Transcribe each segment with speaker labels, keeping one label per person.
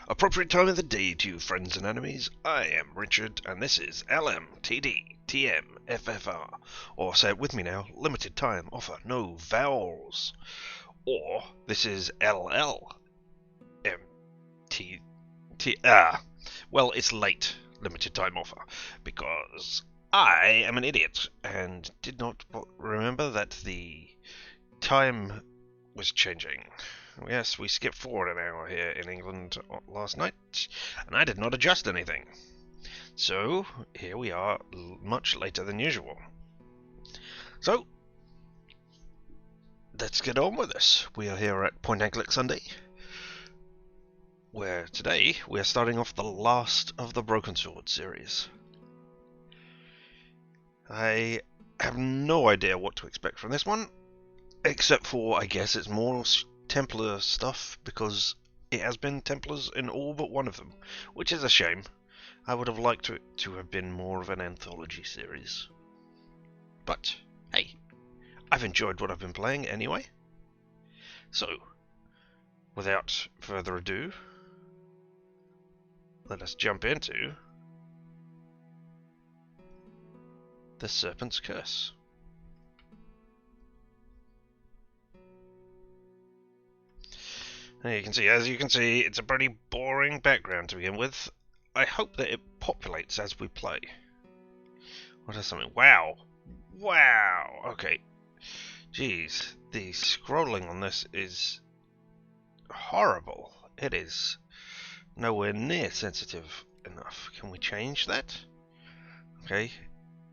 Speaker 1: Appropriate time of the day to you, friends and enemies. I am Richard, and this is LMTDTMFFR. Or say it with me now, limited time offer, no vowels. Or this is LLMTT. Well, it's late, limited time offer, because I am an idiot and did not remember that the time was changing. Yes, we skipped forward an hour here in England last night, and I did not adjust anything. So, here we are, much later than usual. So, let's get on with this. We are here at Point and Click Sunday, where today we are starting off the last of the Broken Sword series. I have no idea what to expect from this one, except for, I guess, it's more Templar stuff, because it has been Templars in all but one of them, which is a shame. I would have liked it to have been more of an anthology series. But, hey, I've enjoyed what I've been playing anyway. So, without further ado, let us jump into the Serpent's Curse. As you can see, it's a pretty boring background to begin with. I hope that it populates as we play. What is something? Wow! Wow! Okay. Jeez, the scrolling on this is horrible. It is nowhere near sensitive enough. Can we change that? Okay.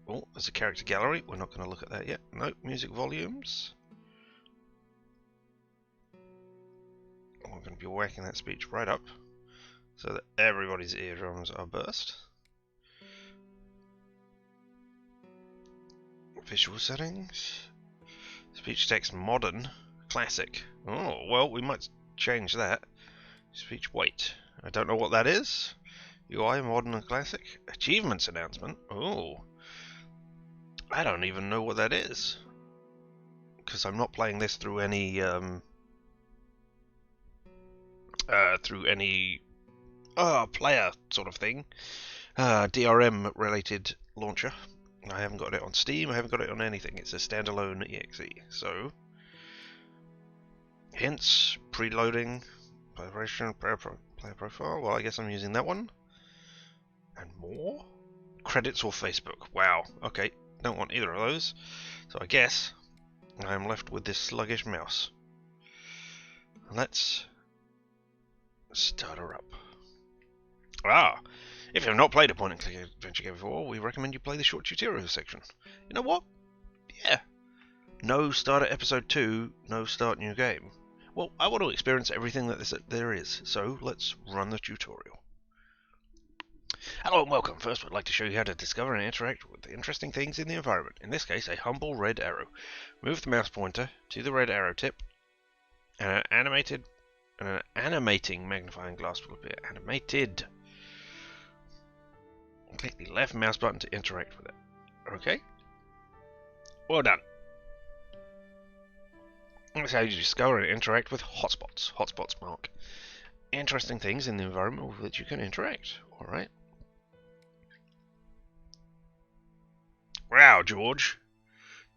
Speaker 1: Oh, there's a character gallery. We're not going to look at that yet. Nope. Music volumes. We're going to be whacking that speech right up so that everybody's eardrums are burst. Visual settings. Speech text modern. Classic. Oh, well, we might change that. Speech weight. I don't know what that is. UI modern and classic. Achievements announcement. Oh. I don't even know what that is. Because I'm not playing this through any player sort of thing, DRM related launcher. I haven't got it on Steam, I haven't got it on anything. It's a standalone exe. So, hints, preloading, preparation, player profile. Well, I guess I'm using that one. And more? Credits or Facebook. Wow, okay, don't want either of those. So I guess I'm left with this sluggish mouse. Let's start her up. If you have not played a point-and-click adventure game before, we recommend you play the short tutorial section. You know what? Yeah. No start at episode 2, no start new game. Well, I want to experience everything that there is, so let's run the tutorial. Hello and welcome. First, we'd like to show you how to discover and interact with interesting things in the environment. In this case, a humble red arrow. Move the mouse pointer to the red arrow tip, and an animating magnifying glass will appear. Animated. Click the left mouse button to interact with it. Okay? Well done. That's how you discover and interact with hotspots. Hotspots mark interesting things in the environment with which you can interact. Alright. Wow, George.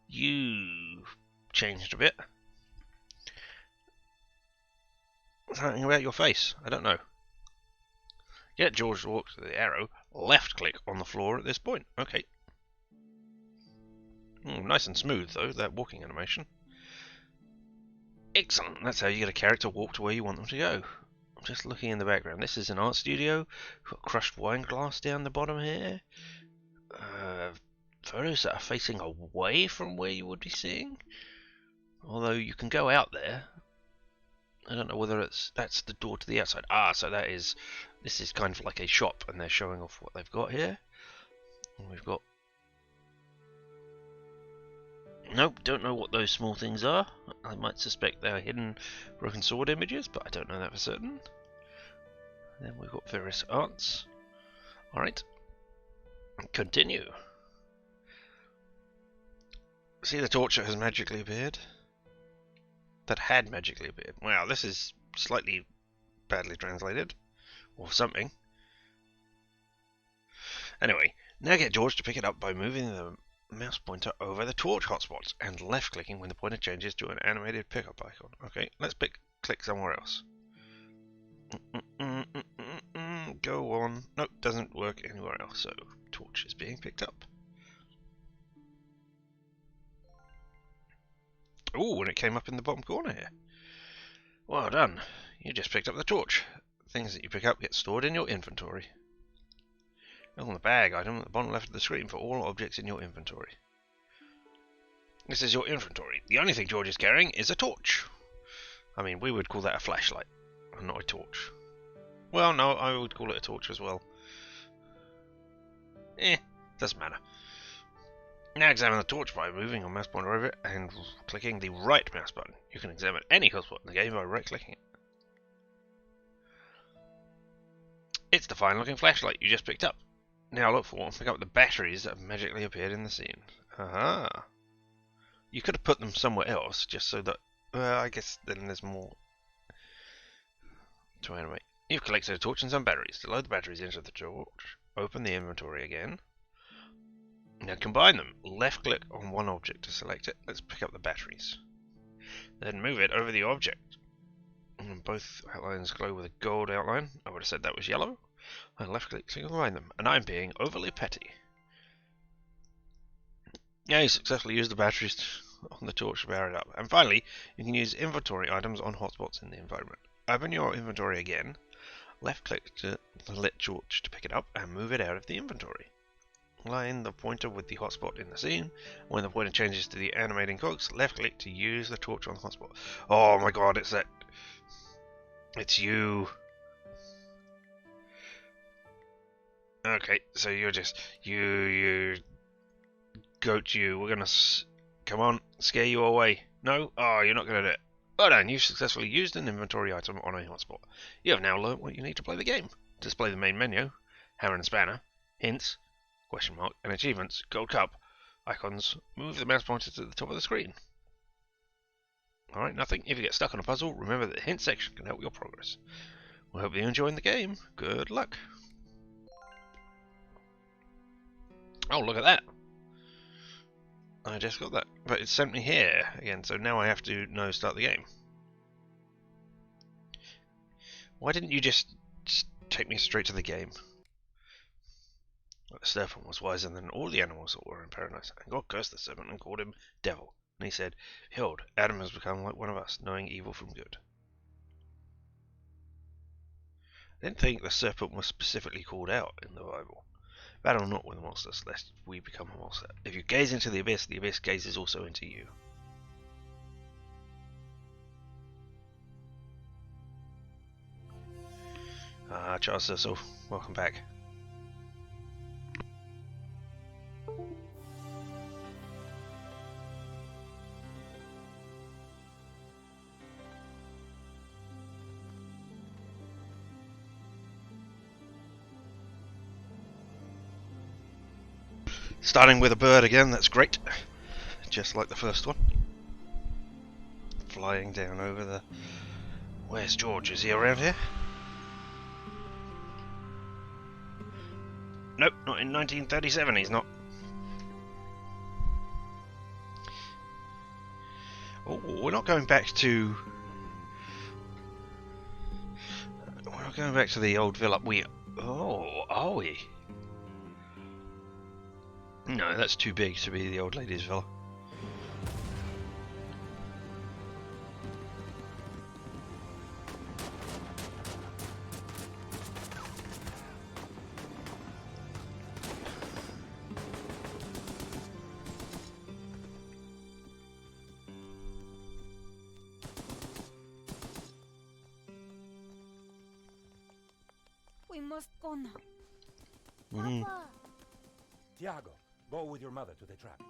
Speaker 1: You changed a bit. Something about your face. I don't know. Get George to walk to the arrow. Left click on the floor at this point. Okay. Nice and smooth though, that walking animation. Excellent. That's how you get a character walk to where you want them to go. I'm just looking in the background. This is an art studio. We've got crushed wine glass down the bottom here. Photos that are facing away from where you would be seeing. Although you can go out there. I don't know whether that's the door to the outside. So this is kind of like a shop, and they're showing off what they've got here. And we've got... Nope, don't know what those small things are. I might suspect they're hidden broken sword images, but I don't know that for certain. Then we've got various arts. Alright. Continue. See, the torture has magically appeared. That had magically appeared. Wow, this is slightly badly translated. Or something. Anyway, now get George to pick it up by moving the mouse pointer over the torch hotspots and left-clicking when the pointer changes to an animated pickup icon. Okay, let's click somewhere else. Go on. Nope, doesn't work anywhere else, so torch is being picked up. Oh, and it came up in the bottom corner here. Well done. You just picked up the torch. Things that you pick up get stored in your inventory. On the bag item at the bottom left of the screen for all objects in your inventory. This is your inventory. The only thing George is carrying is a torch. I mean, we would call that a flashlight, and not a torch. Well, no, I would call it a torch as well. Doesn't matter. Now examine the torch by moving your mouse pointer over it and clicking the right mouse button. You can examine any hotspot in the game by right-clicking it. It's the fine-looking flashlight you just picked up. Now look for and pick up the batteries that have magically appeared in the scene. Aha! You could have put them somewhere else, just so that... I guess then there's more to animate. You've collected a torch and some batteries. To load the batteries into the torch, open the inventory again. Now combine them. Left-click on one object to select it. Let's pick up the batteries. Then move it over the object. And both outlines glow with a gold outline. I would have said that was yellow. And left-click to combine them. And I'm being overly petty. Now you successfully used the batteries on the torch to power it up. And finally, you can use inventory items on hotspots in the environment. Open your inventory again. Left-click to lit torch to pick it up and move it out of the inventory. Line the pointer with the hotspot in the scene. When the pointer changes to the animating cogs, left-click to use the torch on the hotspot. Oh my god, it's that... It's you. Okay, so you're just... You... Goat you. We're gonna... Come on, scare you away. No? Oh, you're not gonna do it. Well done, you've successfully used an inventory item on a hotspot. You have now learnt what you need to play the game. Display the main menu, hammer and spanner, hints, question mark, and achievements, gold cup, icons, move the mouse pointer to the top of the screen. Alright, nothing. If you get stuck on a puzzle, remember that the hint section can help your progress. We hope you're enjoying the game. Good luck. Oh, look at that. I just got that. But it sent me here again, so now I have to start the game. Why didn't you just take me straight to the game? The serpent was wiser than all the animals that were in paradise, and God cursed the serpent and called him devil. And he said, behold, Adam has become like one of us, knowing evil from good. I didn't think the serpent was specifically called out in the Bible. Battle not with monsters, lest we become a monster. If you gaze into the abyss gazes also into you. Charles Cecil, welcome back. Starting with a bird again, that's great. Just like the first one. Flying down over the... Where's George? Is he around here? Nope, not in 1937 he's not. Oh, we're not going back to... We're not going back to the old villa. Oh, are we? No, that's too big to be the old lady's villa.
Speaker 2: We must go now.
Speaker 3: Papa! Tiago, go with your mother to the trap.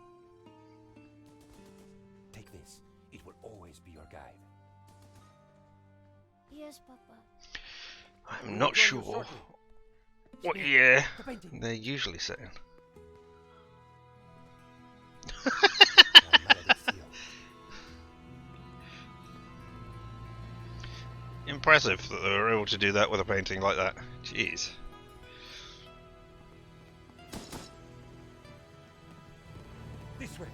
Speaker 3: Take this. It will always be your guide.
Speaker 2: Yes, Papa.
Speaker 1: I'm not sure what year they're usually set in. In impressive that they were able to do that with a painting like that. Jeez.
Speaker 3: This way.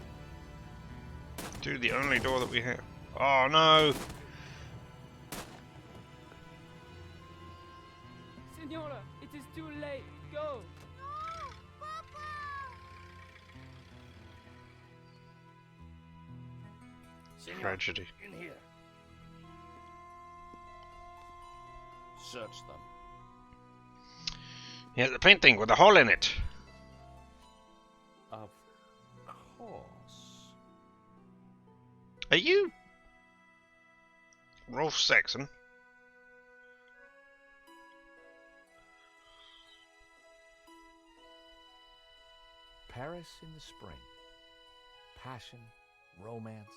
Speaker 1: To the only door that we have. Oh no!
Speaker 4: Senora, it is too late. Go.
Speaker 3: Senor,
Speaker 1: Tragedy.
Speaker 3: in here. Search them.
Speaker 1: Yeah, the painting with a hole in it.
Speaker 3: Of course.
Speaker 1: Are you Rolf Saxon?
Speaker 3: Paris in the spring. Passion, romance,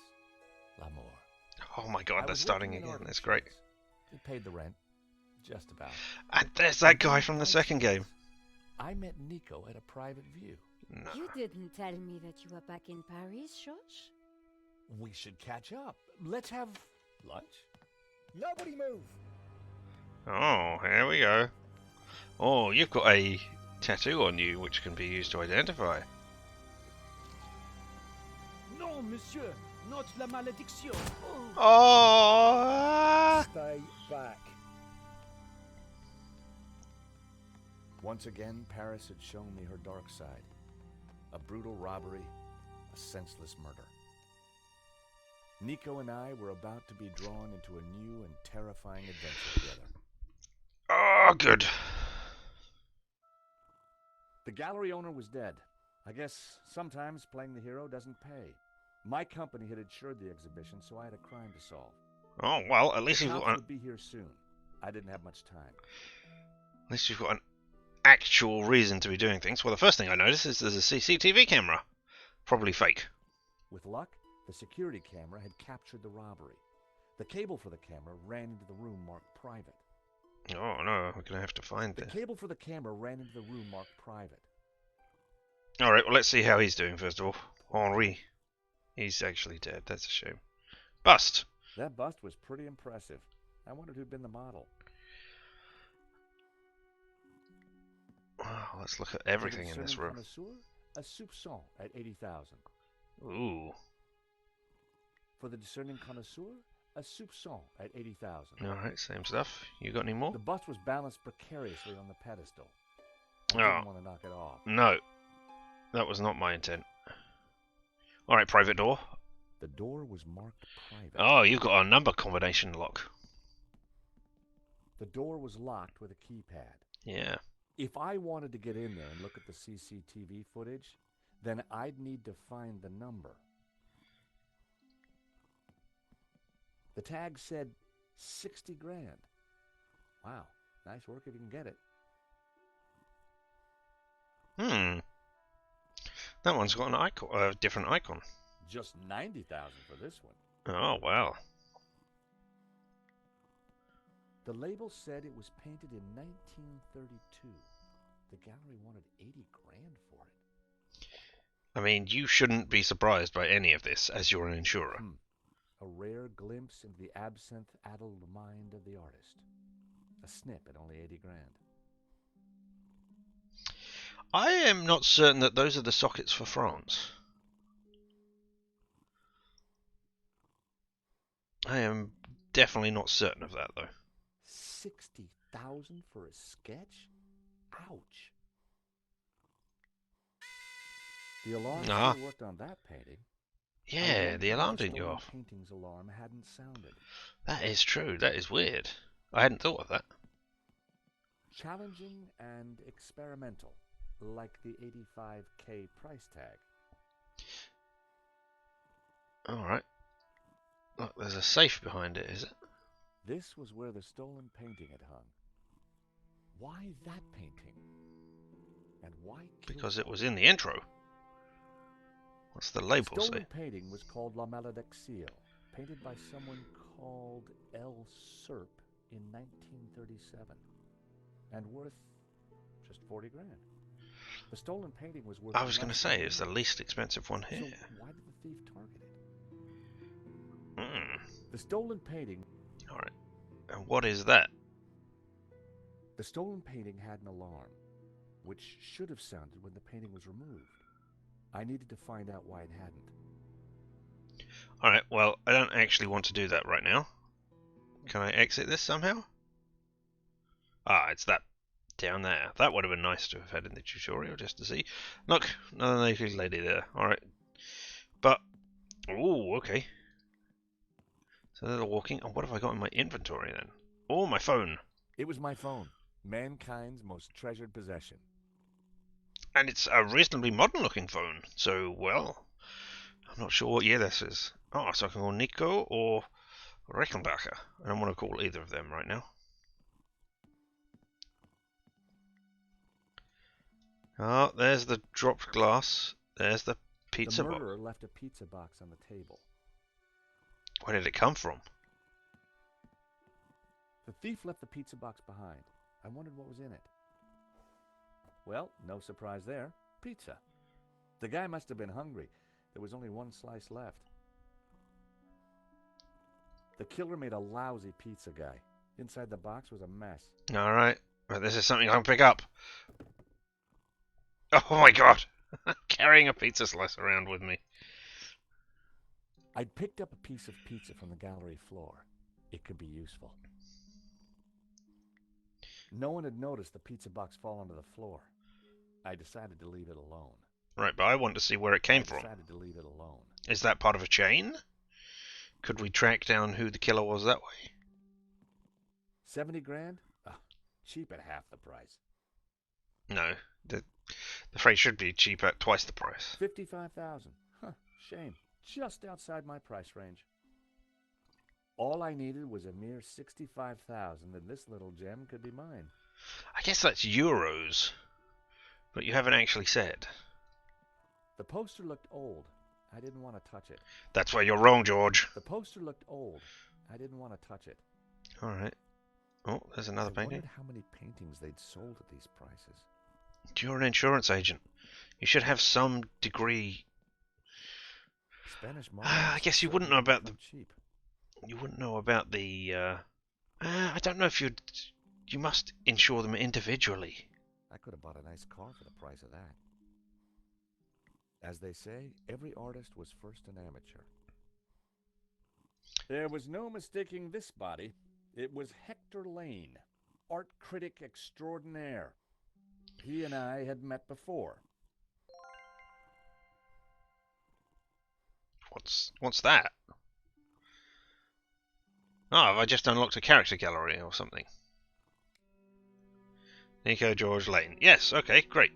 Speaker 3: l'amour.
Speaker 1: Oh my god,
Speaker 3: I
Speaker 1: they're
Speaker 3: was
Speaker 1: starting
Speaker 3: working in
Speaker 1: again.
Speaker 3: art
Speaker 1: That's great.
Speaker 3: exhibits. It paid the rent, just about.
Speaker 1: And there's that guy from the second game.
Speaker 3: I met Nico at a private view.
Speaker 1: No.
Speaker 2: You didn't tell me that you were back in Paris, Josh?
Speaker 3: We should catch up. Let's have lunch. Nobody move.
Speaker 1: Oh, here we go. Oh, you've got a tattoo on you which can be used to identify.
Speaker 4: Non, monsieur, not la malédiction. Oh.
Speaker 1: Oh!
Speaker 3: Stay back. Once again, Paris had shown me her dark side. A brutal robbery, a senseless murder. Nico and I were about to be drawn into a new and terrifying adventure together.
Speaker 1: Oh, good.
Speaker 3: The gallery owner was dead. I guess sometimes playing the hero doesn't pay. My company had insured the exhibition, so I had a crime to solve.
Speaker 1: Oh well, at least
Speaker 3: The
Speaker 1: you've
Speaker 3: cops
Speaker 1: got an,
Speaker 3: would be here soon. I didn't have much time.
Speaker 1: at least you've got an actual reason to be doing things. Well, the first thing I noticed is there's a CCTV camera, probably fake.
Speaker 3: With luck, the security camera had captured the robbery. The cable for the camera ran into the room marked private.
Speaker 1: Oh no, we're gonna have to find
Speaker 3: The
Speaker 1: this.
Speaker 3: cable for the camera ran into the room marked private.
Speaker 1: All right, well let's see how he's doing first of all. Henri, he's actually dead. That's a shame. Bust.
Speaker 3: That bust was pretty impressive. I wondered who'd been the model.
Speaker 1: Wow, let's look at everything in this room.
Speaker 3: Connoisseur, a soupçon at 80,000.
Speaker 1: Ooh.
Speaker 3: For the discerning connoisseur, a soupçon at 80,000.
Speaker 1: All right, same stuff. You got any more?
Speaker 3: The bust was balanced precariously on the pedestal. I
Speaker 1: Oh.
Speaker 3: didn't want to knock it off.
Speaker 1: No, that was not my intent. All right, private door.
Speaker 3: The door was marked private.
Speaker 1: Oh, you've got a number combination lock.
Speaker 3: The door was locked with a keypad.
Speaker 1: Yeah.
Speaker 3: If I wanted to get in there and look at the CCTV footage, then I'd need to find the number. The tag said 60 grand. Wow, nice work if you can get it.
Speaker 1: Hmm. That one's got an icon, a different icon.
Speaker 3: Just 90,000 for this one.
Speaker 1: Oh wow.
Speaker 3: The label said it was painted in 1932. The gallery wanted 80 grand for it.
Speaker 1: I mean, you shouldn't be surprised by any of this, as you're an insurer.
Speaker 3: A rare glimpse into the absinthe-addled mind of the artist. A snip at only 80 grand.
Speaker 1: I am not certain that those are the sockets for France. I am definitely not certain of that, though.
Speaker 3: 60,000 for a sketch? Ouch. The alarm still worked on that painting.
Speaker 1: Yeah, the alarm didn't go off.
Speaker 3: Painting's alarm hadn't sounded.
Speaker 1: That is true. That is weird. I hadn't thought of that.
Speaker 3: Challenging and experimental, like the 85K price tag.
Speaker 1: Alright. Look, there's a safe behind it, is it?
Speaker 3: This was where the stolen painting had hung. Why that painting? And why kill
Speaker 1: Because it was
Speaker 3: someone?
Speaker 1: in the intro. What's the label
Speaker 3: The stolen
Speaker 1: say?
Speaker 3: painting was called La Maledicció, painted by someone called L. Serp in 1937, and worth just 40 grand. The stolen painting was worth.
Speaker 1: I was going to
Speaker 3: less
Speaker 1: say,
Speaker 3: than
Speaker 1: it's the least expensive one
Speaker 3: So
Speaker 1: here.
Speaker 3: why did the thief target it?
Speaker 1: Hmm.
Speaker 3: The stolen painting.
Speaker 1: Alright. And what is that?
Speaker 3: The stolen painting had an alarm, which should have sounded when the painting was removed. I needed to find out why it hadn't.
Speaker 1: Alright, well, I don't actually want to do that right now. Can I exit this somehow? Ah, it's that down there. That would have been nice to have had in the tutorial just to see. Look, another naked lady there. Alright. But, ooh, okay. So they're walking. And what have I got in my inventory then? Oh, my phone.
Speaker 3: It was my phone, mankind's most treasured possession.
Speaker 1: And it's a reasonably modern looking phone. So, well, I'm not sure what year this is. Oh, so I can call Nico or Reichenbacher. I don't want to call either of them right now. Oh, there's the dropped glass. There's the pizza
Speaker 3: The
Speaker 1: box.
Speaker 3: murderer left a pizza box on the table.
Speaker 1: Where did it come from?
Speaker 3: The thief left the pizza box behind. I wondered what was in it. Well, no surprise there. Pizza. The guy must have been hungry. There was only one slice left. The killer made a lousy pizza guy. Inside the box was a mess.
Speaker 1: Alright, well, this is something I can pick up. Oh my god! Carrying a pizza slice around with me.
Speaker 3: I'd picked up a piece of pizza from the gallery floor. It could be useful. No one had noticed the pizza box fall onto the floor. I decided to leave it alone.
Speaker 1: Right, but I want to see where it came from.
Speaker 3: Decided to leave it alone.
Speaker 1: Is that part of a chain? Could we track down who the killer was that way?
Speaker 3: 70 grand? Ah, cheap at half the price.
Speaker 1: No, the freight should be cheap at twice the price.
Speaker 3: 55,000. Huh, shame. Just outside my price range. All I needed was a mere 65,000, and this little gem could be mine.
Speaker 1: I guess that's euros, but you haven't actually said.
Speaker 3: The poster looked old. I didn't want to touch it.
Speaker 1: That's where you're wrong, George.
Speaker 3: The poster looked old. I didn't want to touch it.
Speaker 1: Alright. Oh, there's another
Speaker 3: I
Speaker 1: painting.
Speaker 3: wondered how many paintings they'd sold at these prices.
Speaker 1: You're an insurance agent. You should have some degree.
Speaker 3: Spanish
Speaker 1: I guess you wouldn't know about the.
Speaker 3: cheap.
Speaker 1: You wouldn't know about the. I don't know if you'd. You must insure them individually.
Speaker 3: I could have bought a nice car for the price of that. As they say, every artist was first an amateur. There was no mistaking this body. It was Hector Lane, art critic extraordinaire. He and I had met before.
Speaker 1: What's that? Oh, have I just unlocked a character gallery or something? Nico George Lane. Yes, okay, great.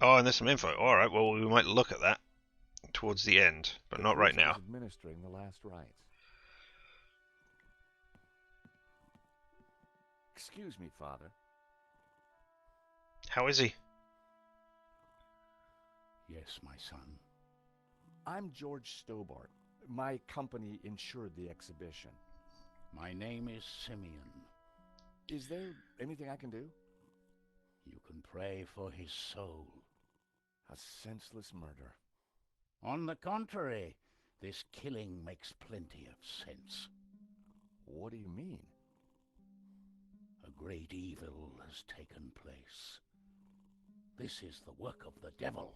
Speaker 1: Oh, and there's some info. Alright, well, we might look at that towards the end, but
Speaker 3: The
Speaker 1: not right
Speaker 3: priest
Speaker 1: now.
Speaker 3: was administering the last rites. Excuse me, Father.
Speaker 1: How is he?
Speaker 5: Yes, my son.
Speaker 3: I'm George Stobart. My company insured the exhibition.
Speaker 5: My name is Simeon.
Speaker 3: Is there anything I can do?
Speaker 5: You can pray for his soul.
Speaker 3: A senseless murder.
Speaker 5: On the contrary, this killing makes plenty of sense.
Speaker 3: What do you mean?
Speaker 5: A great evil has taken place. This is the work of the devil.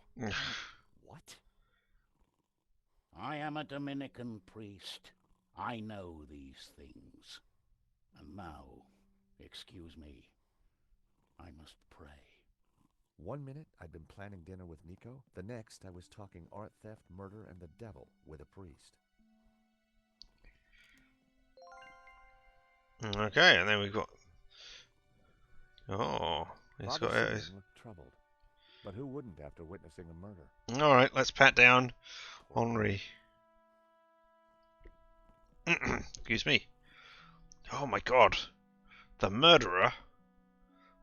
Speaker 3: What?
Speaker 5: I am a Dominican priest. I know these things. And now, excuse me, I must pray.
Speaker 3: 1 minute I'd been planning dinner with Nico. The next I was talking art theft, murder, and the devil with a priest.
Speaker 1: Okay, and then we've got. Oh, he's
Speaker 3: Father
Speaker 1: got.
Speaker 3: Simeon looked troubled. But who wouldn't after witnessing a murder?
Speaker 1: All right, let's pat down Henri. Excuse me. Oh my God, the murderer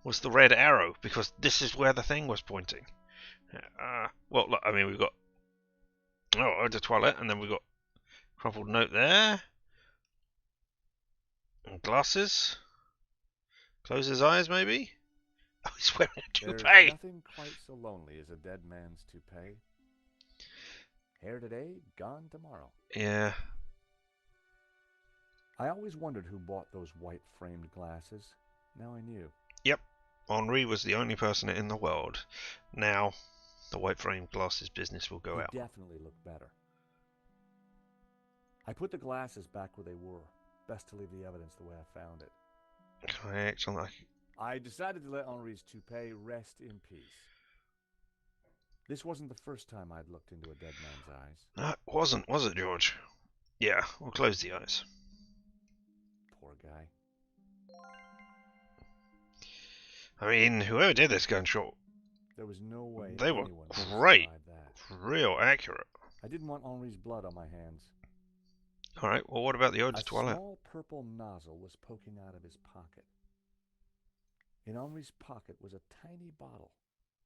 Speaker 1: was the red arrow because this is where the thing was pointing. Well, look, I mean we've got eau de toilette, and then we've got crumpled note there. And glasses. Close his eyes, maybe. Oh, he's wearing a
Speaker 3: There's
Speaker 1: toupee.
Speaker 3: nothing quite so lonely as a dead man's toupee. Here today, gone tomorrow.
Speaker 1: Yeah.
Speaker 3: I always wondered who bought those white-framed glasses. Now I knew.
Speaker 1: Yep, Henri was the only person in the world. Now, the white frame glasses business will go
Speaker 3: He
Speaker 1: out.
Speaker 3: definitely looked better. I put the glasses back where they were. Best to leave the evidence the way I found it.
Speaker 1: Correct.
Speaker 3: I decided to let Henri's toupee rest in peace. This wasn't the first time I'd looked into a dead man's eyes.
Speaker 1: No, it wasn't, was it, George? Yeah, we'll close the eyes.
Speaker 3: Poor guy.
Speaker 1: I mean, whoever did this gunshot,
Speaker 3: There was no way
Speaker 1: they were
Speaker 3: anyone could have
Speaker 1: great.
Speaker 3: survived that.
Speaker 1: Real accurate.
Speaker 3: I didn't want Henri's blood on my hands.
Speaker 1: Alright, well, what about the eau
Speaker 3: A
Speaker 1: de toilette?
Speaker 3: small purple nozzle was poking out of his pocket. In Henri's pocket was a tiny bottle.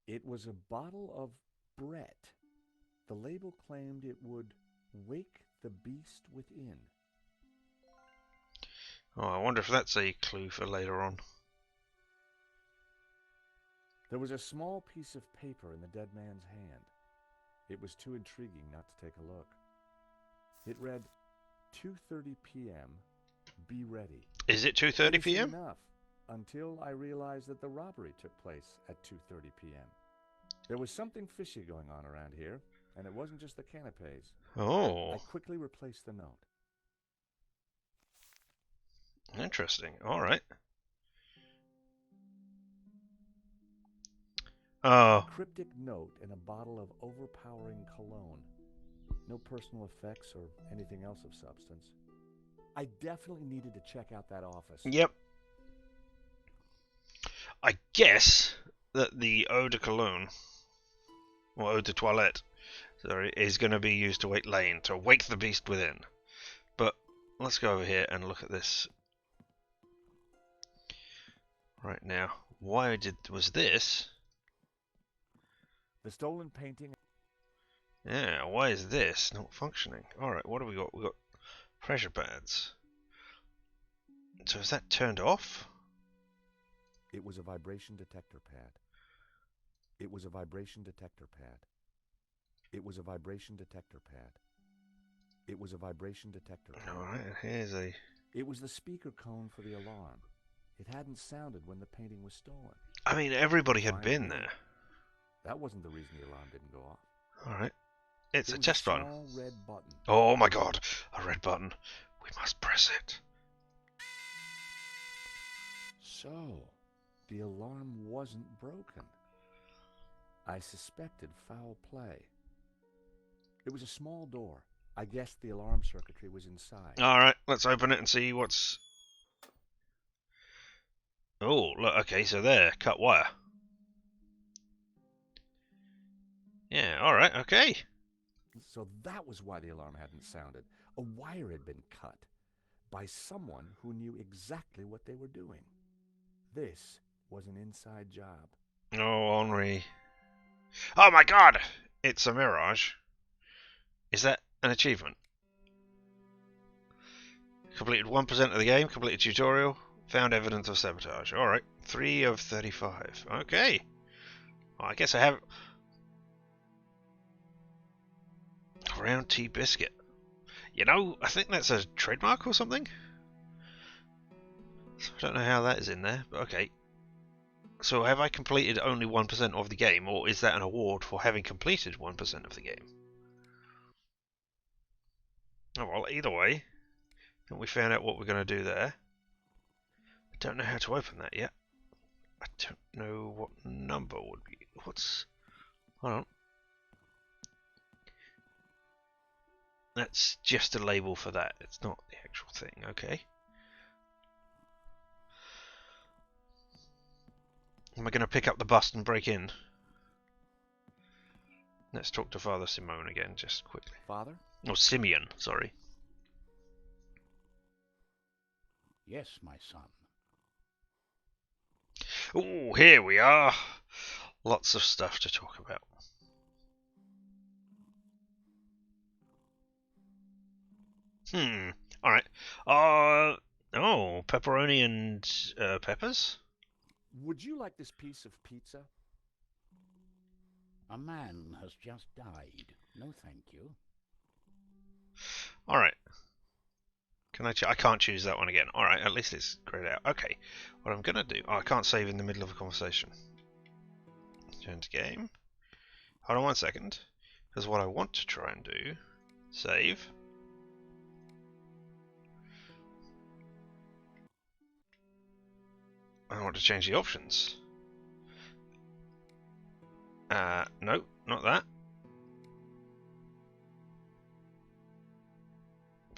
Speaker 3: It was a bottle of Brett. The label claimed it would wake the beast within.
Speaker 1: Oh, I wonder if that's a clue for later on.
Speaker 3: There was a small piece of paper in the dead man's hand. It was too intriguing not to take a look. It read, 2:30 p.m. Be ready.
Speaker 1: Is it 2:30 p.m.?
Speaker 3: Enough, until I realized that the robbery took place at 2:30 p.m. There was something fishy going on around here, and it wasn't just the canapes.
Speaker 1: Oh,
Speaker 3: I quickly replaced the note.
Speaker 1: interesting. Alright.
Speaker 3: A cryptic note and a bottle of overpowering cologne. No personal effects or anything else of substance. I definitely needed to check out that office.
Speaker 1: Yep. I guess that the eau de cologne, or eau de toilette, sorry, is going to be used to wake Lane, to wake the beast within. But let's go over here and look at this right now. Why was this?
Speaker 3: The stolen painting.
Speaker 1: Yeah, why is this not functioning? Alright, what do we got? We got pressure pads. So is that turned off?
Speaker 3: It was a vibration detector pad. It was a vibration detector pad. It was a vibration detector pad. It was a vibration detector pad.
Speaker 1: Alright, here's a...
Speaker 3: It was the speaker cone for the alarm. It hadn't sounded when the painting was stolen.
Speaker 1: I mean, everybody had
Speaker 3: Fine
Speaker 1: been
Speaker 3: with me.
Speaker 1: there.
Speaker 3: That wasn't the reason the alarm didn't go off.
Speaker 1: Alright. It's
Speaker 3: It
Speaker 1: a
Speaker 3: was
Speaker 1: test run.
Speaker 3: small red button.
Speaker 1: Oh my god, a red button. We must press it.
Speaker 3: So, the alarm wasn't broken. I suspected foul play. It was a small door. I guessed the alarm circuitry was inside.
Speaker 1: Alright, let's open it and see what's... Oh, look, okay, so there, cut wire. Yeah, alright, okay.
Speaker 3: So that was why the alarm hadn't sounded. A wire had been cut by someone who knew exactly what they were doing. This was an inside job.
Speaker 1: Oh, Henri. Oh my god! It's a mirage. Is that an achievement? Completed 1% of the game, completed tutorial, found evidence of sabotage. Alright, 3 of 35. Okay. Well, I guess I have... Round tea biscuit. You know, I think that's a trademark or something? I don't know how that is in there, but okay. So have I completed only 1% of the game, or is that an award for having completed 1% of the game? Oh well, either way, I think we found out what we're going to do there. I don't know how to open that yet. I don't know what number would be... What's... Hold on. That's just a label for that. It's not the actual thing, okay. Am I going to pick up the bus and break in? Let's talk to Father Simone again, just quickly.
Speaker 3: Father?
Speaker 1: Oh, Simeon, sorry.
Speaker 5: Yes, my son.
Speaker 1: Oh, here we are. Lots of stuff to talk about. Alright. Oh, pepperoni and peppers?
Speaker 3: Would you like this piece of pizza?
Speaker 5: A man has just died. No, thank you.
Speaker 1: Alright. Can I can't choose that one again. Alright, at least it's grayed out. Okay, what I'm going to do... Oh, I can't save in the middle of a conversation. Turn to game. Hold on 1 second. Because what I want to try and do... Save. I want to change the options. No, not that.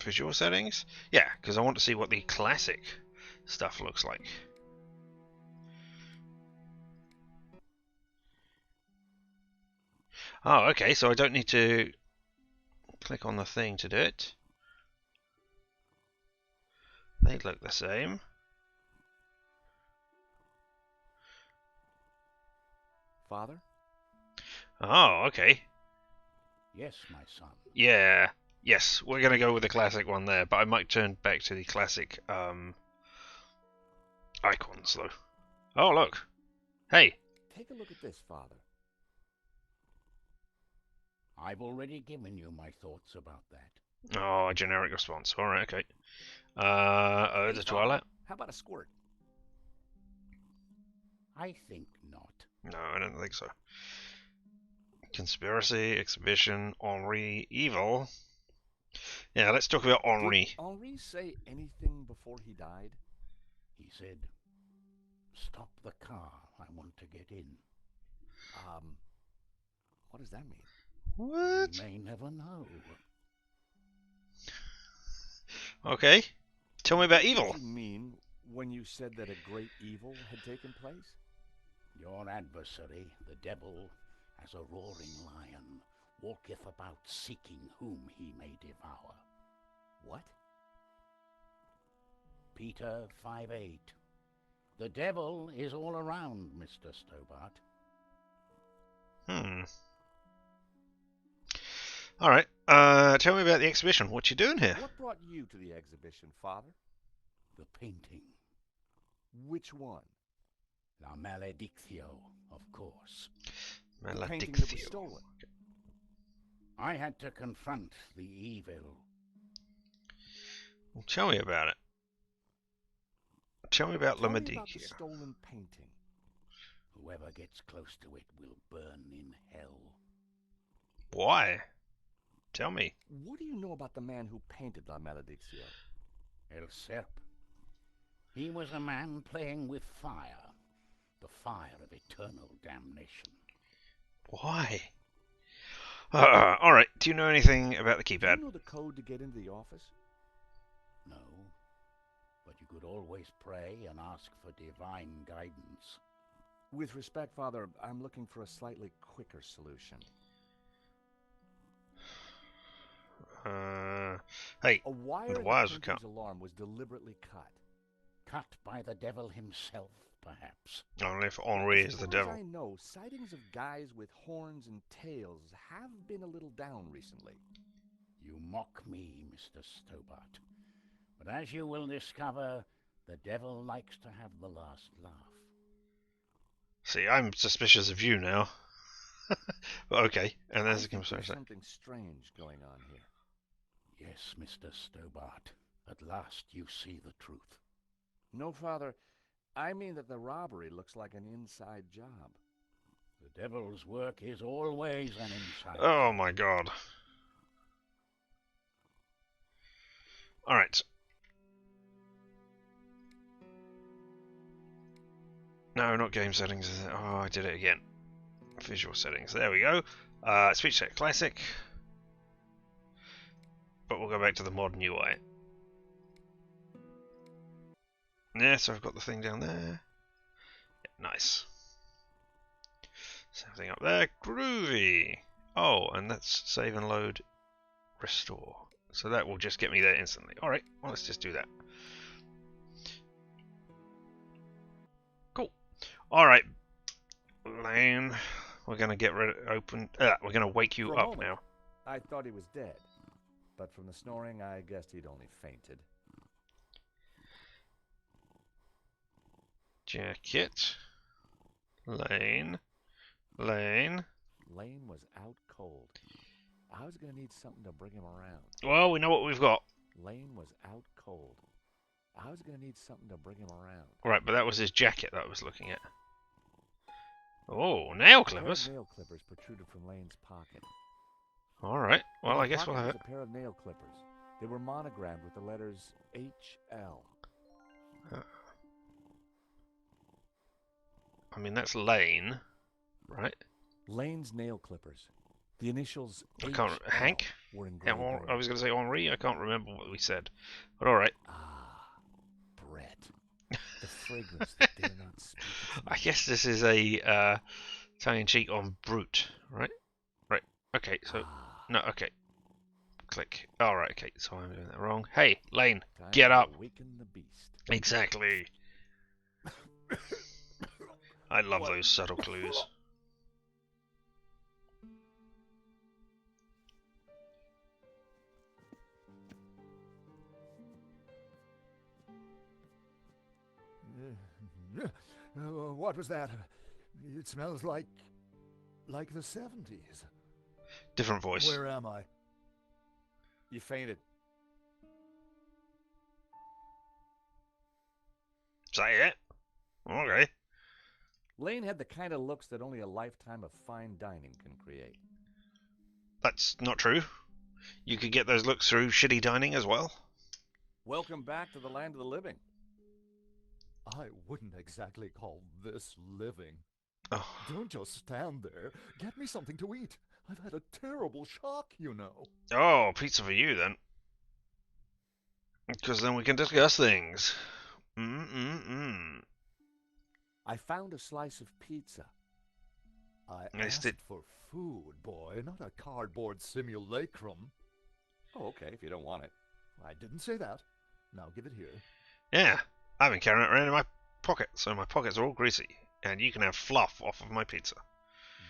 Speaker 1: Visual settings? Yeah, because I want to see what the classic stuff looks like. Oh, okay, so I don't need to click on the thing to do it. They look the same.
Speaker 3: Father?
Speaker 1: Oh, okay.
Speaker 5: Yes, my son.
Speaker 1: Yeah. Yes, we're going to go with the classic one there, but I might turn back to the classic icons, though. Oh, look. Hey.
Speaker 3: Take a look at this, Father.
Speaker 5: I've already given you my thoughts about that.
Speaker 1: Oh, a generic response. Alright, okay.
Speaker 3: Hey,
Speaker 1: the
Speaker 3: Father,
Speaker 1: Twilight?
Speaker 3: how about a squirt?
Speaker 5: I think not.
Speaker 1: No, I don't think so. Conspiracy, exhibition, Henri, evil. Yeah, let's talk about Henri.
Speaker 3: Did Henri say anything before he died?
Speaker 5: He said, "Stop the car. I want to get in."
Speaker 3: What does that mean?
Speaker 1: What?
Speaker 5: We may never know.
Speaker 1: Okay. Tell me about
Speaker 3: What
Speaker 1: evil.
Speaker 3: did you mean when you said that a great evil had taken place?
Speaker 5: Your adversary, the devil, as a roaring lion, walketh about seeking whom he may devour.
Speaker 3: What?
Speaker 5: Peter 5:8. The devil is all around, Mr. Stobart.
Speaker 1: Alright, tell me about the exhibition. What you doing here?
Speaker 3: What brought you to the exhibition, Father?
Speaker 5: The painting.
Speaker 3: Which one?
Speaker 5: La Maledictio, of course.
Speaker 3: The painting that was
Speaker 1: Maledictio.
Speaker 3: stolen.
Speaker 5: I had to confront the evil.
Speaker 1: Well, tell me about it. Tell me about La
Speaker 3: Tell me about the
Speaker 1: Maledictio.
Speaker 3: stolen painting.
Speaker 5: Whoever gets close to it will burn in hell.
Speaker 1: Why? Tell me.
Speaker 3: What do you know about the man who painted La Maledictio?
Speaker 5: El Serp. He was a man playing with fire. The fire of eternal damnation.
Speaker 1: Why? Alright, do you know anything about the
Speaker 3: Do
Speaker 1: keypad?
Speaker 3: you know the code to get into the office?
Speaker 5: No, but you could always pray and ask for divine guidance.
Speaker 3: With respect, Father, I'm looking for a slightly quicker solution.
Speaker 1: Hey,
Speaker 3: A wire
Speaker 1: the
Speaker 3: in
Speaker 1: wires
Speaker 3: the
Speaker 1: are cut.
Speaker 3: painting's alarm was deliberately cut.
Speaker 5: Cut by the devil himself, perhaps.
Speaker 1: Only if Henri
Speaker 3: As
Speaker 1: is the
Speaker 3: far as
Speaker 1: devil.
Speaker 3: I know, sightings of guys with horns and tails have been a little down recently.
Speaker 5: You mock me, Mr. Stobart. But as you will discover, the devil likes to have the last laugh.
Speaker 1: See, I'm suspicious of you now. But okay, and
Speaker 3: I
Speaker 1: there's the
Speaker 3: think there's
Speaker 1: conversation.
Speaker 3: something strange going on here.
Speaker 5: Yes, Mr. Stobart. At last you see the truth.
Speaker 3: No, Father, I mean that the robbery looks like an inside job.
Speaker 5: The devil's work is always an inside
Speaker 1: Oh
Speaker 5: job.
Speaker 1: my god. Alright. No, not game settings. Oh, I did it again. Visual settings. There we go. Speech set classic. But we'll go back to the modern UI. Yeah, so I've got the thing down there. Yeah, nice. Same thing up there. Groovy. Oh, and that's save and load, restore. So that will just get me there instantly. Alright, well, let's just do that. Cool. Alright, Lane. We're going to get rid of we're going to wake you
Speaker 3: For a
Speaker 1: up
Speaker 3: moment,
Speaker 1: now.
Speaker 3: I thought he was dead, but from the snoring, I guessed he'd only fainted.
Speaker 1: Jacket. Lane. Lane.
Speaker 3: Lane was out cold. I was going to need something to bring him around.
Speaker 1: Well, we know what we've got.
Speaker 3: Lane was out cold. I was going to need something to bring him around.
Speaker 1: Right, but that was his jacket that I was looking at. Oh, nail
Speaker 3: A pair of
Speaker 1: clippers.
Speaker 3: nail clippers protruded from Lane's pocket.
Speaker 1: Alright, well,
Speaker 3: In
Speaker 1: I
Speaker 3: the
Speaker 1: guess we'll
Speaker 3: pocket
Speaker 1: have
Speaker 3: was
Speaker 1: it.
Speaker 3: a pair of nail clippers. They were monogrammed with the letters HL.
Speaker 1: I mean, that's Lane, right?
Speaker 3: Lane's nail clippers. The initials
Speaker 1: I can't.
Speaker 3: HL
Speaker 1: Hank?
Speaker 3: were engraved on
Speaker 1: I was going to say Henri. I can't remember what we said. But alright.
Speaker 3: Ah, Brett. The fragrance that dare not speak its
Speaker 1: I
Speaker 3: name.
Speaker 1: guess this is a tongue-in-cheek on Brute, right? Right. Okay, so...
Speaker 3: Ah,
Speaker 1: No, okay. Click. Alright, okay, so I'm doing that wrong. Hey, Lane,
Speaker 3: time
Speaker 1: get
Speaker 3: to
Speaker 1: up.
Speaker 3: awaken the beast.
Speaker 1: Exactly. I love those subtle clues.
Speaker 6: What was that? It smells like the 70s.
Speaker 1: Different voice.
Speaker 6: Where am I?
Speaker 3: You fainted.
Speaker 1: Is that it? Okay.
Speaker 3: Lane had the kind of looks that only a lifetime of fine dining can create.
Speaker 1: That's not true. You could get those looks through shitty dining as well.
Speaker 3: Welcome back to the land of the living.
Speaker 6: I wouldn't exactly call this living.
Speaker 1: Oh,
Speaker 6: Don't just stand there. Get me something to eat. I've had a terrible shock, you know.
Speaker 1: oh, pizza for you then. Because then we can discuss things. Mm-mm-mm.
Speaker 3: I found a slice of pizza.
Speaker 6: I
Speaker 1: Nice
Speaker 6: asked
Speaker 1: to-
Speaker 6: for food, boy, not a cardboard simulacrum.
Speaker 3: Oh, okay, if you don't want it.
Speaker 6: I didn't say that. Now give it here.
Speaker 1: Yeah, I've been carrying it around in my pocket, so my pockets are all greasy. And you can have fluff off of my pizza.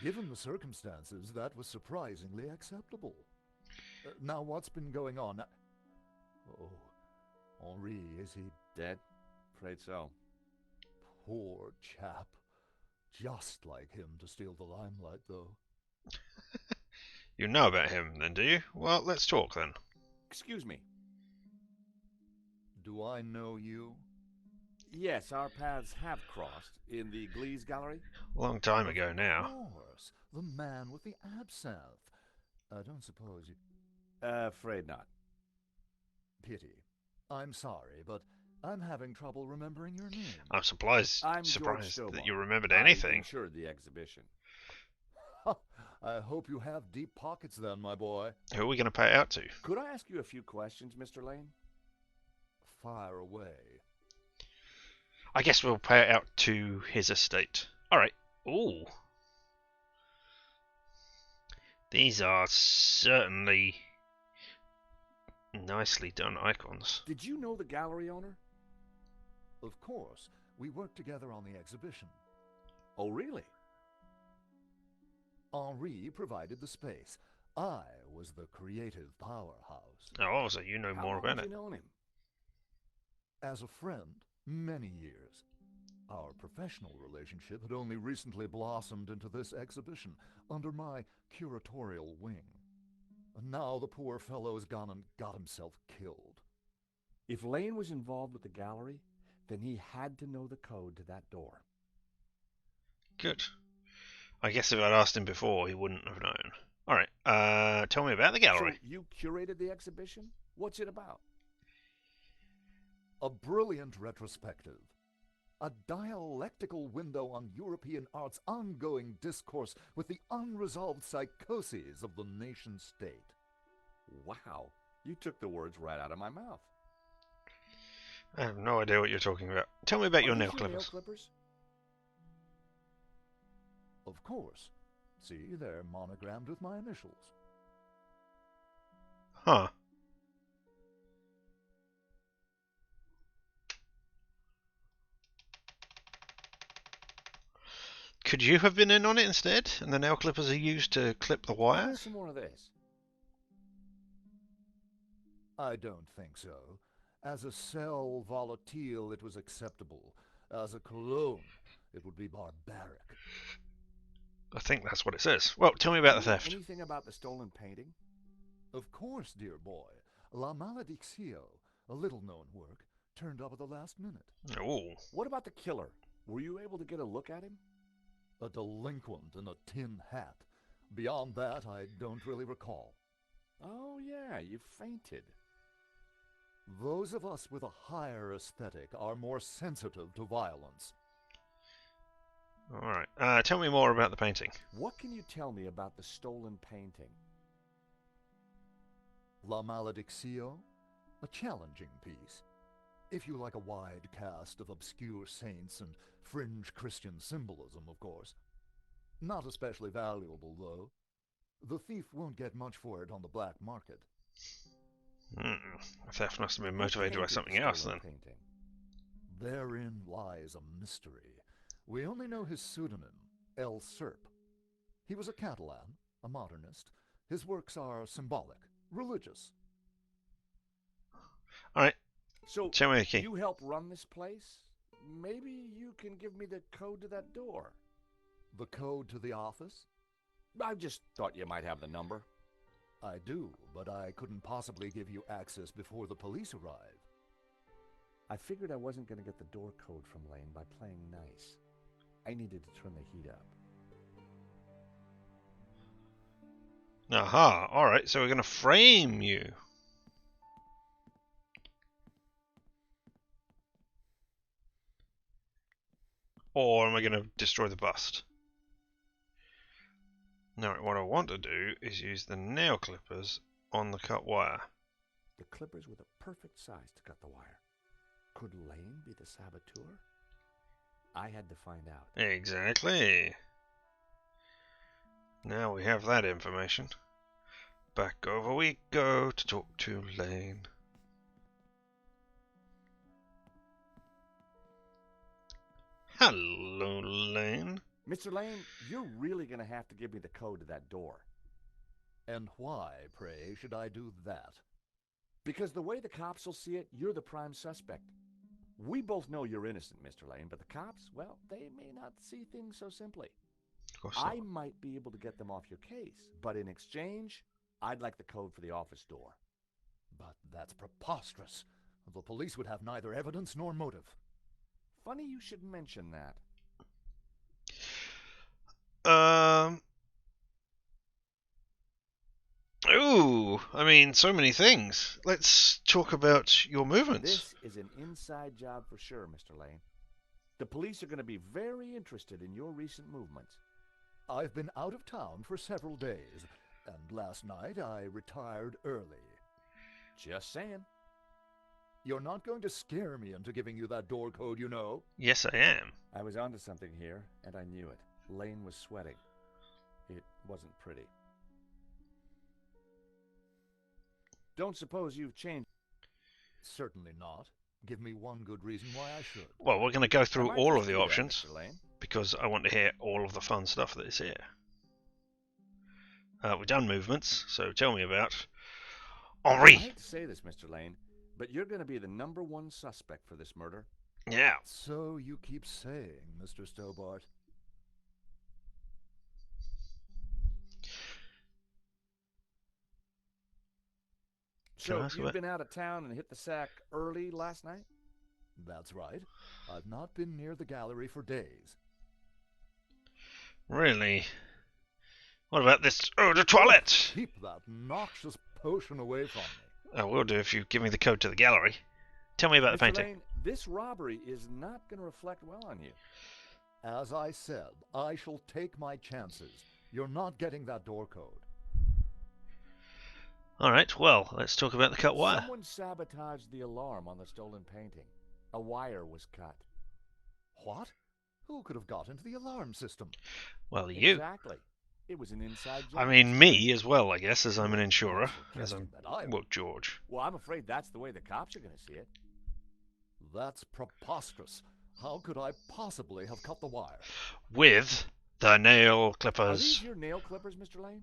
Speaker 6: Given the circumstances, that was surprisingly acceptable. Now, what's been going on? Oh, Henri, is he
Speaker 3: Dead? Afraid so.
Speaker 6: poor chap? Just like him to steal the limelight, though.
Speaker 1: You know about him then, do you? Well, let's talk then.
Speaker 3: Excuse me.
Speaker 6: Do I know you?
Speaker 3: Yes, our paths have crossed in the Glee's Gallery.
Speaker 1: A long time ago now.
Speaker 6: Of course, the man with the absinthe. I don't suppose you...
Speaker 3: Afraid not.
Speaker 6: Pity. I'm sorry, but I'm having trouble remembering your name.
Speaker 1: I'm surprised
Speaker 3: I'm George
Speaker 1: surprised
Speaker 3: Stobart.
Speaker 1: that you remembered
Speaker 3: I
Speaker 1: anything.
Speaker 3: insured the exhibition.
Speaker 6: I hope you have deep pockets then, my boy.
Speaker 1: Who are we going to pay it out to?
Speaker 3: Could I ask you a few questions, Mr. Lane?
Speaker 6: Fire away.
Speaker 1: I guess we'll pay it out to his estate. Alright. Ooh. These are certainly nicely done icons.
Speaker 3: Did you know the gallery owner?
Speaker 6: Of course, we worked together on the exhibition.
Speaker 3: Oh, really?
Speaker 6: Henri provided the space. I was the creative powerhouse.
Speaker 1: Oh, so you know
Speaker 3: How
Speaker 1: more
Speaker 3: long
Speaker 1: about
Speaker 3: have
Speaker 1: it.
Speaker 3: you known him?
Speaker 6: As a friend, many years. Our professional relationship had only recently blossomed into this exhibition, under my curatorial wing. And now the poor fellow has gone and got himself killed.
Speaker 3: If Lane was involved with the gallery, then he had to know the code to that door.
Speaker 1: Good. I guess if I'd asked him before, he wouldn't have known. Alright, tell me about the gallery.
Speaker 3: So you curated the exhibition? What's it about?
Speaker 6: A brilliant retrospective. A dialectical window on European art's ongoing discourse with the unresolved psychoses of the nation-state.
Speaker 3: Wow, you took the words right out of my mouth.
Speaker 1: I have no idea what you're talking about. Tell me about your
Speaker 3: Are
Speaker 1: nail
Speaker 3: these your
Speaker 1: clippers.
Speaker 3: nail clippers?
Speaker 6: Of course. See, they're monogrammed with my initials.
Speaker 1: Huh. Could you have been in on it instead? And the nail clippers are used to clip the
Speaker 3: Give me
Speaker 1: wires?
Speaker 3: some more of this.
Speaker 6: I don't think so. As a sel volatile, it was acceptable. As a cologne, it would be barbaric.
Speaker 1: I think that's what it says. Well, tell me about the
Speaker 3: Do you know
Speaker 1: theft.
Speaker 3: anything about the stolen painting?
Speaker 6: Of course, dear boy. La Maledictio, a little-known work, turned up at the last minute.
Speaker 1: Oh.
Speaker 3: What about the killer? Were you able to get a look at him?
Speaker 6: A delinquent in a tin hat. Beyond that, I don't really recall.
Speaker 3: Oh, yeah, you fainted.
Speaker 6: Those of us with a higher aesthetic are more sensitive to violence.
Speaker 1: Alright. Tell me more about the painting.
Speaker 3: What can you tell me about the stolen painting?
Speaker 6: La Maledictio, a challenging piece. If you like a wide cast of obscure saints and fringe Christian symbolism, of course. Not especially valuable, though. The thief won't get much for it on the black market.
Speaker 1: Theft must have been
Speaker 3: Who
Speaker 1: motivated by
Speaker 3: painted the
Speaker 1: something else then.
Speaker 3: stolen painting?
Speaker 6: Therein lies a mystery. We only know his pseudonym, El Serp. He was a Catalan, a modernist. His works are symbolic, religious.
Speaker 1: Alright,
Speaker 3: So,
Speaker 1: show me the key.
Speaker 3: you help run this place? Maybe you can give me the code to that door.
Speaker 6: The code to the office?
Speaker 3: I just thought you might have the number.
Speaker 6: I do, but I couldn't possibly give you access before the police arrive.
Speaker 3: I figured I wasn't going to get the door code from Lane by playing nice. I needed to turn the heat up.
Speaker 1: Aha, alright, so we're going to frame you. Or am I going to destroy the bust? No, what I want to do is use the nail clippers on the cut wire.
Speaker 3: The clippers were the perfect size to cut the wire. Could Lane be the saboteur? I had to find out.
Speaker 1: Exactly. Now we have that information. Back over we go to talk to Lane. Hello, Lane.
Speaker 3: Mr. Lane, you're really going to have to give me the code to that door.
Speaker 6: And why, pray, should I do that?
Speaker 3: Because the way the cops will see it, you're the prime suspect. We both know you're innocent, Mr. Lane, but the cops, well, they may not see things so simply.
Speaker 1: Of course not.
Speaker 3: I might be able to get them off your case, but in exchange, I'd like the code for the office door.
Speaker 6: But that's preposterous. The police would have neither evidence nor motive.
Speaker 3: Funny you should mention that.
Speaker 1: Ooh, I mean, so many things. Let's talk about your movements.
Speaker 3: This is an inside job for sure, Mr. Lane. The police are going to be very interested in your recent movements.
Speaker 6: I've been out of town for several days, and last night I retired early.
Speaker 3: Just saying.
Speaker 6: You're not going to scare me into giving you that door code, you know.
Speaker 1: Yes, I am.
Speaker 3: I was onto something here, and I knew it. Lane was sweating. It wasn't pretty. Don't suppose you've changed?
Speaker 6: Certainly not. Give me one good reason why I should.
Speaker 1: Well, we're going to go through
Speaker 3: I might
Speaker 1: all
Speaker 3: just
Speaker 1: of the
Speaker 3: do that,
Speaker 1: options
Speaker 3: Mr. Lane.
Speaker 1: because I want to hear all of the fun stuff that is here. We've done movements, so tell me about
Speaker 3: I
Speaker 1: Henri.
Speaker 3: hate to say this, Mr. Lane, but you're going to be the #1 suspect for this murder.
Speaker 1: Yeah.
Speaker 6: So you keep saying, Mr. Stobart.
Speaker 1: Can I
Speaker 3: So
Speaker 1: ask
Speaker 3: you've
Speaker 1: about-
Speaker 3: been out of town and hit the sack early last night?
Speaker 6: That's right. I've not been near the gallery for days.
Speaker 1: Really? What about this eau de toilette?
Speaker 6: Keep that noxious potion away from me.
Speaker 1: I will do if you give me the code to the gallery. Tell me about the
Speaker 3: Mr.
Speaker 1: painting.
Speaker 3: Lane, this robbery is not going to reflect well on you.
Speaker 6: As I said, I shall take my chances. You're not getting that door code.
Speaker 1: Alright, well, let's talk about the cut wire.
Speaker 3: Someone sabotaged the alarm on the stolen painting. A wire was cut.
Speaker 6: What? Who could have got into the alarm system?
Speaker 1: Well, you.
Speaker 3: Exactly. It was an inside job.
Speaker 1: I mean, me as well, I guess, as I'm an insurer. As
Speaker 6: Suggesting
Speaker 1: I'm.
Speaker 6: that I-
Speaker 1: Well, George.
Speaker 3: Well, I'm afraid that's the way the cops are going to see it.
Speaker 6: That's preposterous. How could I possibly have cut the wire?
Speaker 1: With the nail
Speaker 3: Are
Speaker 1: clippers.
Speaker 3: these your nail clippers, Mr. Lane?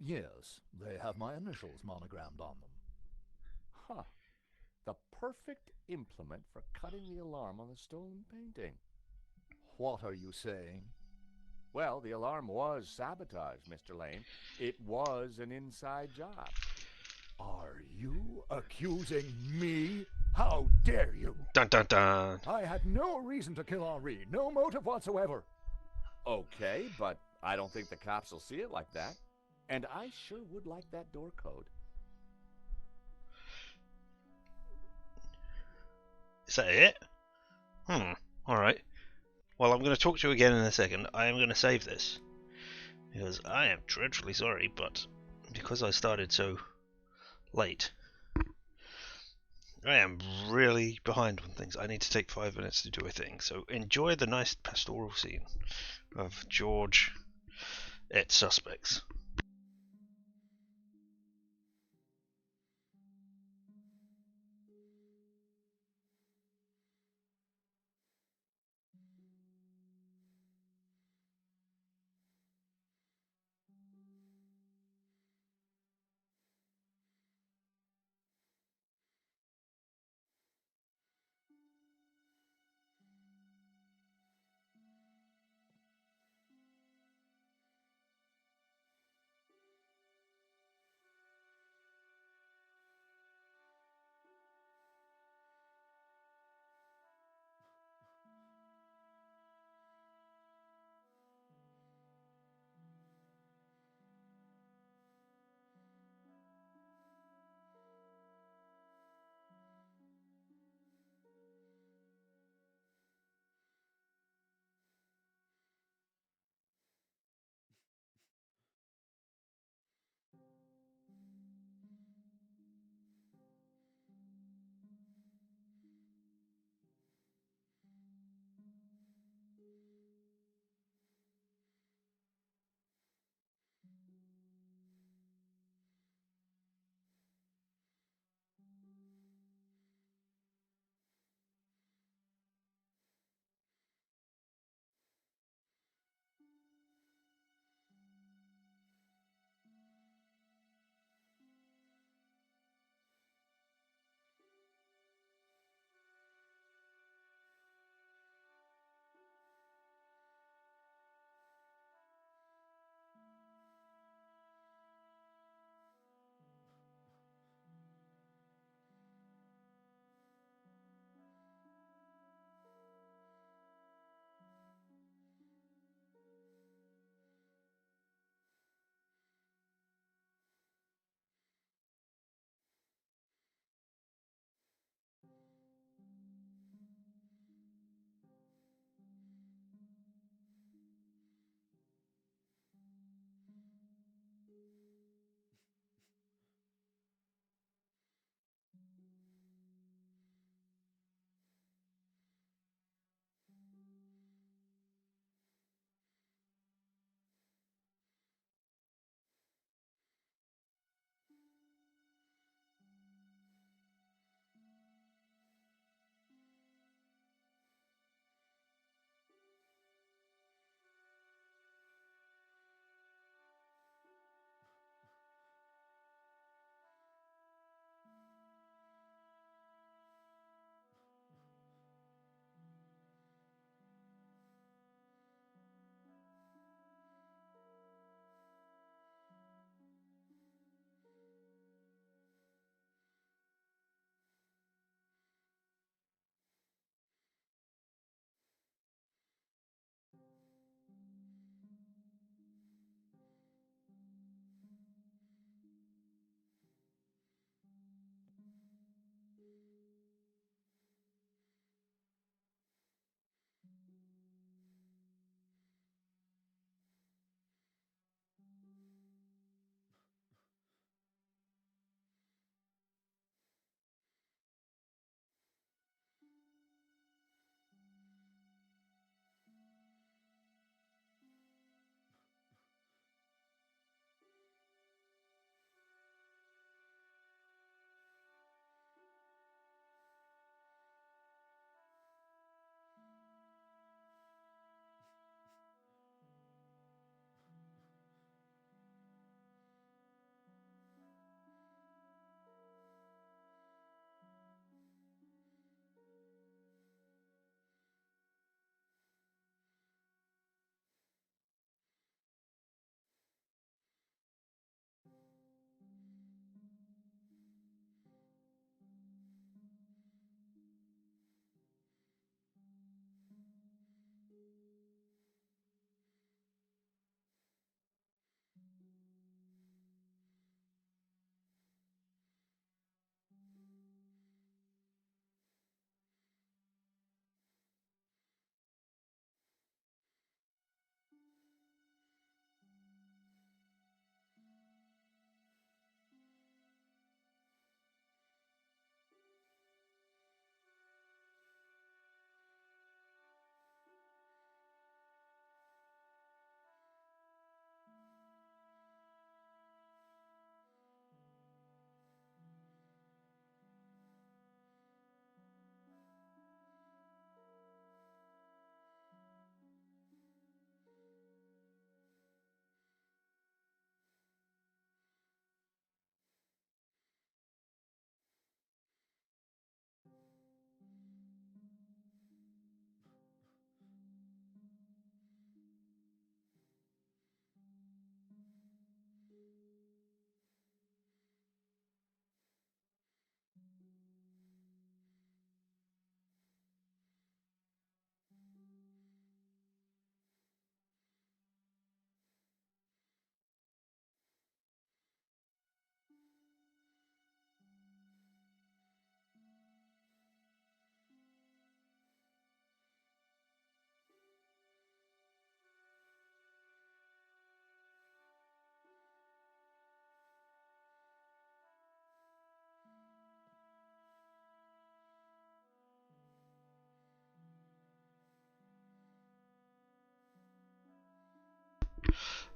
Speaker 6: Yes, they have my initials monogrammed on them.
Speaker 3: Huh. The perfect implement for cutting the alarm on the stolen painting.
Speaker 6: What are you saying?
Speaker 3: Well, the alarm was sabotaged, Mr. Lane. It was an inside job.
Speaker 6: Are you accusing me? How dare you?
Speaker 1: Dun dun dun.
Speaker 6: I had no reason to kill Henri, no motive whatsoever.
Speaker 7: Okay, but I don't think the cops will see it like that. And I sure would like that door code.
Speaker 1: Is that it? Alright. Well, I'm going to talk to you again in a second. I am going to save this. Because I am dreadfully sorry, but because I started so late, I am really behind on things. I need to take 5 minutes to do a thing. So enjoy the nice pastoral scene of George et suspects.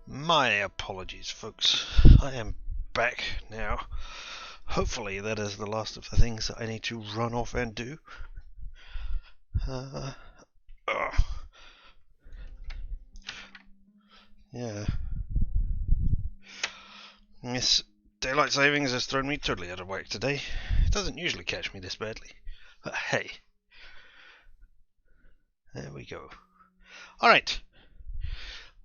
Speaker 1: My apologies, folks. I am back now. Hopefully that is the last of the things that I need to run off and do. Yeah. This daylight savings has thrown me totally out of whack today. It doesn't usually catch me this badly. But hey. There we go. Alright.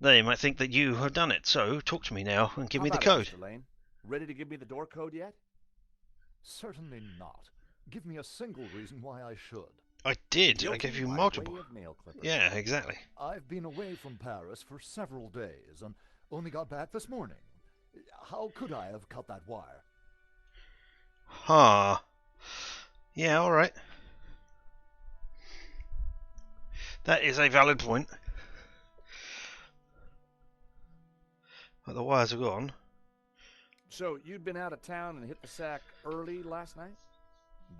Speaker 1: They might think that you have done it, so talk to me now and give
Speaker 3: How
Speaker 1: me the
Speaker 3: about
Speaker 1: code.
Speaker 3: it, Mr. Lane? Ready to give me the door code yet?
Speaker 6: Certainly not. Give me a single reason why I should.
Speaker 1: I did. I
Speaker 3: Guilty
Speaker 1: gave you
Speaker 3: by
Speaker 1: multiple.
Speaker 3: way of nail clippers.
Speaker 1: Yeah, exactly.
Speaker 6: I've been away from Paris for several days and only got back this morning. How could I have cut that wire?
Speaker 1: Huh. Yeah, alright. That is a valid point. But the wires are gone.
Speaker 3: So you'd been out of town and hit the sack early last night?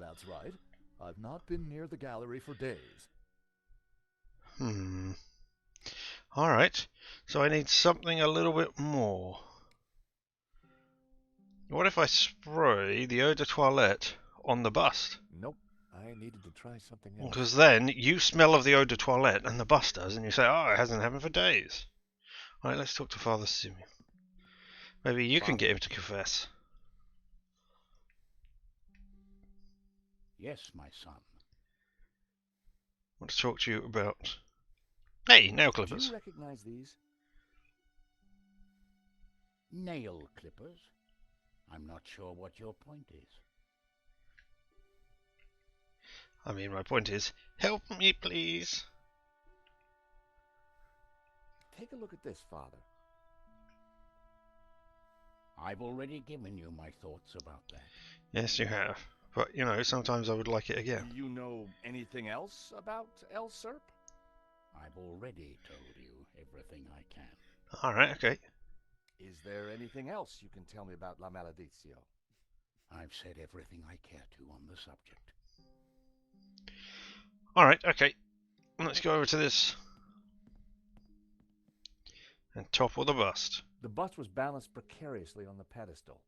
Speaker 6: That's right. I've not been near the gallery for days.
Speaker 1: Alright. So I need something a little bit more. What if I spray the eau de toilette on the bust?
Speaker 3: Nope. I needed to try something else.
Speaker 1: Because then you smell of the eau de toilette and the bust does, and you say, oh, it hasn't happened for days. Alright, let's talk to Father Simeon. Maybe you can get him to confess.
Speaker 5: Yes, my son.
Speaker 1: I want to talk to you about... Hey, nail
Speaker 3: Do
Speaker 1: clippers.
Speaker 3: you recognize these?
Speaker 5: Nail clippers? I'm not sure what your point is.
Speaker 1: I mean, my point is, help me, please.
Speaker 3: Take a look at this, Father.
Speaker 5: I've already given you my thoughts about that.
Speaker 1: Yes, you have. But, you know, sometimes I would like it again.
Speaker 3: Do you know anything else about El Serp?
Speaker 5: I've already told you everything I can.
Speaker 1: Alright, okay.
Speaker 3: Is there anything else you can tell me about La Maledictio?
Speaker 5: I've said everything I care to on the subject.
Speaker 1: Alright, okay. Let's go over to this. And topple the bust.
Speaker 3: The bust was balanced precariously on the pedestal.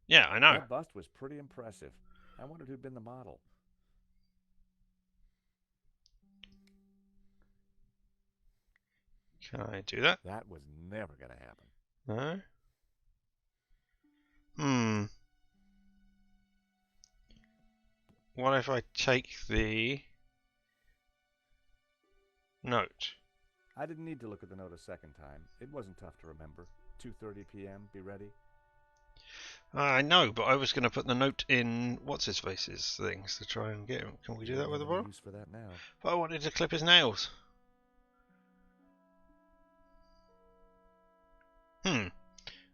Speaker 1: Yeah, I know.
Speaker 3: That bust was pretty impressive. I wondered who'd been the model.
Speaker 1: Can I do that?
Speaker 3: That was never going to happen.
Speaker 1: No? What if I take the note?
Speaker 3: I didn't need to look at the note a second time. It wasn't tough to remember. 2:30 p.m. Be ready.
Speaker 1: I know, but I was going to put the note in what's-his-face's things to try and get him. Can we do that with the
Speaker 3: Don't have any
Speaker 1: bottle?
Speaker 3: use for that now.
Speaker 1: But I wanted to clip his nails.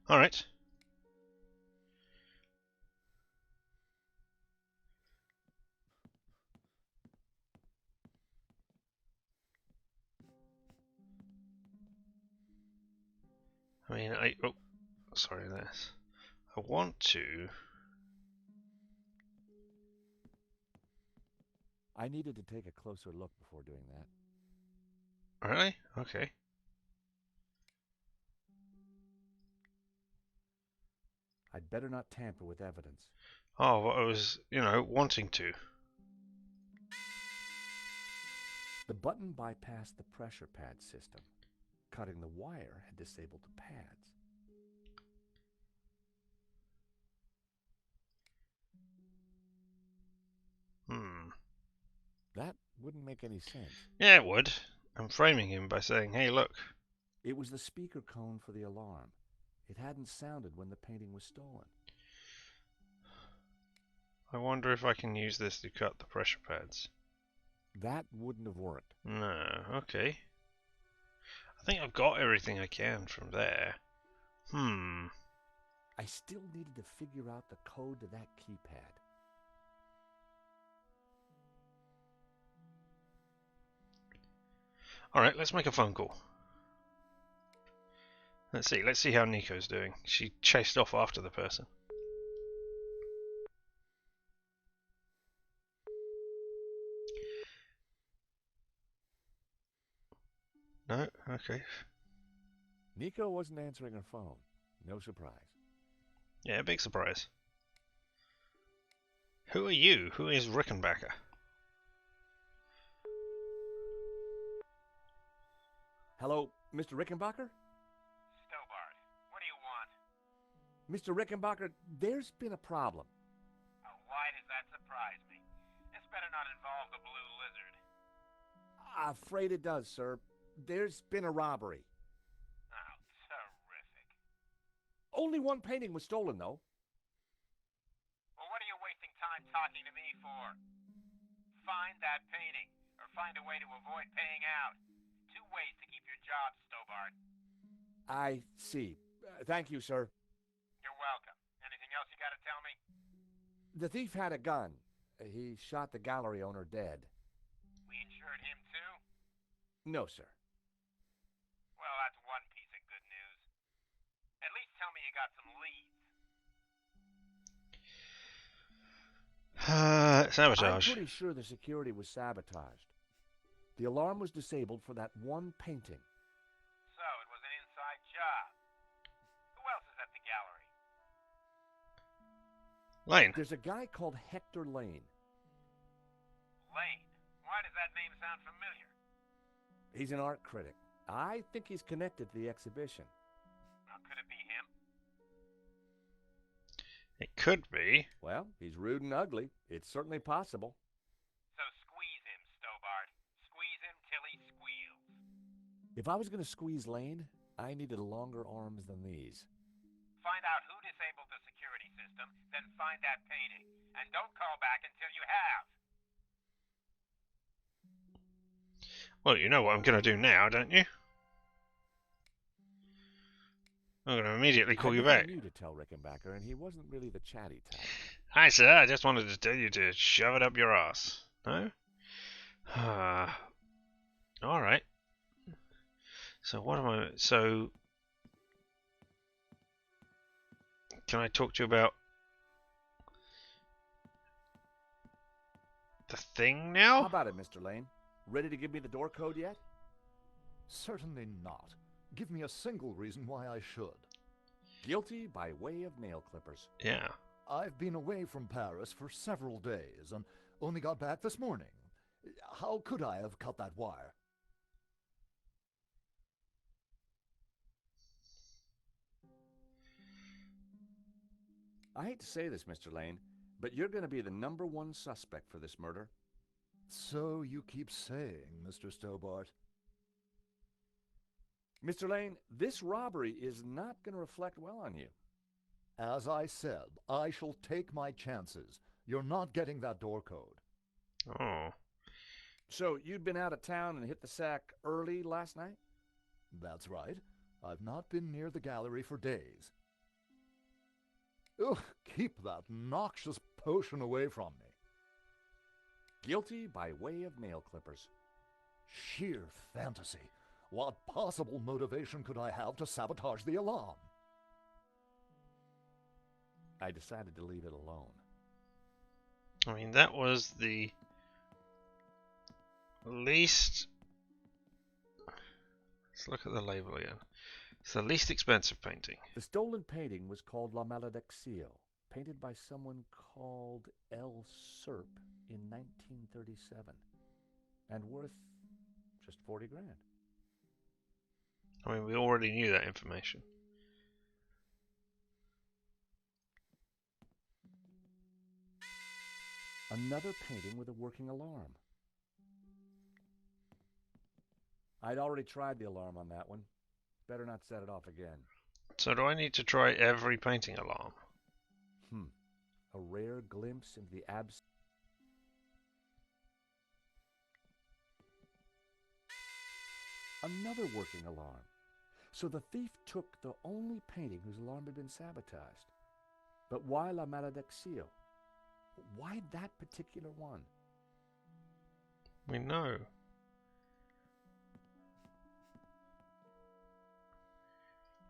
Speaker 1: Alright. I mean, oh, sorry, this. I want to...
Speaker 3: I needed to take a closer look before doing that.
Speaker 1: Really? Okay.
Speaker 3: I'd better not tamper with evidence.
Speaker 1: Oh, well, I was, you know, wanting to.
Speaker 3: The button bypassed the pressure pad system. Cutting the wire had disabled the pads. That wouldn't make any sense.
Speaker 1: Yeah, it would. I'm framing him by saying, hey, look.
Speaker 3: It was the speaker cone for the alarm. It hadn't sounded when the painting was stolen.
Speaker 1: I wonder if I can use this to cut the pressure pads.
Speaker 3: That wouldn't have worked.
Speaker 1: No, okay. I think I've got everything I can from there.
Speaker 3: I still needed to figure out the code to that keypad.
Speaker 1: Alright, let's make a phone call. Let's see how Nico's doing. She chased off after the person. No? Okay.
Speaker 3: Nico wasn't answering her phone. No surprise.
Speaker 1: Yeah, big surprise. Who are you? Who is Rickenbacker?
Speaker 3: Hello, Mr. Rickenbacker?
Speaker 8: Stobart, what do you want?
Speaker 3: Mr. Rickenbacker, there's been a problem.
Speaker 8: Why does that surprise me? This better not involve the Blue Lizard.
Speaker 3: Afraid it does, sir. There's been a robbery.
Speaker 8: Oh, terrific.
Speaker 3: Only one painting was stolen, though.
Speaker 8: Well, what are you wasting time talking to me for? Find that painting, or find a way to avoid paying out. Two ways to keep your job, Stobart.
Speaker 3: I see. Thank you, sir.
Speaker 8: You're welcome. Anything else you gotta tell me?
Speaker 3: The thief had a gun. He shot the gallery owner dead.
Speaker 8: We insured him too?
Speaker 3: No, sir.
Speaker 8: Well, that's one piece of good news. At least tell me you got some leads.
Speaker 3: I'm
Speaker 1: Sabotage.
Speaker 3: pretty sure the security was sabotaged. The alarm was disabled for that one painting.
Speaker 8: So, it was an inside job. Who else is at the gallery?
Speaker 1: Lane.
Speaker 3: There's a guy called Hector Lane.
Speaker 8: Lane. Why does that name sound familiar?
Speaker 3: He's an art critic. I think he's connected to the exhibition.
Speaker 8: Now, could it be him?
Speaker 1: It could be.
Speaker 3: Well, he's rude and ugly. It's certainly possible.
Speaker 8: So squeeze him, Stobart. Squeeze him till he squeals.
Speaker 3: If I was going to squeeze Lane, I needed longer arms than these.
Speaker 8: Find out who disabled the security system, then find that painting. And don't call back until you have.
Speaker 1: Well, you know what I'm going to do now, don't you? I'm going to immediately call
Speaker 3: I
Speaker 1: you
Speaker 3: never
Speaker 1: back.
Speaker 3: knew to tell Rickenbacker, and he wasn't really the chatty type.
Speaker 1: Hi, sir. I just wanted to tell you to shove it up your ass. No? Alright. So what am I... So... Can I talk to you about... the thing now?
Speaker 3: How about it, Mr. Lane? Ready to give me the door code yet?
Speaker 6: Certainly not. Give me a single reason why I should.
Speaker 3: Guilty by way of nail clippers.
Speaker 1: Yeah.
Speaker 6: I've been away from Paris for several days and only got back this morning. How could I have cut that wire?
Speaker 3: I hate to say this, Mr. Lane, but you're going to be the #1 suspect for this murder.
Speaker 6: So you keep saying, Mr. Stobart.
Speaker 3: Mr. Lane, this robbery is not going to reflect well on you.
Speaker 6: As I said, I shall take my chances. You're not getting that door code.
Speaker 1: Oh.
Speaker 3: So you'd been out of town and hit the sack early last night?
Speaker 6: That's right. I've not been near the gallery for days. Ugh, keep that noxious potion away from me.
Speaker 3: Guilty by way of nail clippers.
Speaker 6: Sheer fantasy. What possible motivation could I have to sabotage the alarm?
Speaker 3: I decided to leave it alone.
Speaker 1: I mean, that was the least... Let's look at the label again. It's the least expensive painting.
Speaker 3: The stolen painting was called La Malediccio, painted by someone called L. Serp in 1937, and worth just 40 grand.
Speaker 1: I mean, we already knew that information.
Speaker 3: Another painting with a working alarm. I'd already tried the alarm on that one. Better not set it off again.
Speaker 1: So do I need to try every painting alarm?
Speaker 3: A rare glimpse into the Another working alarm. So the thief took the only painting whose alarm had been sabotaged. But why La Malediccio? Why that particular one?
Speaker 1: We know.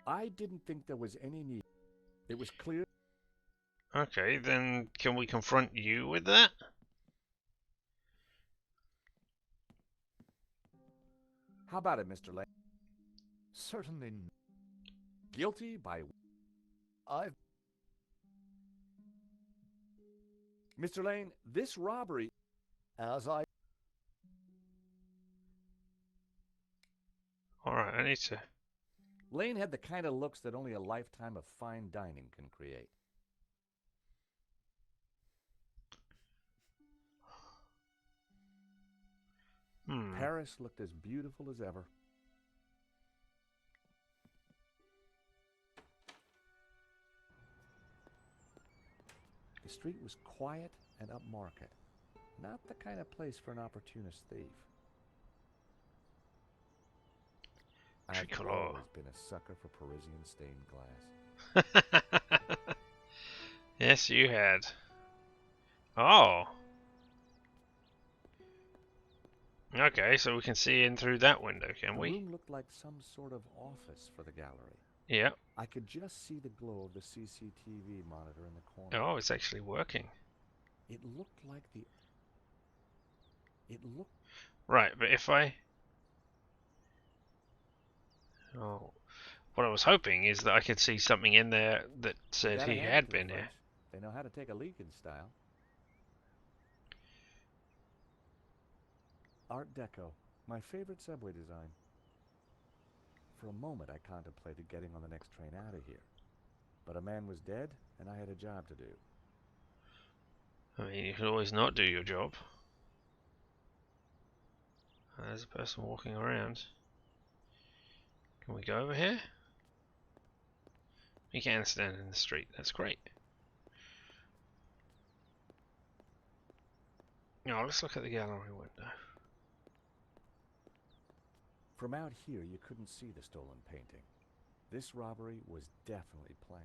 Speaker 3: I didn't think there was any need. It was clear.
Speaker 1: Okay, then can we confront you with that?
Speaker 3: How about it, Mr. Lane?
Speaker 6: Certainly.
Speaker 7: Guilty by...
Speaker 6: I've...
Speaker 3: Mr. Lane, this robbery...
Speaker 6: As I...
Speaker 1: Alright, I need to...
Speaker 3: Lane had the kind of looks that only a lifetime of fine dining can create. Paris looked as beautiful as ever. The street was quiet and upmarket. Not the kind of place for an opportunist thief. I've
Speaker 1: Tricolor.
Speaker 3: always been a sucker for Parisian stained glass.
Speaker 1: Yes, you had. Oh. Okay, so we can see in through that window, can
Speaker 3: The
Speaker 1: we?
Speaker 3: room looked like some sort of office for the gallery.
Speaker 1: Yeah.
Speaker 3: I could just see the glow of the CCTV monitor in the corner.
Speaker 1: Oh, it's actually working.
Speaker 3: It looked like the... It looked...
Speaker 1: Right, but if I... Oh. What I was hoping is that I could see something in there that said
Speaker 3: Gotta
Speaker 1: he
Speaker 3: hand it
Speaker 1: had
Speaker 3: to the
Speaker 1: been here.
Speaker 3: French. They know how to take a leak in style. Art Deco, my favorite subway design. For a moment I contemplated getting on the next train out of here. But a man was dead, and I had a job to do.
Speaker 1: I mean, you could always not do your job. There's a person walking around. Can we go over here? We can stand in the street, that's great. Now let's look at the gallery window.
Speaker 3: From out here, you couldn't see the stolen painting. This robbery was definitely planned.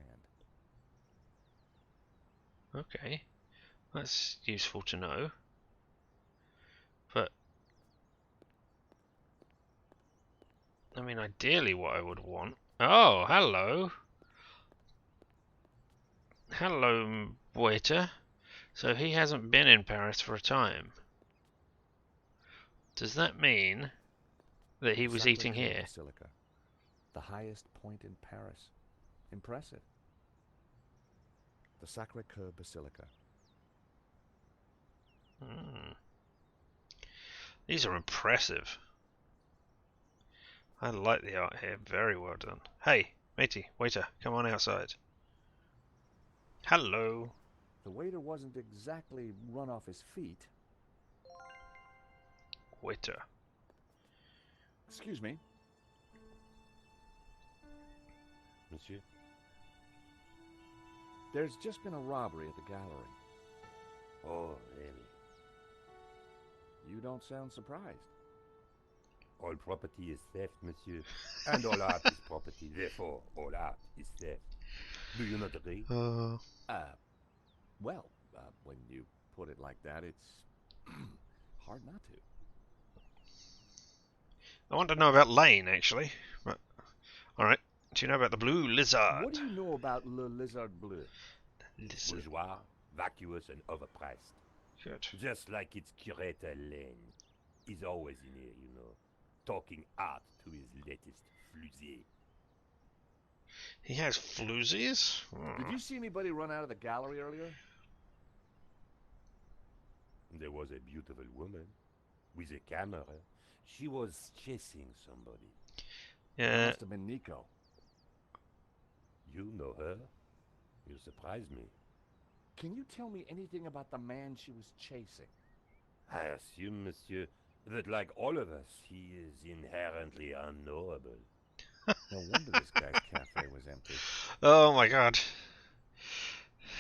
Speaker 1: Okay, that's useful to know. But, I mean, ideally what I would want... Oh, hello! Hello, waiter. So he hasn't been in Paris for a time. Does that mean that he was eating
Speaker 3: Sacré-Cœur
Speaker 1: here?
Speaker 3: Basilica, the highest point in Paris. Impressive. The Sacré-Cœur Basilica.
Speaker 1: These are impressive. I like the art here. Very well done. Hey, matey, waiter, come on outside. Hello.
Speaker 3: The waiter wasn't exactly run off his feet.
Speaker 1: Waiter.
Speaker 3: Excuse me.
Speaker 9: Monsieur?
Speaker 3: There's just been a robbery at the gallery.
Speaker 9: Oh, really?
Speaker 3: You don't sound surprised.
Speaker 9: All property is theft, monsieur. And all art is property. Therefore, all art is theft. Do you not agree?
Speaker 3: Well, when you put it like that, it's hard not to.
Speaker 1: I want to know about Lane, actually. But, alright. Do you know about the blue lizard?
Speaker 3: What do you know about Le Lizard Bleu?
Speaker 1: Lizard.
Speaker 9: Bourgeois, vacuous, and overpriced.
Speaker 1: Good.
Speaker 9: Just like its curator Lane. He's always in here, you know, talking art to his latest flusée.
Speaker 1: He has floozies?
Speaker 3: Did you see anybody run out of the gallery earlier?
Speaker 9: There was a beautiful woman with a camera. She was chasing somebody.
Speaker 1: Yeah.
Speaker 3: Must have been Nico.
Speaker 9: You know her? You surprise me.
Speaker 3: Can you tell me anything about the man she was chasing?
Speaker 9: I assume, monsieur, that like all of us, he is inherently unknowable.
Speaker 3: No wonder this guy's cafe was empty.
Speaker 1: Oh my god.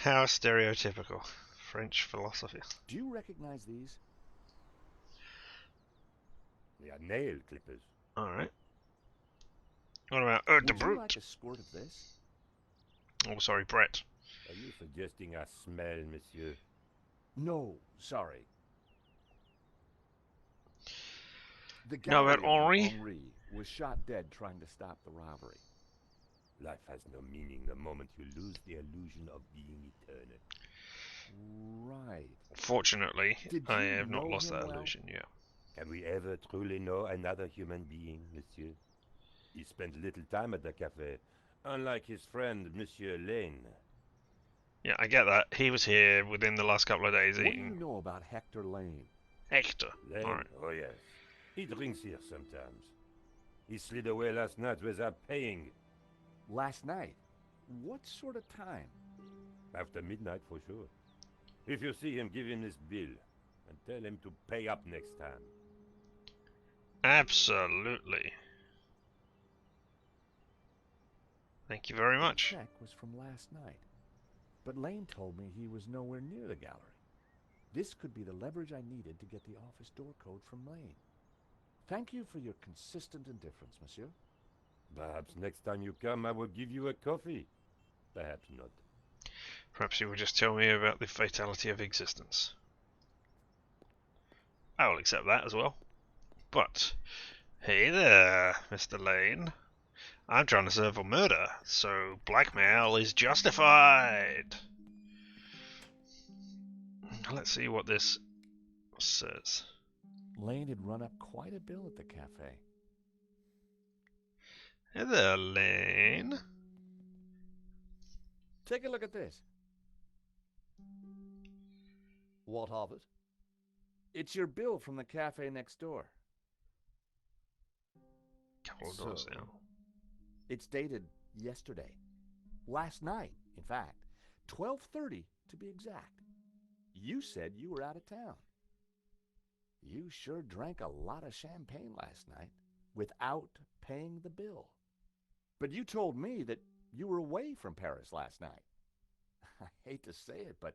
Speaker 1: How stereotypical. French philosophy.
Speaker 3: Do you recognize these?
Speaker 9: They are nail clippers.
Speaker 1: Alright. What about
Speaker 3: Would
Speaker 1: de
Speaker 3: you
Speaker 1: Brute?
Speaker 3: like a squirt of this?
Speaker 1: Oh, sorry, Brett.
Speaker 9: Are you suggesting I smell, monsieur?
Speaker 3: No, sorry. The
Speaker 1: Now about
Speaker 3: gallery of
Speaker 1: Henri?
Speaker 3: was shot dead trying to stop the robbery.
Speaker 9: Life has no meaning the moment you lose the illusion of being eternal.
Speaker 3: Right.
Speaker 1: Fortunately,
Speaker 3: Did
Speaker 1: I
Speaker 3: you
Speaker 1: have not
Speaker 3: know
Speaker 1: lost
Speaker 3: him
Speaker 1: that
Speaker 3: well?
Speaker 1: illusion yet.
Speaker 9: Can we ever truly know another human being, monsieur? He spent little time at the cafe, Unlike his friend, Monsieur Lane.
Speaker 1: Yeah, I get that. He was here within the last couple of days
Speaker 3: What do
Speaker 1: eating.
Speaker 3: you know about Hector Lane?
Speaker 1: Hector.
Speaker 9: Lane?
Speaker 1: Alright.
Speaker 9: Oh, yes. He drinks here sometimes. He slid away last night without paying.
Speaker 3: Last night? What sort of time?
Speaker 9: After midnight, for sure. If you see him, give him this bill. And tell him to pay up next time.
Speaker 1: Absolutely. Thank you very much.
Speaker 3: The check was from last night. But Lane told me he was nowhere near the gallery. This could be the leverage I needed to get the office door code from Lane. Thank you for your consistent indifference, monsieur.
Speaker 9: Perhaps next time you come, I will give you a coffee. Perhaps not.
Speaker 1: Perhaps you will just tell me about the fatality of existence. I will accept that as well. But, hey there, Mr. Lane. I'm trying to serve a murder, so blackmail is justified. Let's see what this says.
Speaker 3: Lane had run up quite a bill at the cafe.
Speaker 1: Hey there, Lane.
Speaker 3: Take a look at this.
Speaker 6: What of it?
Speaker 3: It's your bill from the cafe next door.
Speaker 1: Couple of doors
Speaker 6: So-
Speaker 1: down.
Speaker 3: It's dated yesterday. Last night, in fact. 12:30 to be exact. You said you were out of town. You sure drank a lot of champagne last night without paying the bill. But you told me that you were away from Paris last night. I hate to say it, but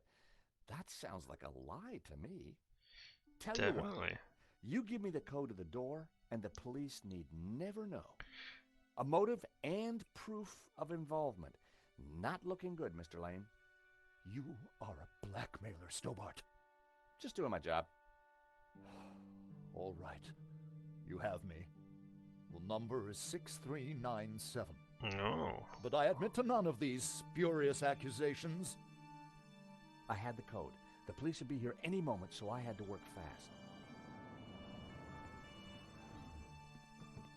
Speaker 3: that sounds like a lie to me. Tell you what,
Speaker 1: Definitely.
Speaker 3: you give me the code to the door, and the police need never know. A motive and proof of involvement. Not looking good, Mr. Lane.
Speaker 6: You are a blackmailer, Stobart.
Speaker 3: Just doing my job.
Speaker 6: All right. You have me. The number is 6397.
Speaker 1: No.
Speaker 6: But I admit to none of these spurious accusations.
Speaker 3: I had the code. The police would be here any moment, so I had to work fast.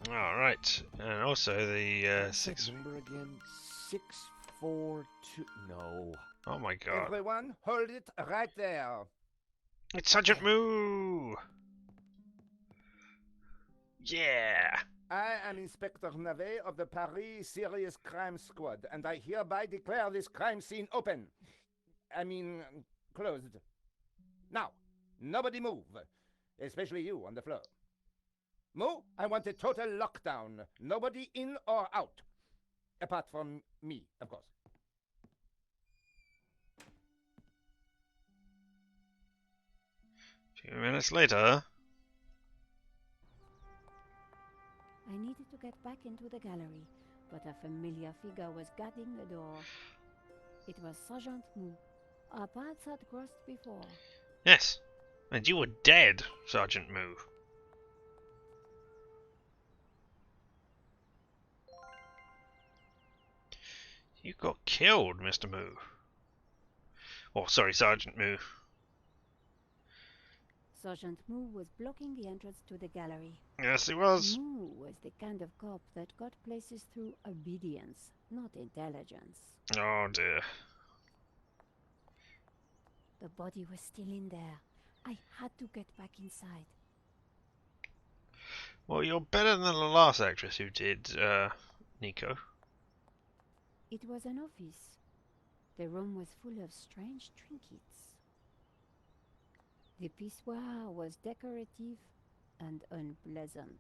Speaker 1: Alright. And also the
Speaker 3: What's
Speaker 1: six.
Speaker 3: that number again? 642. No.
Speaker 1: Oh my god.
Speaker 8: Everyone, hold it right there.
Speaker 1: It's Sergeant Moo! Yeah!
Speaker 8: I am Inspector Navet of the Paris Serious Crime Squad, and I hereby declare this crime scene open. Closed. Now, nobody move, especially you on the floor. Moo, I want a total lockdown. Nobody in or out. Apart from me, of course.
Speaker 1: A few minutes later.
Speaker 2: I needed to get back into the gallery, but a familiar figure was guarding the door. It was Sergeant Moo. Our paths had crossed before.
Speaker 1: Yes. And you were dead, Sergeant Moo. You got killed, Mr. Moo. Oh, sorry, Sergeant Moo.
Speaker 2: Sergeant Moo was blocking the entrance to the gallery.
Speaker 1: Yes, he was.
Speaker 2: Moo was the kind of cop that got places through obedience, not intelligence.
Speaker 1: Oh dear.
Speaker 2: The body was still in there. I had to get back inside.
Speaker 1: Well, you're better than the last actress who did, Nico.
Speaker 2: It was an office. The room was full of strange trinkets. The pissoir was decorative and unpleasant.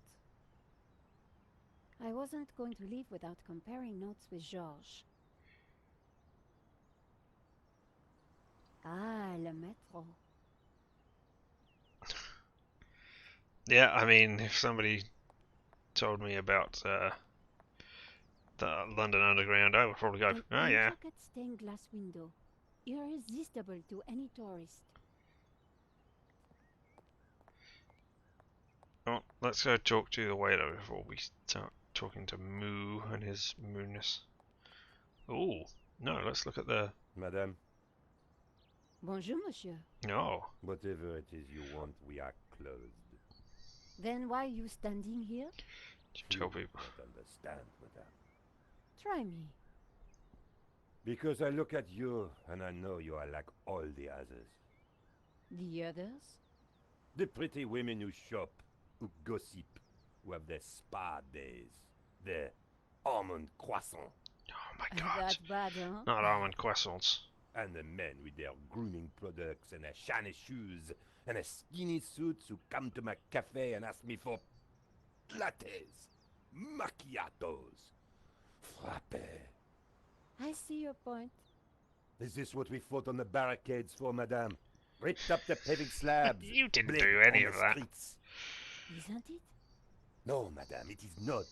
Speaker 2: I wasn't going to leave without comparing notes with Georges. Ah, le maître.
Speaker 1: Yeah, I mean, if somebody told me about the London Underground, I would probably go,
Speaker 2: An
Speaker 1: oh yeah.
Speaker 2: intricate stained glass window, irresistible to any tourist.
Speaker 1: Well, let's go talk to the waiter before we start talking to Moo and his moonness. Ooh, no, let's look at the...
Speaker 9: Madame,
Speaker 2: Bonjour, monsieur.
Speaker 1: No.
Speaker 9: whatever it is you want, we are closed.
Speaker 2: Then why are you standing here?
Speaker 1: To tell people.
Speaker 9: Don't understand, madame.
Speaker 2: Try me.
Speaker 9: Because I look at you and I know you are like all the others.
Speaker 2: The others?
Speaker 9: The pretty women who shop, who gossip, who have their spa days, their almond croissant.
Speaker 1: Oh my god.
Speaker 2: That's bad, huh?
Speaker 1: Not almond croissants.
Speaker 9: And the men with their grooming products and their shiny shoes and their skinny suits who come to my cafe and ask me for lattes, macchiatos, frappe.
Speaker 2: I see your point.
Speaker 9: Is this what we fought on the barricades for, madame? Ripped up the paving slabs.
Speaker 1: You didn't
Speaker 9: bled
Speaker 1: do any
Speaker 9: on
Speaker 1: of
Speaker 9: the
Speaker 1: that.
Speaker 9: streets.
Speaker 2: Isn't it?
Speaker 9: No, madame, it is not.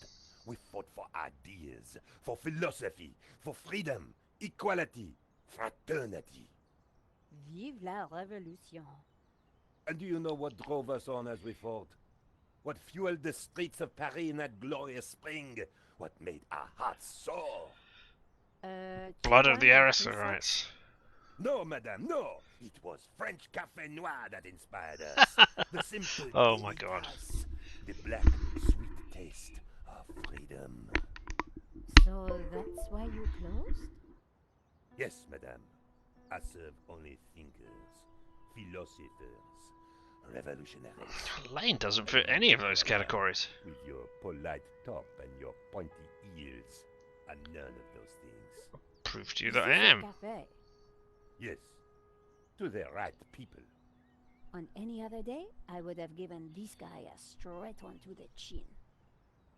Speaker 9: We fought for ideas, for philosophy, for freedom, equality, fraternity.
Speaker 2: Vive la révolution.
Speaker 9: And do you know what drove us on as we fought? What fueled the streets of Paris in that glorious spring? What made our hearts soar?
Speaker 1: Blood of the
Speaker 2: Chopin and
Speaker 1: aristocrats.
Speaker 9: No, madame, no! It was French Café Noir that inspired us. The simple
Speaker 1: Oh my god.
Speaker 9: délicace, the black, sweet taste of freedom.
Speaker 2: So that's why you closed?
Speaker 9: Yes, madame. I serve only thinkers, philosophers, revolutionaries.
Speaker 1: Lane doesn't fit any of those categories.
Speaker 9: With your polite top and your pointy ears, and none of those things.
Speaker 1: Prove to you
Speaker 2: This
Speaker 1: that I
Speaker 2: is a
Speaker 1: am.
Speaker 2: cafe.
Speaker 9: Yes, to the right people.
Speaker 2: On any other day, I would have given this guy a straight one to the chin.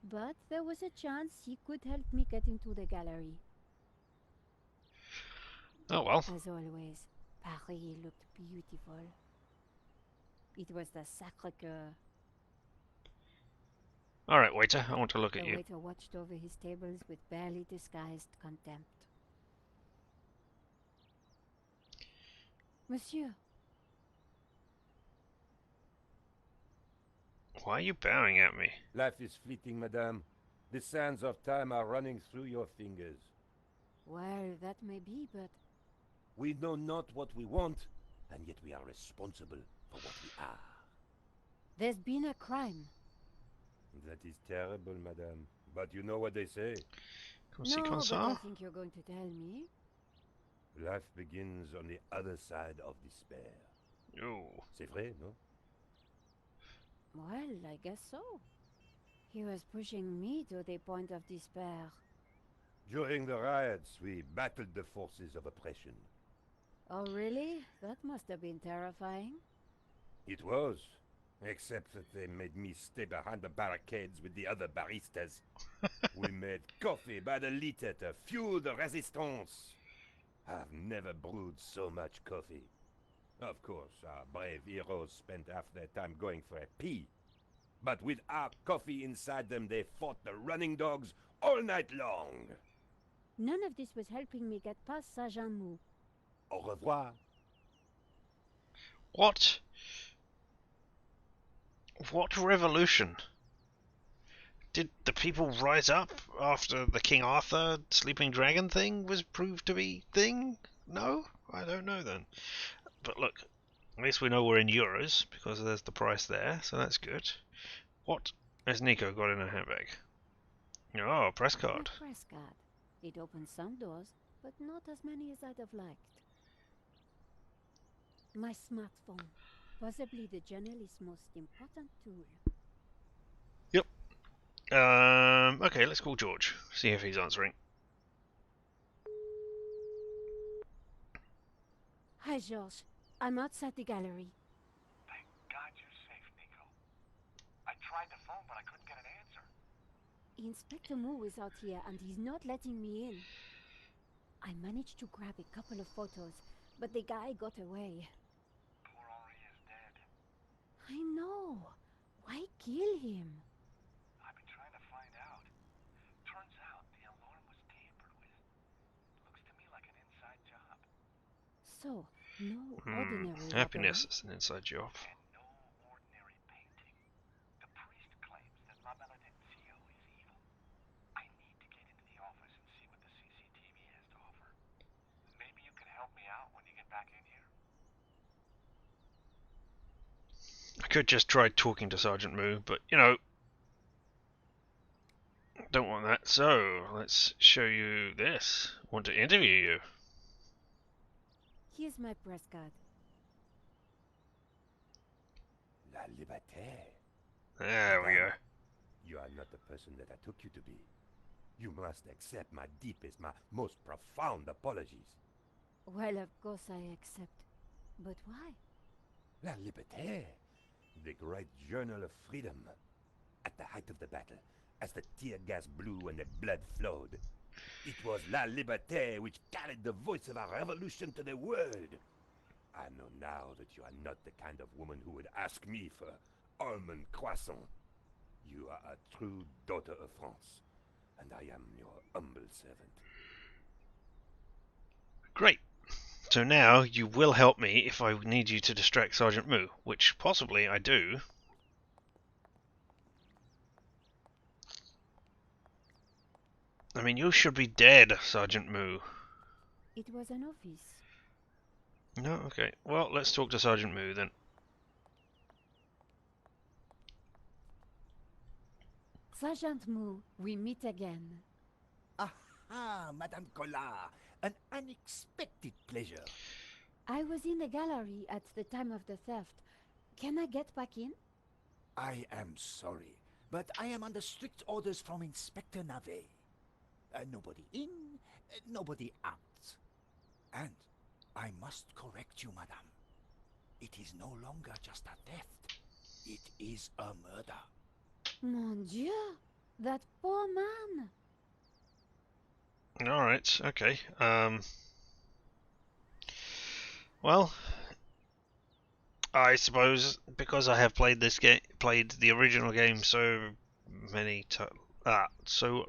Speaker 2: But there was a chance he could help me get into the gallery.
Speaker 1: Oh well.
Speaker 2: As always, Paris looked beautiful. It was the Sacré-Cœur.
Speaker 1: Alright, waiter, I want to look
Speaker 2: The
Speaker 1: at you.
Speaker 2: waiter watched over his tables with barely disguised contempt. Monsieur,
Speaker 1: Why are you bowing at me?
Speaker 9: Life is fleeting, madame. The sands of time are running through your fingers.
Speaker 2: well, that may be, but
Speaker 9: We know not what we want, and yet we are responsible for what we are.
Speaker 2: there's been a crime.
Speaker 9: That is terrible, madame. But you know what they say.
Speaker 1: Comme
Speaker 2: No,
Speaker 1: comme
Speaker 2: but I
Speaker 1: ça?
Speaker 2: think you're going to tell me.
Speaker 9: Life begins on the other side of despair.
Speaker 1: Ooh.
Speaker 9: C'est vrai, no?
Speaker 2: Well, I guess so. He was pushing me to the point of despair.
Speaker 9: During the riots, we battled the forces of oppression.
Speaker 2: Oh, really? That must have been terrifying.
Speaker 9: It was. Except that they made me stay behind the barricades with the other baristas. We made coffee by the liter to fuel the resistance. I've never brewed so much coffee. Of course, our brave heroes spent half their time going for a pee. But with our coffee inside them, they fought the running dogs all night long.
Speaker 2: None of this was helping me get past Saint-Jean-Mou.
Speaker 9: Au revoir.
Speaker 1: What? What revolution? Did the people rise up after the King Arthur sleeping dragon thing was proved to be thing? No? I don't know then. But look, at least we know we're in euros because there's the price there, so that's good. What has Nico got in her handbag? Oh, a press card.
Speaker 2: A press card. It opened some doors, but not as many as I'd have liked. My smartphone. Possibly the journalist's most important tool.
Speaker 1: Okay, let's call George. See if he's answering.
Speaker 2: Hi, George. I'm outside the gallery.
Speaker 10: Thank God you're safe, Nico. I tried the phone, but I couldn't get an answer.
Speaker 2: Inspector Moo is out here, and he's not letting me in. I managed to grab a couple of photos, but the guy got away.
Speaker 10: Poor Henri is dead.
Speaker 2: I know. Why kill him?
Speaker 10: I've been trying to find out. Turns out the alarm was tampered with. Looks to me like an inside job.
Speaker 2: So, no ordinary
Speaker 1: Happiness
Speaker 2: robbery.
Speaker 1: is an inside job.
Speaker 10: And no ordinary painting. The priest claims that La Maledictio is evil. I need to get into the office and see what the CCTV has to offer. Maybe you can help me out when you get back in here?
Speaker 1: I could just try talking to Sergeant Moo, but you know, Don't want that. So, let's show you this. Want to interview you.
Speaker 2: Here's my press card.
Speaker 9: La liberté.
Speaker 1: There we go.
Speaker 9: You are not the person that I took you to be. You must accept my deepest, my most profound apologies.
Speaker 2: Well, of course I accept. But why?
Speaker 9: La Liberté, the great journal of freedom. At the height of the battle, as the tear gas blew and the blood flowed, it was La Liberté which carried the voice of our revolution to the world. I know now that you are not the kind of woman who would ask me for almond croissant. You are a true daughter of France, and I am your humble servant.
Speaker 1: Great. So now you will help me if I need you to distract Sergeant Moo, which possibly I do. I mean, you should be dead, Sergeant Moo.
Speaker 2: It was an office.
Speaker 1: No? Okay. Well, let's talk to Sergeant Moo then.
Speaker 2: Sergeant Moo, we meet again.
Speaker 5: Aha, Madame Collard. An unexpected pleasure.
Speaker 2: I was in the gallery at the time of the theft. Can I get back in?
Speaker 5: I am sorry, but I am under strict orders from Inspector Navet. Nobody in, nobody out. And I must correct you, madame. It is no longer just a theft. It is a murder.
Speaker 2: Mon Dieu! That poor man!
Speaker 1: Alright, okay. Well, I suppose because I have played this game, played the original game so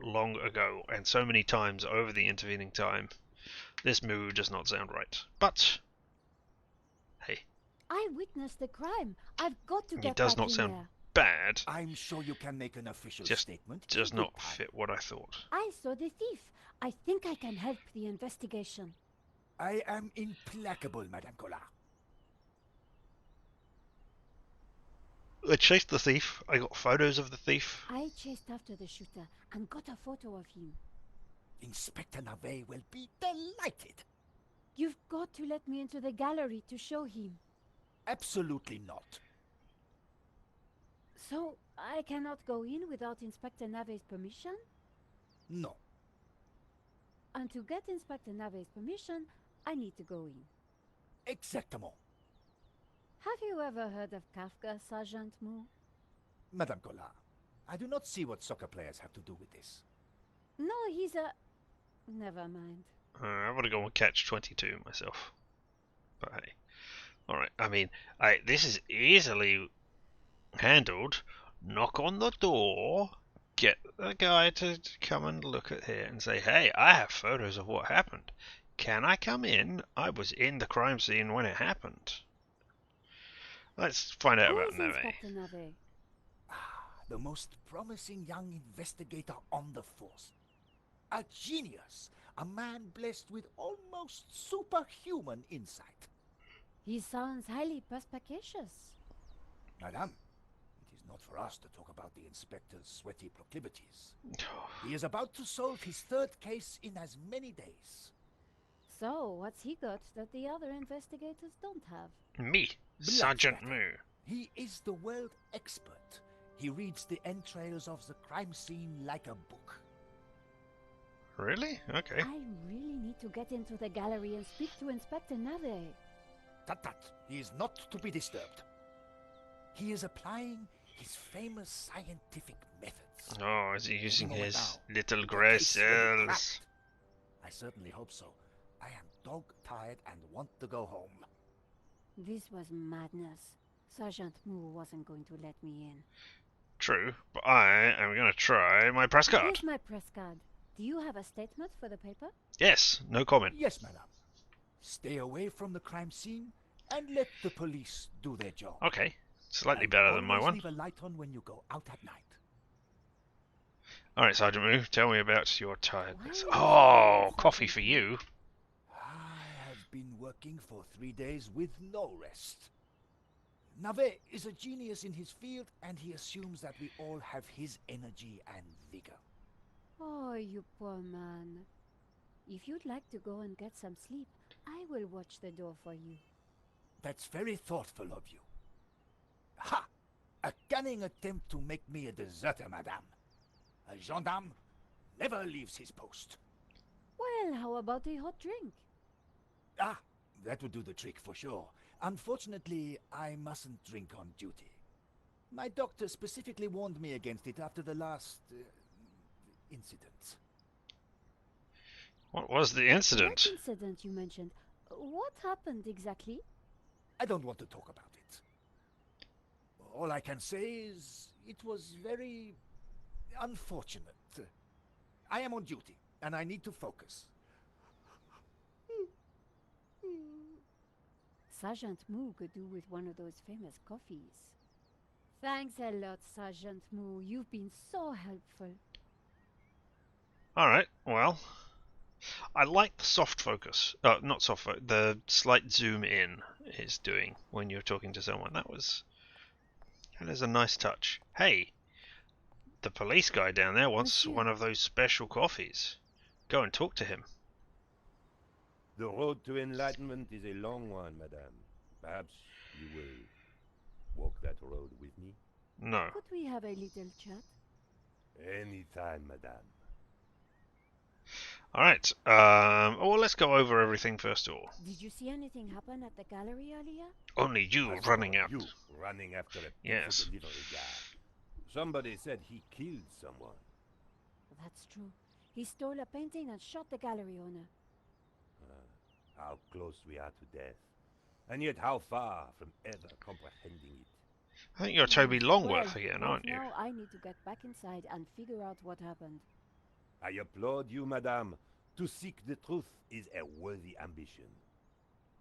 Speaker 1: long ago, and so many times over the intervening time, this move does not sound right. But hey,
Speaker 2: I witnessed the crime. I've got to get
Speaker 1: it does
Speaker 2: back
Speaker 1: not
Speaker 2: in
Speaker 1: sound
Speaker 2: there.
Speaker 1: bad.
Speaker 5: I'm sure you can make an official
Speaker 1: Just
Speaker 5: statement.
Speaker 1: does
Speaker 5: in good
Speaker 1: not
Speaker 5: time.
Speaker 1: fit what I thought.
Speaker 2: I saw the thief. I think I can help the investigation.
Speaker 5: I am implacable, Madame Collard.
Speaker 1: I chased the thief. I got photos of the thief.
Speaker 2: I chased after the shooter and got a photo of him.
Speaker 5: Inspector Navet will be delighted.
Speaker 2: You've got to let me into the gallery to show him.
Speaker 5: Absolutely not.
Speaker 2: So, I cannot go in without Inspector Navet's permission?
Speaker 5: No.
Speaker 2: And to get Inspector Navet's permission, I need to go in.
Speaker 5: Exactement.
Speaker 2: Have you ever heard of Kafka, Sergeant Moo?
Speaker 5: Madame Collard, I do not see what soccer players have to do with this.
Speaker 2: No, he's a... Never mind.
Speaker 1: I want to go on Catch 22 myself. But hey. Alright, I mean, this is easily handled. Knock on the door, get the guy to come and look at here and say, hey, I have photos of what happened. Can I come in? I was in the crime scene when it happened. Let's find out about
Speaker 2: Who's
Speaker 1: Navet.
Speaker 2: Inspector Navet?
Speaker 5: The most promising young investigator on the force. A genius. A man blessed with almost superhuman insight.
Speaker 2: He sounds highly perspicacious.
Speaker 5: Madame, it is not for us to talk about the inspector's sweaty proclivities. He is about to solve his third case in as many days.
Speaker 2: So, what's he got that the other investigators don't have?
Speaker 1: Me, Sergeant Moo.
Speaker 5: He is the world expert. He reads the entrails of the crime scene like a book.
Speaker 1: Really? Okay.
Speaker 2: I really need to get into the gallery and speak to Inspector Navet.
Speaker 5: Tut tut, he is not to be disturbed. He is applying his famous scientific methods.
Speaker 1: Oh, is he using
Speaker 5: Any moment
Speaker 1: his
Speaker 5: now,
Speaker 1: little
Speaker 5: the
Speaker 1: grey
Speaker 5: case will be
Speaker 1: cells?
Speaker 5: cracked. I certainly hope so. I am dog-tired and want to go home.
Speaker 2: This was madness. Sergeant Moo wasn't going to let me in.
Speaker 1: True, but I am going to try my press card.
Speaker 2: Here's my press card. Do you have a statement for the paper?
Speaker 1: Yes, no comment.
Speaker 5: Yes, madame. Stay away from the crime scene and let the police do their job.
Speaker 1: Okay, slightly
Speaker 5: And
Speaker 1: better than my
Speaker 5: always
Speaker 1: one.
Speaker 5: leave a light on when you go out at night.
Speaker 1: Alright, Sergeant Moo, tell me about your tiredness.
Speaker 2: Why
Speaker 1: Oh,
Speaker 2: is it
Speaker 1: coffee
Speaker 2: Sergeant
Speaker 1: for
Speaker 2: Moo?
Speaker 1: you.
Speaker 5: I have been working for 3 days with no rest. Navet is a genius in his field, and he assumes that we all have his energy and vigor.
Speaker 2: Oh, you poor man. If you'd like to go and get some sleep, I will watch the door for you.
Speaker 5: That's very thoughtful of you. Ha! A cunning attempt to make me a deserter, madame. A gendarme never leaves his post.
Speaker 2: Well, how about a hot drink?
Speaker 5: Ah, that would do the trick for sure. Unfortunately, I mustn't drink on duty. My doctor specifically warned me against it after the last incident.
Speaker 1: What was the incident?
Speaker 2: What incident you mentioned? What happened exactly?
Speaker 5: I don't want to talk about it. All I can say is it was very unfortunate. I am on duty, and I need to focus.
Speaker 2: Sergeant Moo could do with one of those famous coffees. Thanks a lot, Sergeant Moo. You've been so helpful.
Speaker 1: Alright, well. I like the soft focus. Not soft focus, the slight zoom in is doing when you're talking to someone. That is a nice touch. Hey, the police guy down there wants
Speaker 2: Monsieur.
Speaker 1: one of those special coffees. Go and talk to him.
Speaker 9: The road to enlightenment is a long one, madame. Perhaps you will walk that road with me?
Speaker 1: No.
Speaker 2: Could we have a little chat?
Speaker 9: Anytime, madame.
Speaker 1: Alright, well, let's go over everything first of all.
Speaker 2: Did you see anything happen at the gallery earlier?
Speaker 1: Only you
Speaker 9: I saw
Speaker 1: running out.
Speaker 9: You running after a
Speaker 1: Yes.
Speaker 9: pizza delivery guy. Somebody said he killed someone.
Speaker 2: That's true. He stole a painting and shot the gallery owner.
Speaker 9: How close we are to death. And yet how far from ever comprehending it.
Speaker 1: I think you're Toby Longworth
Speaker 2: Well,
Speaker 1: again,
Speaker 2: right
Speaker 1: aren't you?
Speaker 2: now I need to get back inside and figure out what happened.
Speaker 9: I applaud you, madame. To seek the truth is a worthy ambition.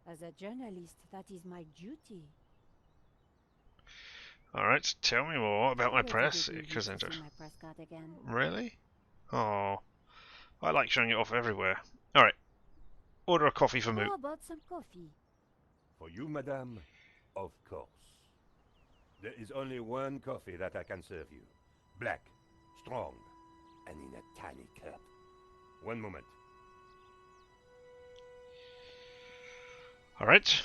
Speaker 2: As a journalist, that is my duty.
Speaker 1: Alright, tell me more about my
Speaker 2: Already
Speaker 1: press.
Speaker 2: did
Speaker 1: Because
Speaker 2: need to see my press card again.
Speaker 1: Really? Oh, I like showing it off everywhere. Alright, order a coffee for Moo.
Speaker 2: How about some coffee?
Speaker 9: For you, madame, of course. There is only one coffee that I can serve you. Black, strong, and in a tiny cup. One moment.
Speaker 1: Alright,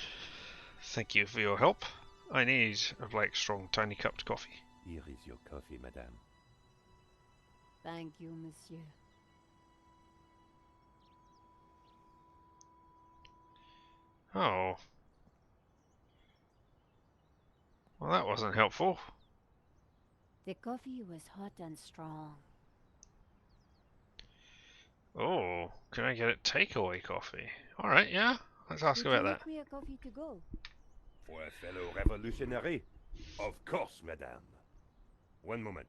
Speaker 1: thank you for your help. I need a black, strong, tiny cupped coffee.
Speaker 9: Here is your coffee, madame.
Speaker 2: Thank you, monsieur.
Speaker 1: Oh. Well, that wasn't helpful.
Speaker 2: The coffee was hot and strong.
Speaker 1: Oh, can I get it takeaway coffee? Alright, yeah, let's ask
Speaker 2: Would
Speaker 1: about
Speaker 2: you
Speaker 1: that.
Speaker 2: like me a coffee to go?
Speaker 9: For a fellow revolutionary? Of course, madame. One moment.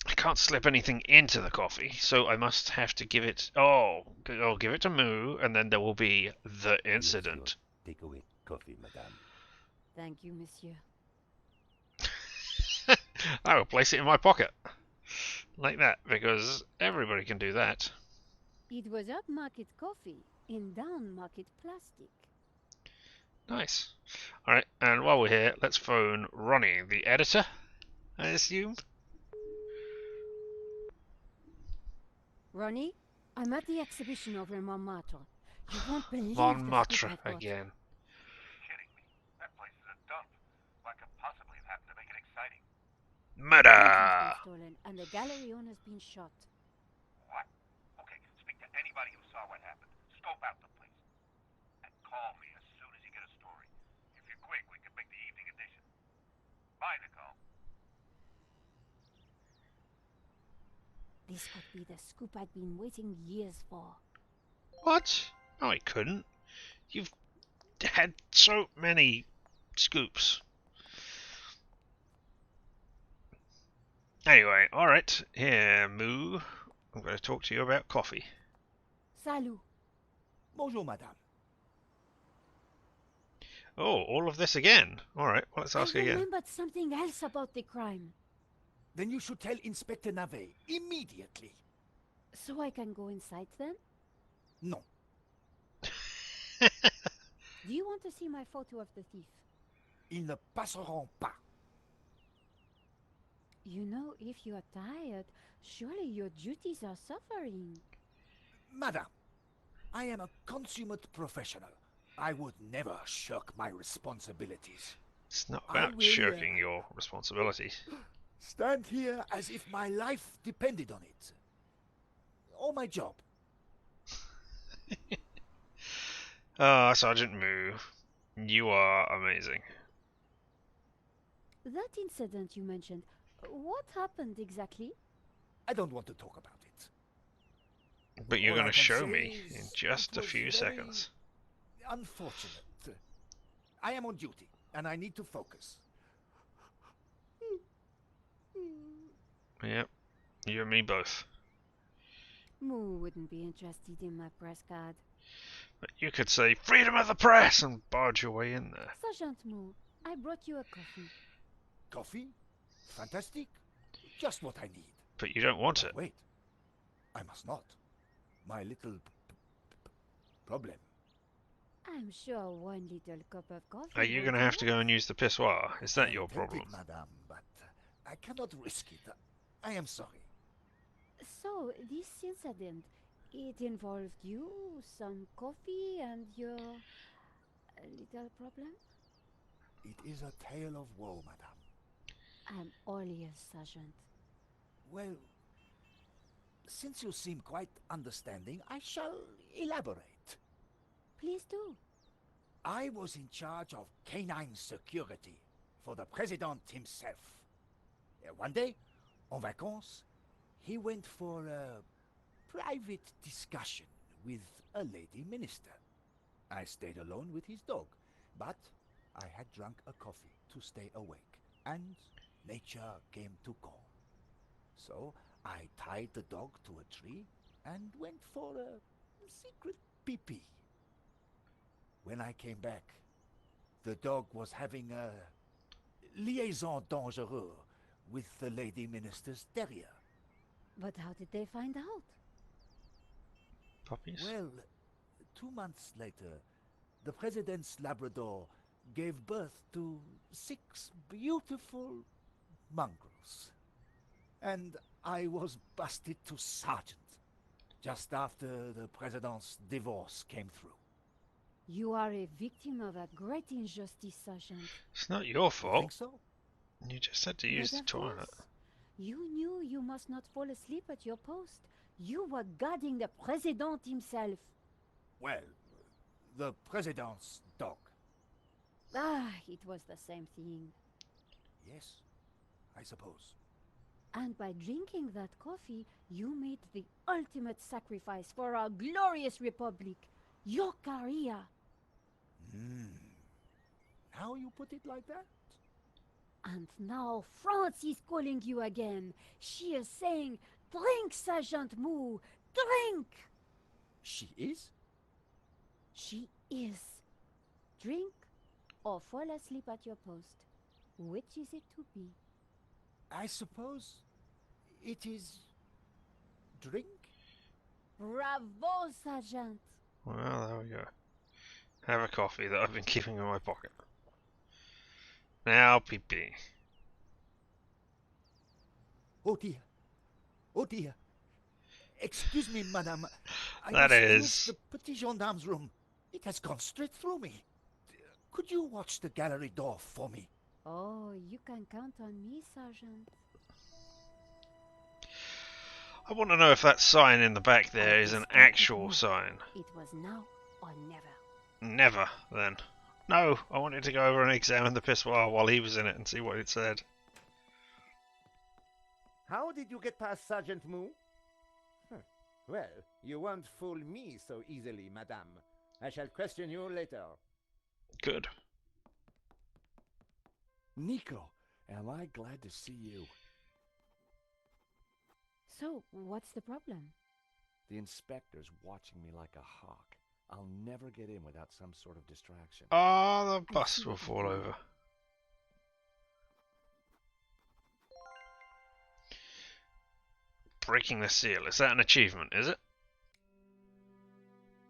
Speaker 1: I can't slip anything into the coffee, so I must have to give it... Oh, I'll give it to Moo, and then there will be the incident.
Speaker 9: Take away coffee, madame.
Speaker 2: Thank you, monsieur.
Speaker 1: I will place it in my pocket. Like that, because everybody can do that.
Speaker 2: It was upmarket coffee in downmarket plastic.
Speaker 1: Nice. Alright, and while we're here, let's phone Ronnie, the editor, I assume?
Speaker 2: Ronnie, I'm at the exhibition over in Montmartre. You won't believe
Speaker 1: Montmartre
Speaker 2: the scoop I've got.
Speaker 1: again.
Speaker 10: You're kidding me. That place is a dump. What could possibly have happened to make it exciting?
Speaker 1: Murder!
Speaker 2: Painting's been stolen and the gallery owner's been shot.
Speaker 10: What? Okay, speak to anybody who saw what happened. Scope out the place. And call me as soon as you get a story. If you're quick, we can make the evening edition. Bye, Nicole.
Speaker 2: This could be the scoop I'd been waiting years for.
Speaker 1: What? No, I couldn't. You've had so many scoops. Anyway, alright. Here, Moo. I'm going to talk to you about coffee.
Speaker 2: Salut.
Speaker 5: Bonjour, madame.
Speaker 1: Oh, all of this again. Alright, well, let's ask
Speaker 2: I
Speaker 1: again.
Speaker 2: remembered something else about the crime.
Speaker 5: Then you should tell Inspector Navet immediately.
Speaker 2: So I can go inside then?
Speaker 5: No.
Speaker 2: Do you want to see my photo of the thief?
Speaker 5: Ils ne passeront pas.
Speaker 2: You know, if you are tired, surely your duties are suffering.
Speaker 5: Madam, I am a consummate professional. I would never shirk my responsibilities.
Speaker 1: It's not
Speaker 5: I
Speaker 1: about
Speaker 5: will,
Speaker 1: shirking your responsibilities.
Speaker 5: Stand here as if my life depended on it. Or my job.
Speaker 1: Ah, Sergeant Moo, you are amazing.
Speaker 2: That incident you mentioned, what happened exactly?
Speaker 5: I don't want to talk about it.
Speaker 1: But you're
Speaker 5: All
Speaker 1: going
Speaker 5: I
Speaker 1: to
Speaker 5: can
Speaker 1: show
Speaker 5: say
Speaker 1: me
Speaker 5: is
Speaker 1: in just
Speaker 5: it
Speaker 1: a
Speaker 5: was
Speaker 1: few
Speaker 5: very
Speaker 1: seconds.
Speaker 5: Unfortunate. I am on duty, and I need to focus.
Speaker 1: Yep, you and me both.
Speaker 2: Moo wouldn't be interested in my press card.
Speaker 1: But you could say freedom of the press and barge your way in there.
Speaker 2: Sergeant Moo, I brought you a coffee.
Speaker 5: Coffee? Fantastic. Just what I need.
Speaker 1: But you don't want
Speaker 5: But
Speaker 1: it.
Speaker 5: wait. I must not. My little problem.
Speaker 2: I'm sure one little cup of coffee.
Speaker 1: Are you
Speaker 2: won't
Speaker 1: going to have to go
Speaker 2: enough.
Speaker 1: and use the pissoir? Is that
Speaker 5: I'm
Speaker 1: your
Speaker 5: tempted,
Speaker 1: problem?
Speaker 5: madame, but I cannot risk it. I am sorry.
Speaker 2: So, this incident, it involved you, some coffee, and your little problem?
Speaker 5: It is a tale of woe, madame.
Speaker 2: I'm all ears, Sergeant.
Speaker 5: Well, since you seem quite understanding, I shall elaborate.
Speaker 2: Please do.
Speaker 5: I was in charge of canine security for the president himself. One day, en vacances, he went for a private discussion with a lady minister. I stayed alone with his dog, but I had drunk a coffee to stay awake, and nature came to call. So I tied the dog to a tree and went for a secret pee-pee. When I came back, the dog was having a liaison dangereuse with the lady minister's terrier.
Speaker 2: But how did they find out?
Speaker 1: Puppies?
Speaker 5: Well, 2 months later, the president's Labrador gave birth to 6 beautiful mongrels. And I was busted to sergeant just after the president's divorce came through.
Speaker 2: You are a victim of a great injustice, Sergeant.
Speaker 1: It's not your
Speaker 5: You
Speaker 1: fault.
Speaker 5: think so?
Speaker 1: You just had to use
Speaker 2: But
Speaker 1: the
Speaker 2: of
Speaker 1: toilet.
Speaker 2: course, you knew you must not fall asleep at your post. You were guarding the president himself.
Speaker 5: Well, the president's dog.
Speaker 2: Ah, it was the same thing.
Speaker 5: Yes, I suppose.
Speaker 2: And by drinking that coffee, you made the ultimate sacrifice for our glorious republic, your career.
Speaker 5: Now you put it like that?
Speaker 2: And now France is calling you again. She is saying, drink, Sergeant Moo, drink!
Speaker 5: She is?
Speaker 2: She is. Drink or fall asleep at your post. Which is it to be?
Speaker 5: I suppose it is drink?
Speaker 2: Bravo, Sergeant!
Speaker 1: Well, there we go. Have a coffee that I've been keeping in my pocket. Now, pee-pee.
Speaker 5: Oh dear. Oh dear. Excuse me, madame. I
Speaker 1: That
Speaker 5: must
Speaker 1: is-
Speaker 5: use the petit gendarme's room. It has gone straight through me. Could you watch the gallery door for me?
Speaker 2: Oh, you can count on me, Sergeant.
Speaker 1: I want to know if that sign in the back there is an actual sign.
Speaker 2: It was now or never.
Speaker 1: Never, then. No, I wanted to go over and examine the pissoir while he was in it and see what it said.
Speaker 8: How did you get past Sergeant Moo? Well, you won't fool me so easily, madame. I shall question you later.
Speaker 1: Good.
Speaker 3: Nico, am I glad to see you.
Speaker 2: So, what's the problem?
Speaker 3: The inspector's watching me like a hawk. I'll never get in without some sort of distraction.
Speaker 1: Oh, the
Speaker 2: I
Speaker 1: bus
Speaker 2: see
Speaker 1: will
Speaker 2: what you
Speaker 1: fall
Speaker 2: mean.
Speaker 1: over. Breaking the seal. Is that an achievement, is it?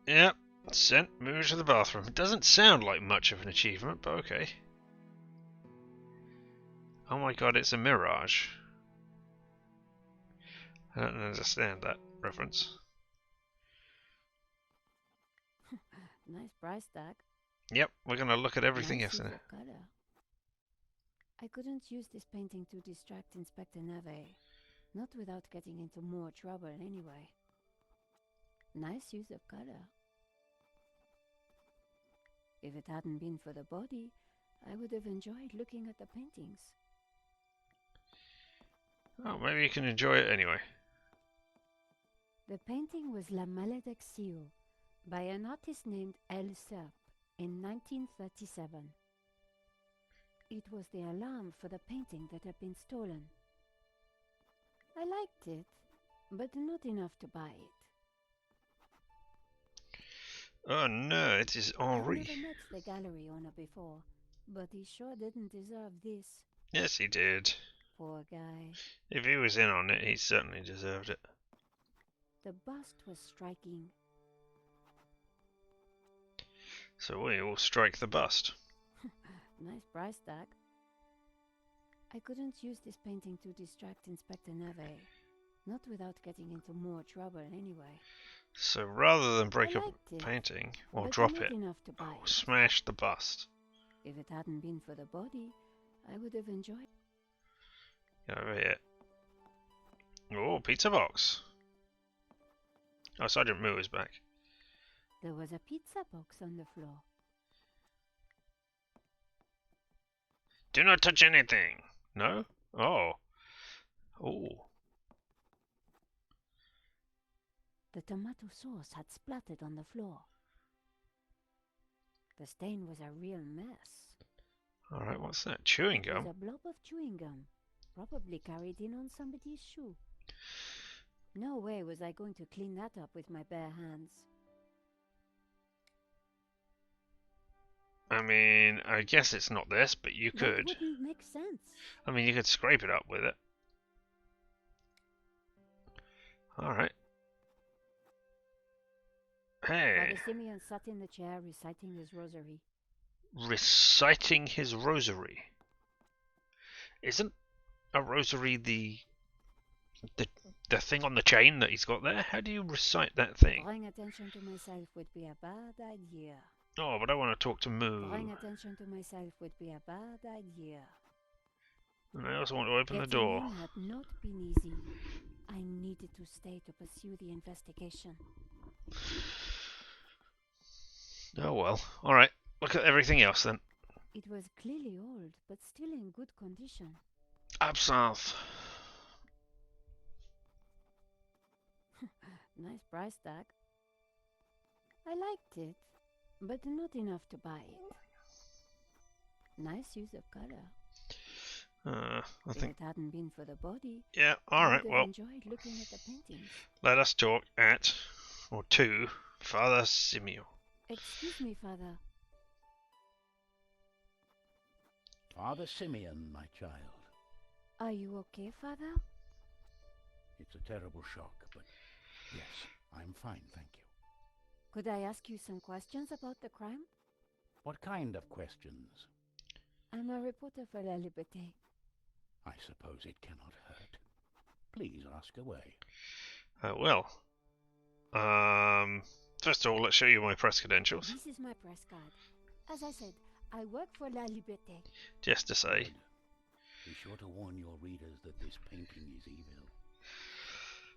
Speaker 1: Yep. Sent Moo to the bathroom. It doesn't sound like much of an achievement, but okay. Oh my god, it's a mirage. I don't understand that reference.
Speaker 2: Nice price tag.
Speaker 1: Yep, we're going to look at everything
Speaker 2: Nice
Speaker 1: yesterday.
Speaker 2: use of color. I couldn't use this painting to distract Inspector Nave. Not without getting into more trouble anyway. Nice use of color. If it hadn't been for the body, I would have enjoyed looking at the paintings.
Speaker 1: Oh, maybe you can enjoy it anyway.
Speaker 2: The painting was La Malédiction by an artist named Serpent in 1937. It was the alarm for the painting that had been stolen. I liked it, but not enough to buy it.
Speaker 1: Oh no, it is Henri.
Speaker 2: I've never met the gallery owner before, but he sure didn't deserve this.
Speaker 1: Yes, he did.
Speaker 2: Poor guy.
Speaker 1: If he was in on it, he certainly deserved it.
Speaker 2: The bust was striking.
Speaker 1: So we all strike the bust.
Speaker 2: Nice price tag. I couldn't use this painting to distract Inspector Nave. Not without getting into more trouble anyway.
Speaker 1: So rather than break
Speaker 2: I
Speaker 1: up
Speaker 2: liked
Speaker 1: a
Speaker 2: it,
Speaker 1: painting or
Speaker 2: but
Speaker 1: drop
Speaker 2: not
Speaker 1: it,
Speaker 2: enough to buy it.
Speaker 1: smash the bust.
Speaker 2: If it hadn't been for the body, I would have enjoyed.
Speaker 1: Get over here. Oh, pizza box. Oh, Sergeant Moo is back.
Speaker 2: There was a pizza box on the floor.
Speaker 1: Do not touch anything. No? Oh. Oh.
Speaker 2: The tomato sauce had splattered on the floor. The stain was a real mess.
Speaker 1: Alright, what's that? Chewing
Speaker 2: It was
Speaker 1: gum?
Speaker 2: a blob of chewing gum, probably carried in on somebody's shoe. No way was I going to clean that up with my bare hands.
Speaker 1: I mean, I guess it's not this, but you
Speaker 2: That
Speaker 1: could.
Speaker 2: wouldn't make sense.
Speaker 1: I mean, you could scrape it up with it. Alright. Hey.
Speaker 2: Father Simeon sat in the chair reciting his rosary.
Speaker 1: Reciting his rosary. Isn't a rosary the thing on the chain that he's got there? How do you recite that thing?
Speaker 2: Drawing attention to myself would be a bad idea.
Speaker 1: Oh, but I want to talk to Moo.
Speaker 2: Drawing attention to myself would be a bad idea.
Speaker 1: And I also want to open the
Speaker 2: Getting
Speaker 1: door.
Speaker 2: in had not been easy. I needed to stay to pursue the investigation.
Speaker 1: Oh well. Alright, look at everything else then.
Speaker 2: It was clearly old, but still in good condition.
Speaker 1: Absinthe.
Speaker 2: Nice price tag. I liked it, but not enough to buy it. Nice use of color.
Speaker 1: I
Speaker 2: If
Speaker 1: think.
Speaker 2: it hadn't been for the body,
Speaker 1: Yeah,
Speaker 2: I
Speaker 1: alright,
Speaker 2: would have
Speaker 1: well,
Speaker 2: enjoyed looking at the paintings.
Speaker 1: let us talk to Father Simeon.
Speaker 2: Excuse me, Father.
Speaker 11: Father Simeon, my child.
Speaker 2: Are you okay, Father?
Speaker 11: It's a terrible shock, but yes, I'm fine, thank you.
Speaker 2: Could I ask you some questions about the crime?
Speaker 11: What kind of questions?
Speaker 2: I'm a reporter for La Liberté.
Speaker 11: I suppose it cannot hurt. Please ask away.
Speaker 1: Well, first of all, let's show you my press credentials.
Speaker 2: This is my press card. As I said, I work for La Liberté.
Speaker 1: Just to say.
Speaker 11: Good. Be sure to warn your readers that this painting is evil.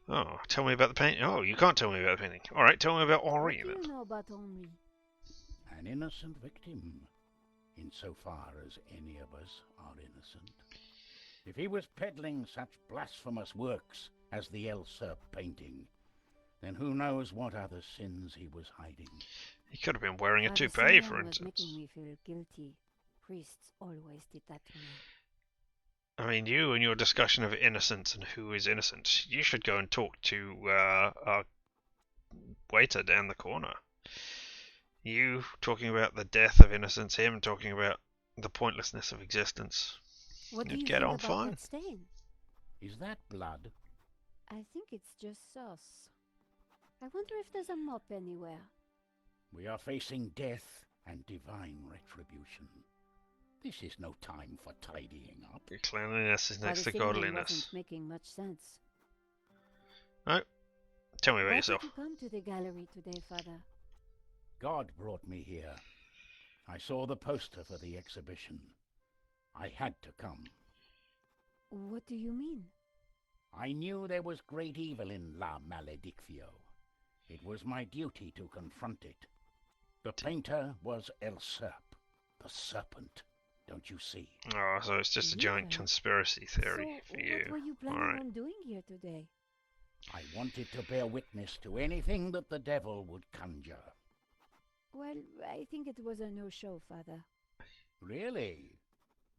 Speaker 1: Oh, tell me about the painting. Oh, you can't tell me about the painting. Alright, tell me about Henri
Speaker 2: What do
Speaker 1: then.
Speaker 2: you know about Henri?
Speaker 11: An innocent victim, insofar as any of us are innocent. If he was peddling such blasphemous works as the El Serp painting, then who knows what other sins he was hiding.
Speaker 1: He could have been wearing a
Speaker 2: Father
Speaker 1: toupee,
Speaker 2: Simeon
Speaker 1: for
Speaker 2: was
Speaker 1: instance.
Speaker 2: making me feel guilty. Priests always did that to me.
Speaker 1: I mean, you and your discussion of innocence and who is innocent, you should go and talk to our waiter down the corner. You talking about the death of innocence, him talking about the pointlessness of existence.
Speaker 2: What do
Speaker 1: You'd
Speaker 2: you
Speaker 1: get
Speaker 2: think
Speaker 1: on
Speaker 2: about
Speaker 1: fine.
Speaker 2: that stain?
Speaker 11: Is that blood?
Speaker 2: I think it's just sauce. I wonder if there's a mop anywhere.
Speaker 11: We are facing death and divine retribution. This is no time for tidying up.
Speaker 1: Cleanliness is next
Speaker 2: Father
Speaker 1: to
Speaker 2: Simeon
Speaker 1: godliness.
Speaker 2: wasn't making much sense.
Speaker 1: No? Tell me about
Speaker 2: Why
Speaker 1: yourself.
Speaker 2: did you come to the gallery today, Father?
Speaker 11: God brought me here. I saw the poster for the exhibition. I had to come.
Speaker 2: What do you mean?
Speaker 11: I knew there was great evil in La Maledictio. It was my duty to confront it. The painter was El Serp, the Serpent. Don't you see?
Speaker 1: Oh, so it's just a giant
Speaker 2: Evil?
Speaker 1: conspiracy theory
Speaker 2: So,
Speaker 1: for you.
Speaker 2: what were you planning
Speaker 1: Alright.
Speaker 2: on doing here today?
Speaker 11: I wanted to bear witness to anything that the devil would conjure.
Speaker 2: Well, I think it was a no-show, Father.
Speaker 11: Really?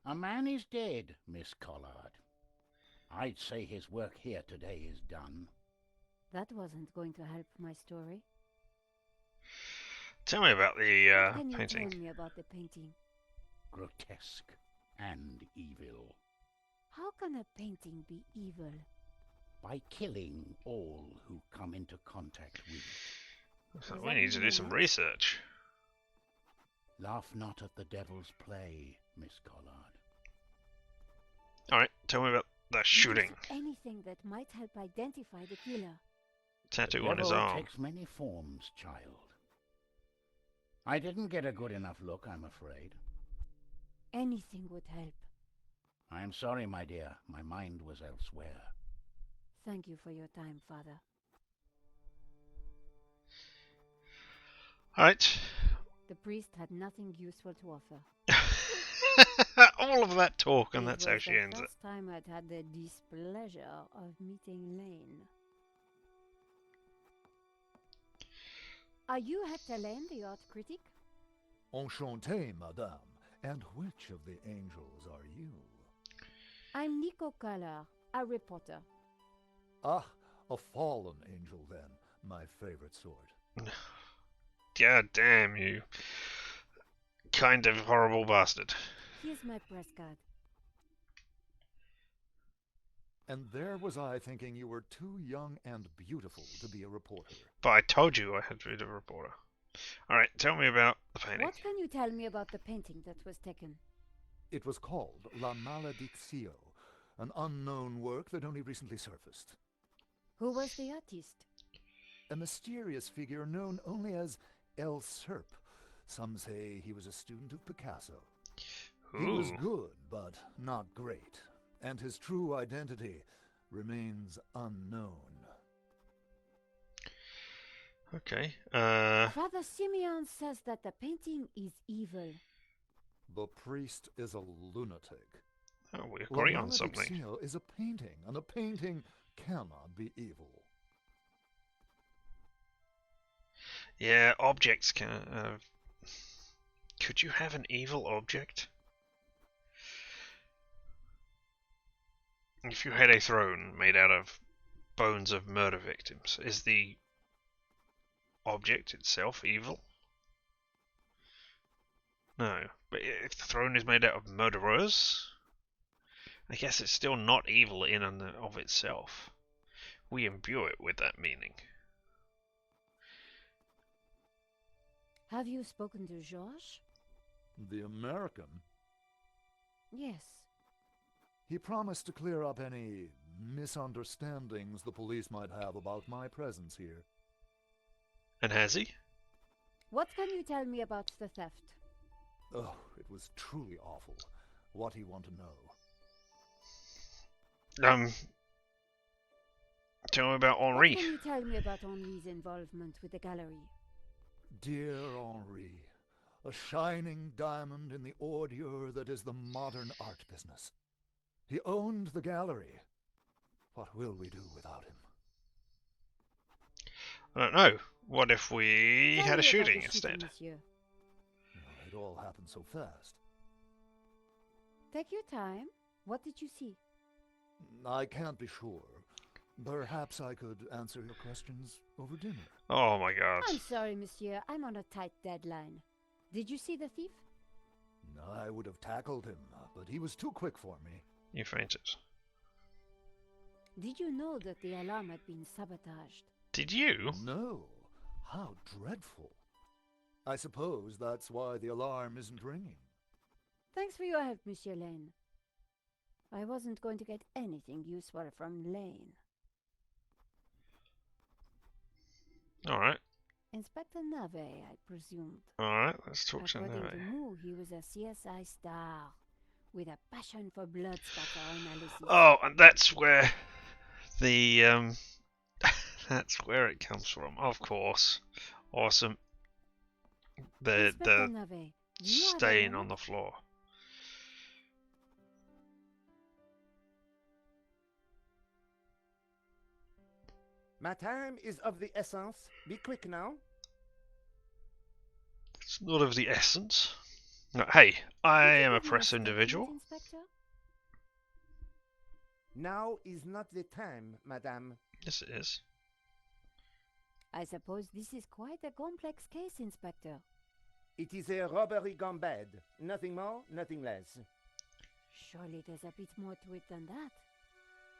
Speaker 11: A man is dead, Miss Collard. I'd say his work here today is done.
Speaker 2: That wasn't going to help my story.
Speaker 1: Tell me about
Speaker 2: What
Speaker 1: the
Speaker 2: can you
Speaker 1: painting.
Speaker 2: tell me about the painting?
Speaker 11: Grotesque and evil.
Speaker 2: How can a painting be evil?
Speaker 11: By killing all who come into contact with it.
Speaker 1: So
Speaker 2: Does
Speaker 1: we
Speaker 2: that
Speaker 1: need to
Speaker 2: mean
Speaker 1: do
Speaker 2: we're
Speaker 1: some
Speaker 2: next?
Speaker 1: research.
Speaker 11: Laugh not at the devil's play, Miss Collard.
Speaker 1: Alright, tell me about the
Speaker 2: Did
Speaker 1: shooting.
Speaker 2: you see anything that might help identify the killer?
Speaker 1: Tattoo
Speaker 11: The
Speaker 1: on his
Speaker 11: devil
Speaker 1: arm.
Speaker 11: takes many forms, child. I didn't get a good enough look, I'm afraid.
Speaker 2: Anything would help.
Speaker 11: I'm sorry, my dear. My mind was elsewhere.
Speaker 2: Thank you for your time, Father.
Speaker 1: Alright.
Speaker 2: The priest had nothing useful to offer.
Speaker 1: All of that talk, and
Speaker 2: It
Speaker 1: that's how
Speaker 2: was
Speaker 1: she
Speaker 2: the
Speaker 1: ends it.
Speaker 2: first time I'd had the displeasure of meeting Lane. Are you Hector Lane, the art critic?
Speaker 6: Enchanté, madame. And which of the angels are you?
Speaker 2: I'm Nico Collard, a reporter.
Speaker 6: Ah, a fallen angel then. My favorite sort.
Speaker 1: God damn you. Kind of horrible bastard.
Speaker 2: Here's my press card.
Speaker 6: And there was I thinking you were too young and beautiful to be a reporter.
Speaker 1: But I told you I had to be a reporter. Alright, tell me about the painting.
Speaker 2: What can you tell me about the painting that was taken?
Speaker 6: It was called La Maledictio, an unknown work that only recently surfaced.
Speaker 2: Who was the artist?
Speaker 6: A mysterious figure known only as El Serp. Some say he was a student of Picasso. He was
Speaker 1: Ooh.
Speaker 6: good, but not great, and his true identity remains unknown.
Speaker 1: Okay.
Speaker 2: Father Simeon says that the painting is evil.
Speaker 6: The priest is a lunatic.
Speaker 1: Oh, we agree on something.
Speaker 6: Maledictio is a painting, and a painting cannot be evil.
Speaker 1: Yeah, objects can. Could you have an evil object? If you had a throne made out of bones of murder victims, is the object itself evil? No, but if the throne is made out of murderers, I guess it's still not evil in and of itself. We imbue it with that meaning.
Speaker 2: Have you spoken to Georges?
Speaker 6: The American?
Speaker 2: Yes.
Speaker 6: He promised to clear up any misunderstandings the police might have about my presence here.
Speaker 1: And has he?
Speaker 2: What can you tell me about the theft?
Speaker 6: Oh, it was truly awful. What do you want to know?
Speaker 1: Tell me about
Speaker 2: What
Speaker 1: Henri.
Speaker 2: can you tell me about Henri's involvement with the gallery?
Speaker 6: Dear Henri, a shining diamond in the ordure that is the modern art business. He owned the gallery. What will we do without him?
Speaker 1: I don't know. What if we
Speaker 2: Tell
Speaker 1: had
Speaker 2: me
Speaker 1: a
Speaker 2: about
Speaker 1: shooting
Speaker 2: the
Speaker 1: instead?
Speaker 2: monsieur.
Speaker 6: Well, it all happened so fast.
Speaker 2: Take your time. What did you see?
Speaker 6: I can't be sure. Perhaps I could answer your questions over dinner.
Speaker 1: Oh my god.
Speaker 2: I'm sorry, monsieur. I'm on a tight deadline. Did you see the thief?
Speaker 6: I would have tackled him, but he was too quick for me.
Speaker 1: You fainted.
Speaker 2: Did you know that the alarm had been sabotaged?
Speaker 1: Did you?
Speaker 6: No. How dreadful. I suppose that's why the alarm isn't ringing.
Speaker 2: Thanks for your help, Monsieur Lane. I wasn't going to get anything useful from Lane.
Speaker 1: Alright,
Speaker 2: Inspector Nave, I presumed.
Speaker 1: alright, let's talk to
Speaker 2: According
Speaker 1: Neve.
Speaker 2: to Moo, he was a CSI star with a passion for blood spatter analysis.
Speaker 1: Oh, and that's where the that's where it comes from, of course. Awesome.
Speaker 2: Inspector
Speaker 1: The
Speaker 2: Nave, do you have a
Speaker 1: stain
Speaker 2: moment?
Speaker 1: on the floor.
Speaker 8: My time is of the essence. Be quick now.
Speaker 1: It's not of the essence. No, hey, I
Speaker 2: Could you
Speaker 1: am a
Speaker 2: give me
Speaker 1: press
Speaker 2: statement,
Speaker 1: individual.
Speaker 2: Inspector?
Speaker 8: Now is not the time, madame.
Speaker 1: Yes, it is.
Speaker 2: I suppose this is quite a complex case, Inspector.
Speaker 8: It is a robbery gone bad. Nothing more, nothing less.
Speaker 2: Surely there's a bit more to it than that.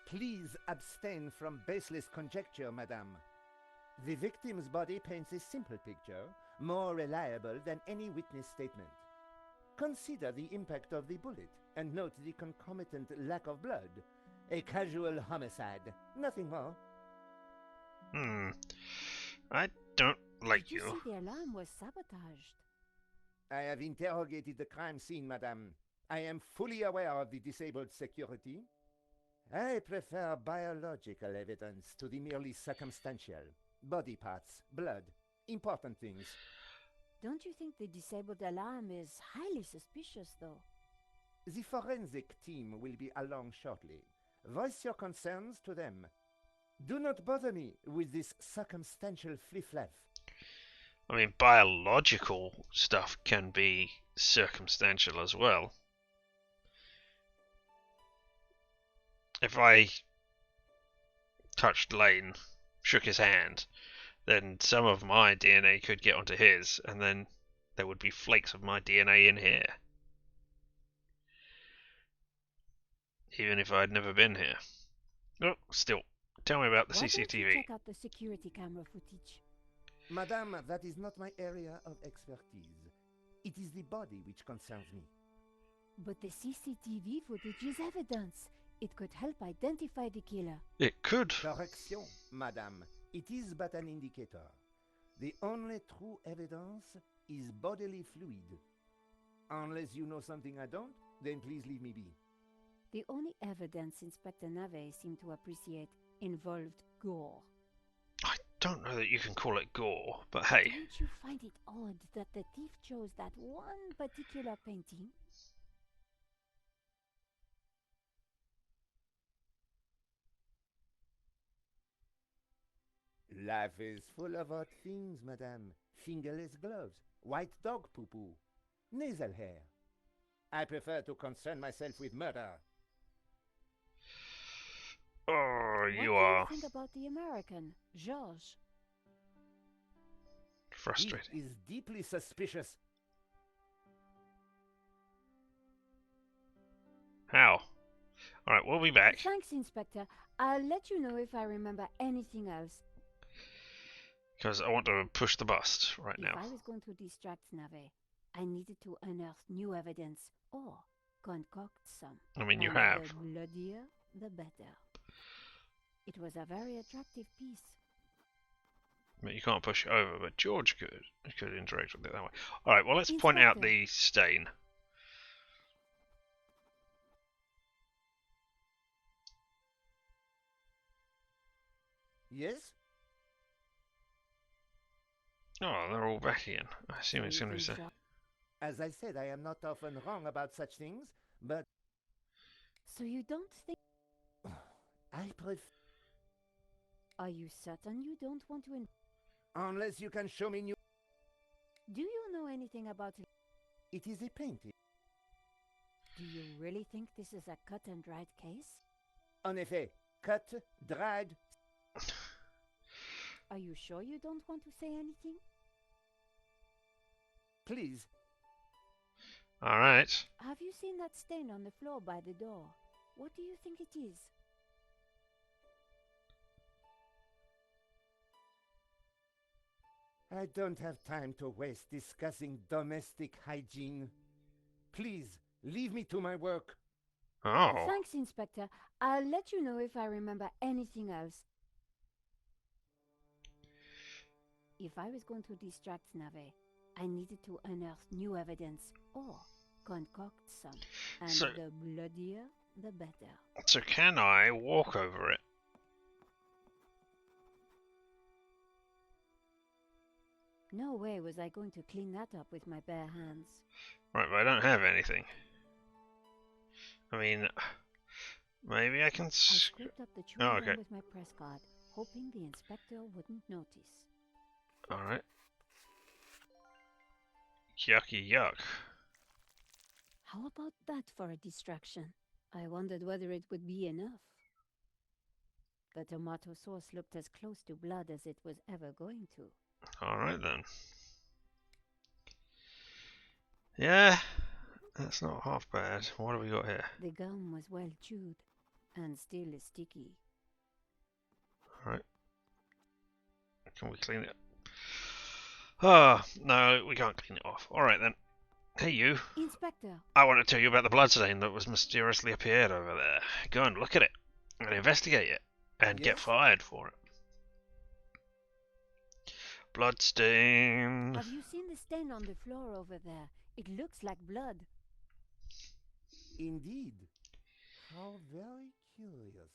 Speaker 8: Please abstain from baseless conjecture, madame. The victim's body paints a simple picture, more reliable than any witness statement. Consider the impact of the bullet, and note the concomitant lack of blood. A casual homicide, nothing more.
Speaker 1: I don't like
Speaker 2: Did you
Speaker 1: you.
Speaker 2: see the alarm was sabotaged?
Speaker 8: I have interrogated the crime scene, madame. I am fully aware of the disabled security. I prefer biological evidence to the merely circumstantial. Body parts, blood, important things.
Speaker 2: Don't you think the disabled alarm is highly suspicious, though?
Speaker 8: The forensic team will be along shortly. Voice your concerns to them. Do not bother me with this circumstantial fliff-flaff.
Speaker 1: I mean, biological stuff can be circumstantial as well. If I touched Lane, shook his hand, then some of my DNA could get onto his, and then there would be flakes of my DNA in here. Even if I'd never been here. Oh, still, tell me about the
Speaker 2: Why don't you
Speaker 1: CCTV.
Speaker 2: check out the security camera footage?
Speaker 8: Madame, that is not my area of expertise. It is the body which concerns me.
Speaker 2: But the CCTV footage is evidence. It could help identify the killer.
Speaker 1: It could.
Speaker 8: Correction, madame. It is but an indicator. The only true evidence is bodily fluid. Unless you know something I don't, then please leave me be.
Speaker 2: The only evidence Inspector Nave seemed to appreciate involved gore.
Speaker 1: I don't know that you can call it gore, but hey.
Speaker 2: Don't you find it odd that the thief chose that one particular painting?
Speaker 8: Life is full of odd things, madame. Fingerless gloves, white dog poo-poo, nasal hair. I prefer to concern myself with murder.
Speaker 1: Oh, you
Speaker 2: What
Speaker 1: are
Speaker 2: do you think about the American, Georges?
Speaker 1: frustrating.
Speaker 8: He is deeply suspicious.
Speaker 1: How? Alright, we'll be back.
Speaker 2: Thanks, Inspector. I'll let you know if I remember anything else.
Speaker 1: Because I want to push the bust right
Speaker 2: If
Speaker 1: now.
Speaker 2: I was going to distract Nave, I needed to unearth new evidence or concoct some.
Speaker 1: I mean, you
Speaker 2: And
Speaker 1: have.
Speaker 2: the bloodier, the better. It was a very attractive piece.
Speaker 1: But you can't push it over, but George could interact with it that way. Alright, well, let's point out
Speaker 2: Inspector.
Speaker 1: the stain.
Speaker 8: Yes?
Speaker 1: Oh, they're all back again. I assume it's going to be so.
Speaker 8: As I said, I am not often wrong about such things, but
Speaker 2: So you don't think...
Speaker 8: I prefer...
Speaker 2: Are you certain you don't want to...
Speaker 8: Unless you can show me new...
Speaker 2: Do you know anything about it?
Speaker 8: It is a painting.
Speaker 2: Do you really think this is a cut and dried case?
Speaker 8: En effet, cut, dried...
Speaker 2: Are you sure you don't want to say anything?
Speaker 8: Please,
Speaker 1: Alright.
Speaker 2: Have you seen that stain on the floor by the door? What do you think it is?
Speaker 8: I don't have time to waste discussing domestic hygiene. Please, leave me to my work.
Speaker 1: Oh.
Speaker 2: Thanks, Inspector. I'll let you know if I remember anything else. If I was going to distract Nave, I needed to unearth new evidence or concoct some. And
Speaker 1: So-
Speaker 2: the bloodier, the better.
Speaker 1: So can I walk over it?
Speaker 2: No way was I going to clean that up with my bare hands.
Speaker 1: Right, but I don't have anything. I mean, maybe I can.
Speaker 2: I scraped up the chewing
Speaker 1: Oh,
Speaker 2: gum
Speaker 1: okay.
Speaker 2: with my press card, hoping the inspector wouldn't notice.
Speaker 1: All right. Yucky yuck.
Speaker 2: How about that for a distraction? I wondered whether it would be enough. The tomato sauce looked as close to blood as it was ever going to.
Speaker 1: All right then. Yeah, that's not half bad. What have we got here?
Speaker 2: The gum was well chewed, and still sticky.
Speaker 1: All right. Can we clean it? Ah, no, we can't clean it off. All right then. Hey you.
Speaker 2: Inspector!
Speaker 1: I want to tell you about the bloodstain that was mysteriously appeared over there. Go and look at it, and investigate it, and get
Speaker 5: Yes?
Speaker 1: fired for it. Bloodstain.
Speaker 2: Have you seen the stain on the floor over there? It looks like blood.
Speaker 8: Indeed. How very curious.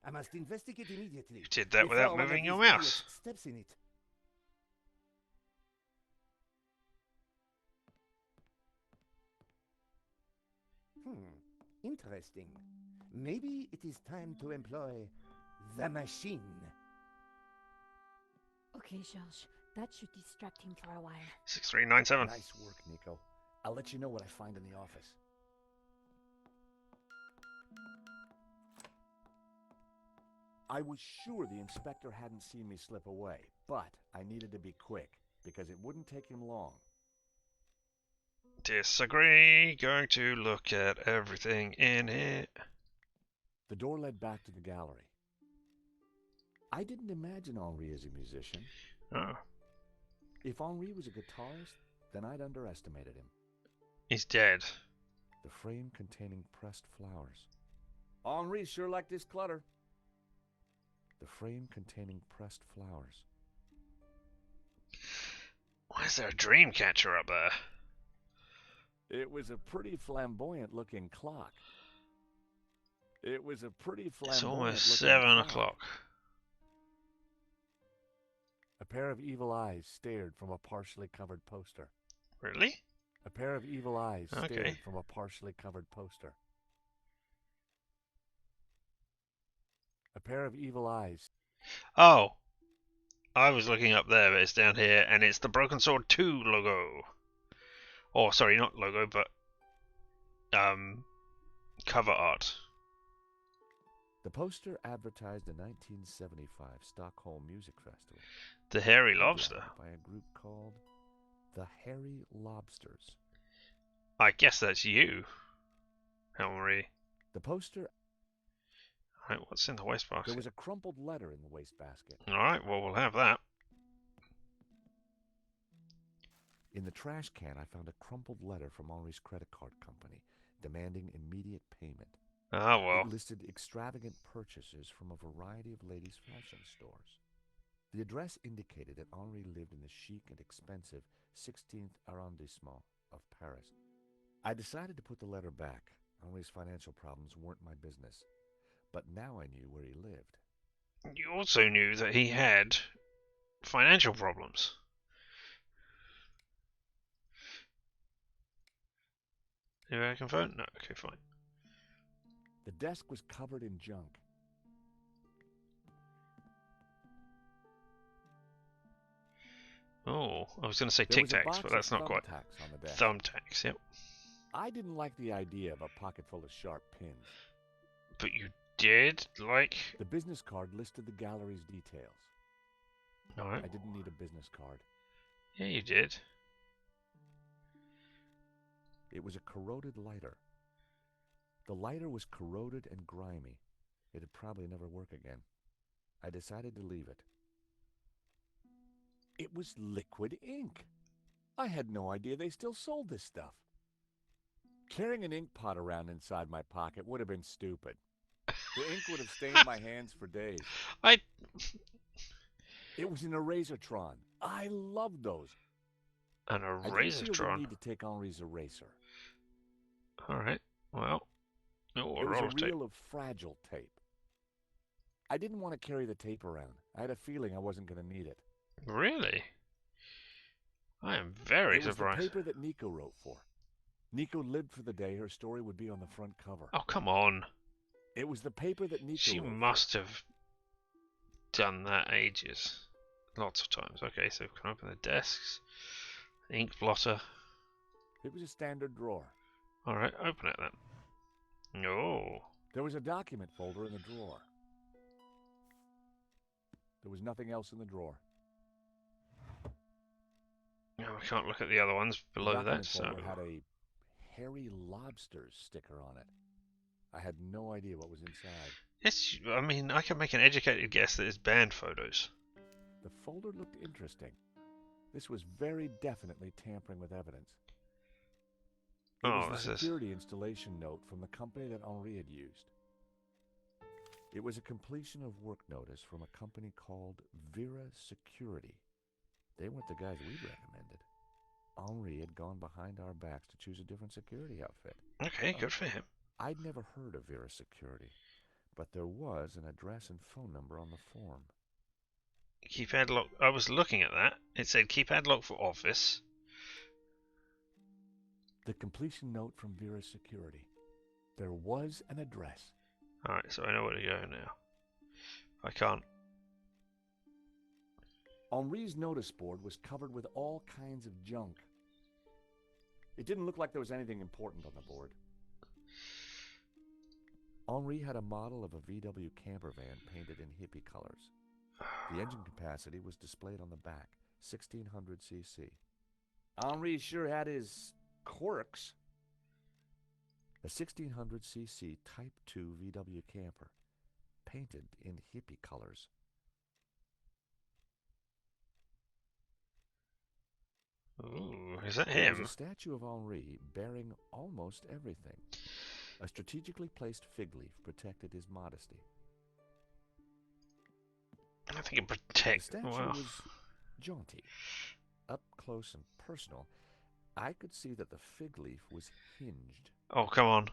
Speaker 8: I must investigate immediately.
Speaker 1: You did that without
Speaker 8: before one of
Speaker 1: moving your
Speaker 8: these
Speaker 1: mouse.
Speaker 8: idiots steps in it. Interesting. Maybe it is time to employ the machine.
Speaker 2: Okay, George, that should distract him for a while.
Speaker 1: 6397.
Speaker 3: Nice work, Nico. I'll let you know what I find in the office. I was sure the inspector hadn't seen me slip away, but I needed to be quick, because it wouldn't take him long.
Speaker 1: Disagree. Going to look at everything in it.
Speaker 3: The door led back to the gallery. I didn't imagine Henri as a musician.
Speaker 1: Oh,
Speaker 3: If Henri was a guitarist, then I'd underestimated him.
Speaker 1: he's dead.
Speaker 3: The frame containing pressed flowers. Henri sure liked his clutter. The frame containing pressed flowers.
Speaker 1: Why is there a dream catcher up there?
Speaker 3: It was a pretty flamboyant-looking clock. It was a pretty
Speaker 1: It's
Speaker 3: flamboyant-looking
Speaker 1: almost 7
Speaker 3: clock.
Speaker 1: o'clock.
Speaker 3: A pair of evil eyes stared from a partially covered poster.
Speaker 1: Really?
Speaker 3: A pair of evil eyes
Speaker 1: Okay.
Speaker 3: stared from a partially covered poster. A pair of evil eyes.
Speaker 1: Oh, I was looking up there, but it's down here, and it's the Broken Sword 2 logo. Oh, sorry, not logo, but cover art.
Speaker 3: The poster advertised a 1975 Stockholm Music Festival.
Speaker 1: The Hairy
Speaker 3: headlined
Speaker 1: Lobster.
Speaker 3: By a group called the Hairy Lobsters.
Speaker 1: I guess that's you, Henry.
Speaker 3: The poster.
Speaker 1: Right, what's in the wastebasket?
Speaker 3: There was a crumpled letter in the wastebasket.
Speaker 1: Alright, well, we'll have that.
Speaker 3: In the trash can, I found a crumpled letter from Henri's credit card company demanding immediate payment.
Speaker 1: Ah, well.
Speaker 3: It listed extravagant purchases from a variety of ladies' fashion stores. The address indicated that Henri lived in the chic and expensive 16th arrondissement of Paris. I decided to put the letter back. Henri's financial problems weren't my business. But now I knew where he lived.
Speaker 1: You also knew that he had financial problems. Do I confirm? No, okay, fine.
Speaker 3: The desk was covered in junk.
Speaker 1: Oh, I was going to say
Speaker 3: There
Speaker 1: Tic
Speaker 3: was a
Speaker 1: Tacs,
Speaker 3: box
Speaker 1: but
Speaker 3: of
Speaker 1: that's not quite.
Speaker 3: thumbtacks on the desk.
Speaker 1: Thumbtacks, yep.
Speaker 3: I didn't like the idea of a pocket full of sharp pins.
Speaker 1: But you did like.
Speaker 3: The business card listed the gallery's details.
Speaker 1: Alright.
Speaker 3: I didn't need a business card.
Speaker 1: Yeah, you did.
Speaker 3: It was a corroded lighter. The lighter was corroded and grimy. It'd probably never work again. I decided to leave it. It was liquid ink. I had no idea they still sold this stuff. Carrying an ink pot around inside my pocket would have been stupid. The ink would have stained my hands for days.
Speaker 1: I.
Speaker 3: It was an Erasertron, I love those.
Speaker 1: And a
Speaker 3: I didn't feel the
Speaker 1: Razortron.
Speaker 3: need to take Henri's eraser.
Speaker 1: Alright, well. Oh, a
Speaker 3: It was
Speaker 1: roller
Speaker 3: a
Speaker 1: tape.
Speaker 3: reel of fragile tape. I didn't want to carry the tape around. I had a feeling I wasn't going to need it.
Speaker 1: Really? I am very
Speaker 3: It was the
Speaker 1: surprised.
Speaker 3: paper that Nico wrote for. Nico lived for the day her story would be on the front cover.
Speaker 1: Oh, come on.
Speaker 3: It was the paper that Nico
Speaker 1: She
Speaker 3: wrote
Speaker 1: must have done that ages. Lots of times. Okay, so we can open the desks. Ink blotter.
Speaker 3: for. It was a standard drawer.
Speaker 1: Alright, open it then. No.
Speaker 3: There was a document folder in the drawer. There was nothing else in the drawer.
Speaker 1: No, we can't look at the other ones below
Speaker 3: the document
Speaker 1: that, so...
Speaker 3: folder had a hairy lobster sticker on it. I had no idea what was inside.
Speaker 1: Yes, I mean, I can make an educated guess that it's band photos.
Speaker 3: The folder looked interesting. This was very definitely tampering with evidence. It
Speaker 1: Oh,
Speaker 3: was
Speaker 1: this
Speaker 3: the
Speaker 1: is...
Speaker 3: security installation note from the company that Henri had used. It was a completion of work notice from a company called Vera Security. They weren't the guys we'd recommended. Henri had gone behind our backs to choose a different security outfit.
Speaker 1: Okay, good for him.
Speaker 3: I'd never heard of Vera Security, but there was an address and phone number on the form.
Speaker 1: Keypad lock... I was looking at that. It said keypad lock for office.
Speaker 3: The completion note from Vera Security. There was an address.
Speaker 1: Alright, so I know where to go now. I can't...
Speaker 3: Henri's notice board was covered with all kinds of junk. It didn't look like there was anything important on the board. Henri had a model of a VW camper van painted in hippie colors. The engine capacity was displayed on the back, 1600 cc. Henri sure had his quirks. A 1600 cc Type 2 VW camper, painted in hippie colors.
Speaker 1: Ooh, is that
Speaker 3: There was
Speaker 1: him?
Speaker 3: a statue of Henri bearing almost everything. A strategically placed fig leaf protected his modesty.
Speaker 1: I think it
Speaker 3: The
Speaker 1: protects...
Speaker 3: statue
Speaker 1: Wow.
Speaker 3: was jaunty. Up close and personal, I could see that the fig leaf was hinged.
Speaker 1: Oh, come on.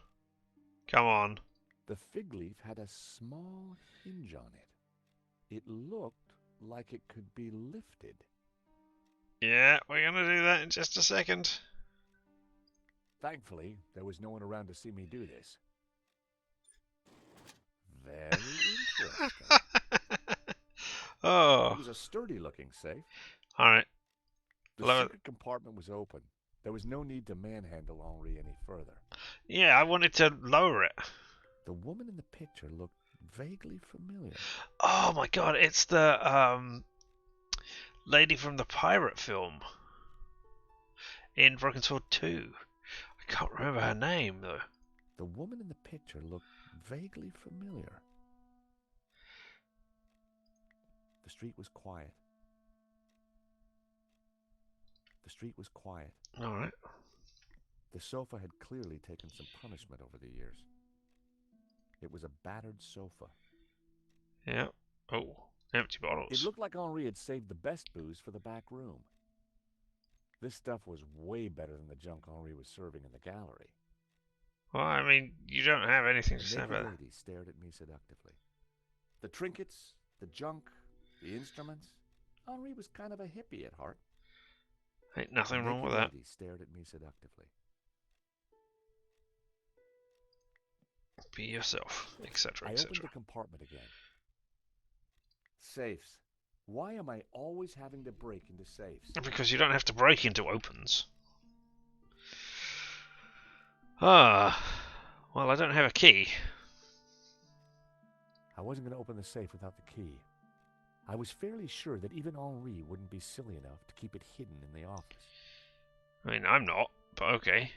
Speaker 1: Come on.
Speaker 3: The fig leaf had a small hinge on it. It looked like it could be lifted.
Speaker 1: Yeah, we're gonna do that in just a second.
Speaker 3: Thankfully, there was no one around to see me do this. Very interesting.
Speaker 1: Oh.
Speaker 3: It was a sturdy-looking safe.
Speaker 1: Alright.
Speaker 3: The
Speaker 1: Lower-
Speaker 3: secret compartment was open. There was no need to manhandle Henri any further.
Speaker 1: Yeah, I wanted to lower it.
Speaker 3: The woman in the picture looked vaguely familiar.
Speaker 1: Oh my god, it's the lady from the pirate film in Broken Sword 2. I can't remember her name though.
Speaker 3: The woman in the picture looked vaguely familiar. The street was quiet. The street was quiet.
Speaker 1: Alright.
Speaker 3: The sofa had clearly taken some punishment over the years. It was a battered sofa.
Speaker 1: Yeah. Oh, empty bottles.
Speaker 3: It looked like Henri had saved the best booze for the back room. This stuff was way better than the junk Henri was serving in the gallery.
Speaker 1: Well, I mean, you don't have anything to
Speaker 3: The
Speaker 1: say
Speaker 3: naked
Speaker 1: about that.
Speaker 3: lady stared at me seductively. The trinkets, the junk, the instruments. Henri was kind of a hippie at heart.
Speaker 1: Ain't nothing
Speaker 3: The
Speaker 1: wrong with
Speaker 3: naked
Speaker 1: that.
Speaker 3: lady stared at me seductively.
Speaker 1: Be yourself, etc.,
Speaker 3: I opened
Speaker 1: etc.
Speaker 3: the compartment again. Safes. Why am I always having to break into safes?
Speaker 1: Because you don't have to break into opens. Ah, well, I don't have a key.
Speaker 3: I wasn't going to open the safe without the key. I was fairly sure that even Henri wouldn't be silly enough to keep it hidden in the office.
Speaker 1: I mean, I'm not, but okay.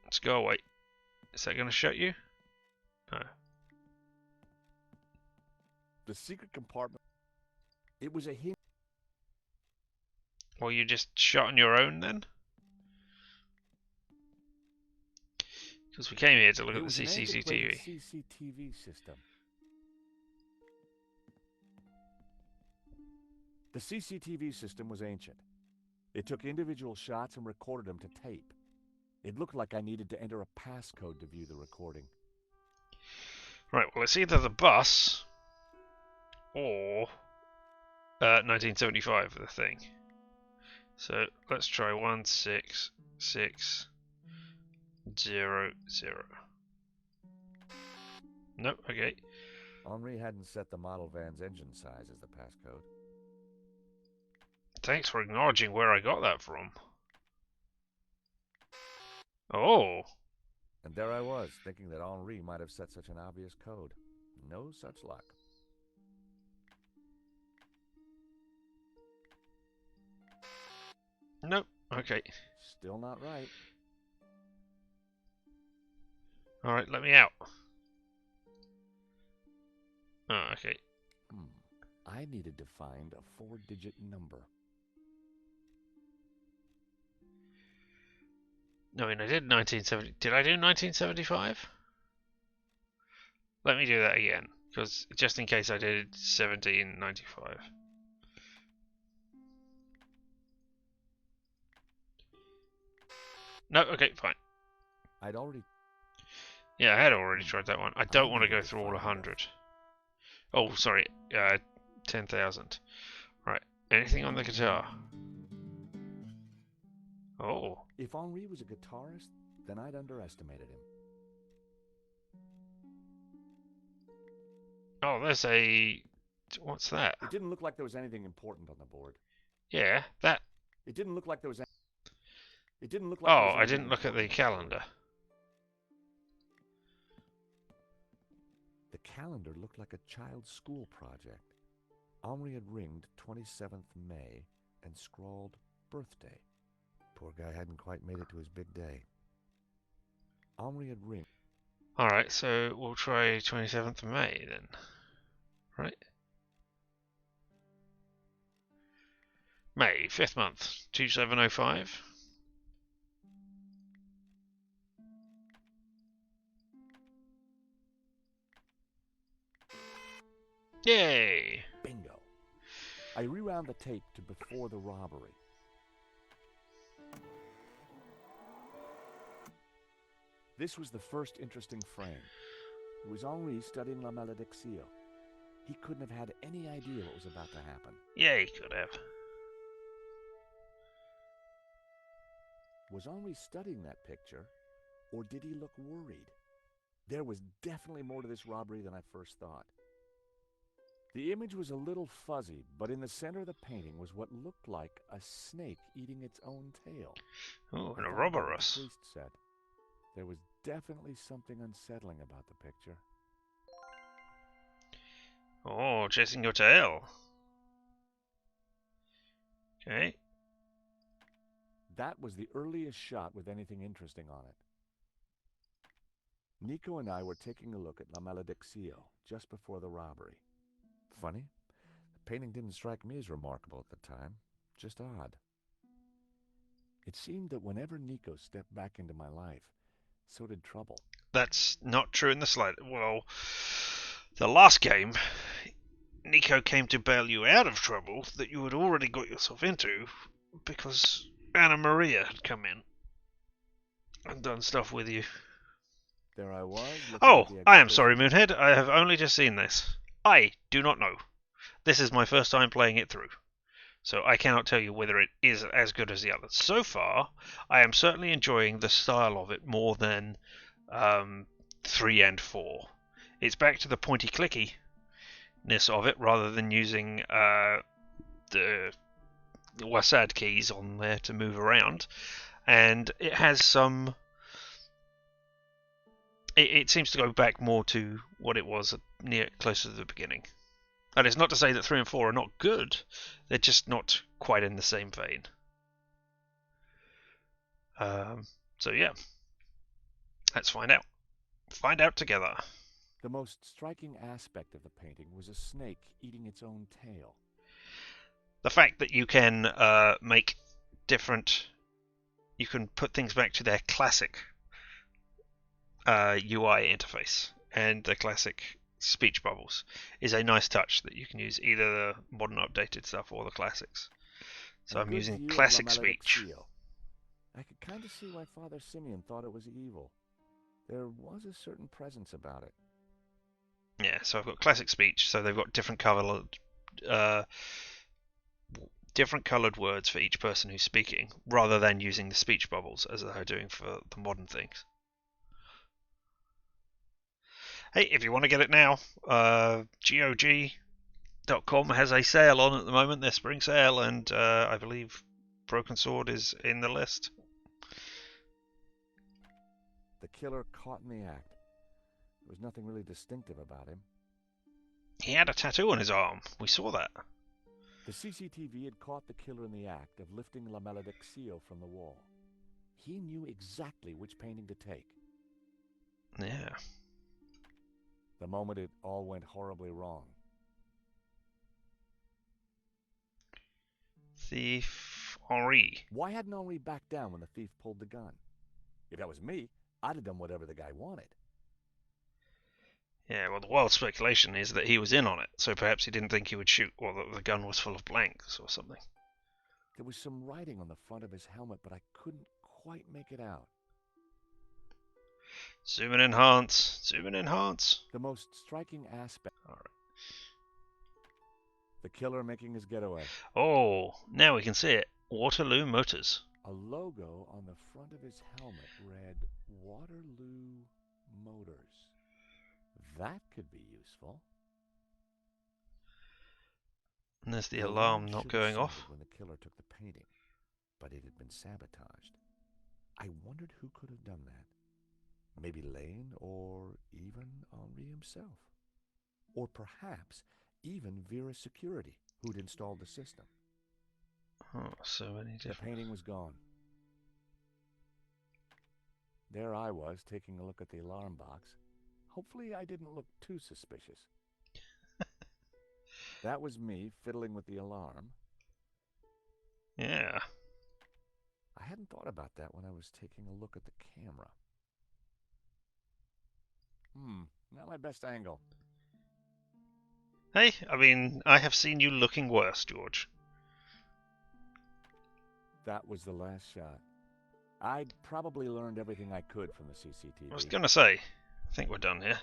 Speaker 1: Let's go away. Is that going to shut you? No.
Speaker 3: The secret compartment. It was a hint.
Speaker 1: Well, you just shot on your own then? Because we came here to look
Speaker 3: It
Speaker 1: at the
Speaker 3: was an
Speaker 1: CCTV.
Speaker 3: antiquated CCTV system. The CCTV system was ancient. It took individual shots and recorded them to tape. It looked like I needed to enter a passcode to view the recording.
Speaker 1: Right, well, it's either the bus or 1975, the thing. So let's try 16600. Nope, okay.
Speaker 3: Henri hadn't set the model van's engine size as the passcode.
Speaker 1: Thanks for acknowledging where I got that from. Oh.
Speaker 3: And there I was, thinking that Henri might have set such an obvious code. No such luck.
Speaker 1: Nope, okay.
Speaker 3: Still not right.
Speaker 1: Alright, let me out. Oh, okay.
Speaker 3: I needed to find a 4-digit number.
Speaker 1: No, I mean, I did 1970. Did I do 1975? Let me do that again, because just in case I did 1795. No, okay, fine.
Speaker 3: I'd already...
Speaker 1: Yeah, I had already tried that one. I don't want to go through all 100. Oh, sorry, 10,000. Right, anything on the guitar? Oh.
Speaker 3: If Henri was a guitarist, then I'd underestimated him.
Speaker 1: Oh, there's a... What's that?
Speaker 3: It didn't look like there was anything important on the board.
Speaker 1: Yeah, that...
Speaker 3: It didn't look like there was... It didn't look like...
Speaker 1: Oh, I didn't look at the calendar.
Speaker 3: The calendar looked like a child's school project. Henri had ringed 27th May and scrawled birthday. Poor guy hadn't quite made it to his big day. Henri had ringed.
Speaker 1: Alright, so we'll try 27th of May then. Right? May, 5th month, 2705. Yay!
Speaker 3: Bingo. I rewound the tape to before the robbery. This was the first interesting frame. It was Henri studying La Malédiction. He couldn't have had any idea what was about to happen.
Speaker 1: Yeah, he could have.
Speaker 3: Was Henri studying that picture, or did he look worried? There was definitely more to this robbery than I first thought. The image was a little fuzzy, but in the center of the painting was what looked like a snake eating its own tail.
Speaker 1: Oh, and a
Speaker 3: The
Speaker 1: robberus.
Speaker 3: priest said. There was definitely something unsettling about the picture.
Speaker 1: Oh, chasing your tail. Okay.
Speaker 3: That was the earliest shot with anything interesting on it. Nico and I were taking a look at La Malédiction just before the robbery. Funny, the painting didn't strike me as remarkable at the time, just odd. It seemed that whenever Nico stepped back into my life, so did trouble.
Speaker 1: That's not true in the slightest. Well, the last game, Nico came to bail you out of trouble that you had already got yourself into because Anna Maria had come in and done stuff with you.
Speaker 3: There I was.
Speaker 1: Oh, I am sorry, Moonhead. I have only just seen this. I do not know. This is my first time playing it through, so I cannot tell you whether it is as good as the others. So far, I am certainly enjoying the style of it more than 3 and 4. It's back to the pointy clickiness of it rather than using the WASD keys on there to move around, and it has some. It seems to go back more to what it was near closer to the beginning. And it's not to say that 3 and 4 are not good, they're just not quite in the same vein. So yeah, let's find out. Find out together.
Speaker 3: The most striking aspect of the painting was a snake eating its own tail.
Speaker 1: The fact that you can make different... You can put things back to their classic UI interface and the classic speech bubbles is a nice touch that you can use either the modern updated stuff or the classics. So
Speaker 3: A
Speaker 1: I'm
Speaker 3: good
Speaker 1: using
Speaker 3: view of
Speaker 1: classic
Speaker 3: La
Speaker 1: speech.
Speaker 3: Malediccio. I could kind of see why Father Simeon thought it was evil. There was a certain presence about it.
Speaker 1: Yeah, so I've got classic speech, so they've got uh, different coloured words for each person who's speaking, rather than using the speech bubbles as they're doing for the modern things. Hey, if you want to get it now, GOG.com has a sale on at the moment, their spring sale, and I believe Broken Sword is in the list.
Speaker 3: The killer caught in the act. There was nothing really distinctive about him.
Speaker 1: He had a tattoo on his arm. We saw that.
Speaker 3: The CCTV had caught the killer in the act of lifting La Malediccio from the wall. He knew exactly which painting to take.
Speaker 1: Yeah.
Speaker 3: The moment it all went horribly wrong.
Speaker 1: Thief Henri.
Speaker 3: Why hadn't Henri backed down when the thief pulled the gun? If that was me, I'd have done whatever the guy wanted.
Speaker 1: Yeah, well, the wild speculation is that he was in on it, so perhaps he didn't think he would shoot, or that the gun was full of blanks or something.
Speaker 3: There was some writing on the front of his helmet, but I couldn't quite make it out.
Speaker 1: Zoom and enhance. Zoom and enhance.
Speaker 3: The most striking aspect.
Speaker 1: All right.
Speaker 3: The killer making his getaway.
Speaker 1: Oh, now we can see it. Waterloo Motors.
Speaker 3: A logo on the front of his helmet read Waterloo Motors. That could be useful.
Speaker 1: And there's the alarm not
Speaker 3: should have
Speaker 1: going off.
Speaker 3: sounded when the killer took the painting, but it had been sabotaged. I wondered who could have done that. Maybe Lane, or even Henri himself. Or perhaps even Vera Security, who'd installed the system.
Speaker 1: Oh, so many different...
Speaker 3: The painting was gone. There I was, taking a look at the alarm box. Hopefully I didn't look too suspicious. That was me fiddling with the alarm.
Speaker 1: Yeah.
Speaker 3: I hadn't thought about that when I was taking a look at the camera. Not my best angle.
Speaker 1: Hey, I mean, I have seen you looking worse, George.
Speaker 3: That was the last shot. I'd probably learned everything I could from the CCTV.
Speaker 1: I was going to say, I think we're done here.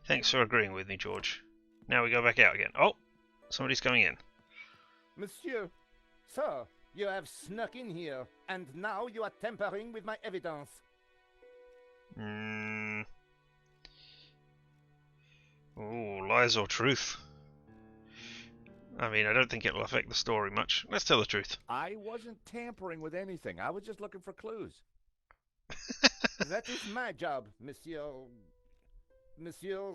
Speaker 1: Thanks for agreeing with me, George. Now we go back out again. Oh, somebody's coming in.
Speaker 8: Monsieur, sir, you have snuck in here, and now you are tampering with my evidence.
Speaker 1: Oh, lies or truth? I mean, I don't think it'll affect the story much. Let's tell the truth.
Speaker 3: I wasn't tampering with anything. I was just looking for clues.
Speaker 8: That is my job, Monsieur... Monsieur...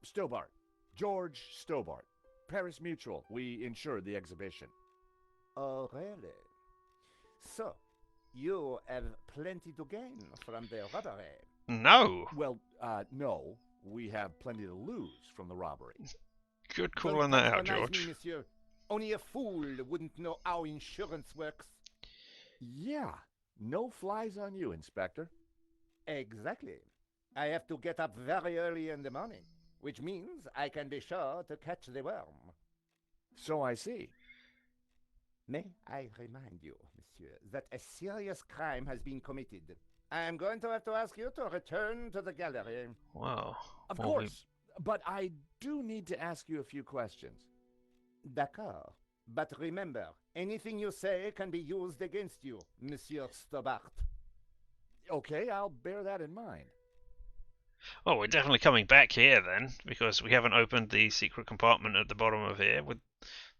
Speaker 3: Stobart. George Stobart. Paris Mutual. We insured the exhibition.
Speaker 8: Oh, really? So, you have plenty to gain from the robbery.
Speaker 1: No.
Speaker 3: Well, no. We have plenty to lose from the robbery.
Speaker 1: Good calling that out,
Speaker 8: patronize
Speaker 1: George.
Speaker 8: me, monsieur. Only a fool wouldn't know how insurance works.
Speaker 3: Yeah. No flies on you, Inspector.
Speaker 8: Exactly. I have to get up very early in the morning, which means I can be sure to catch the worm.
Speaker 3: So I see.
Speaker 8: May I remind you, monsieur, that a serious crime has been committed. I am going to have to ask you to return to the gallery.
Speaker 1: Wow.
Speaker 3: Of
Speaker 1: Well,
Speaker 3: course. But I do need to ask you a few questions.
Speaker 8: D'accord. But remember, anything you say can be used against you, Monsieur Stobart.
Speaker 3: Okay, I'll bear that in mind.
Speaker 1: Well, we're definitely coming back here then, because we haven't opened the secret compartment at the bottom of here.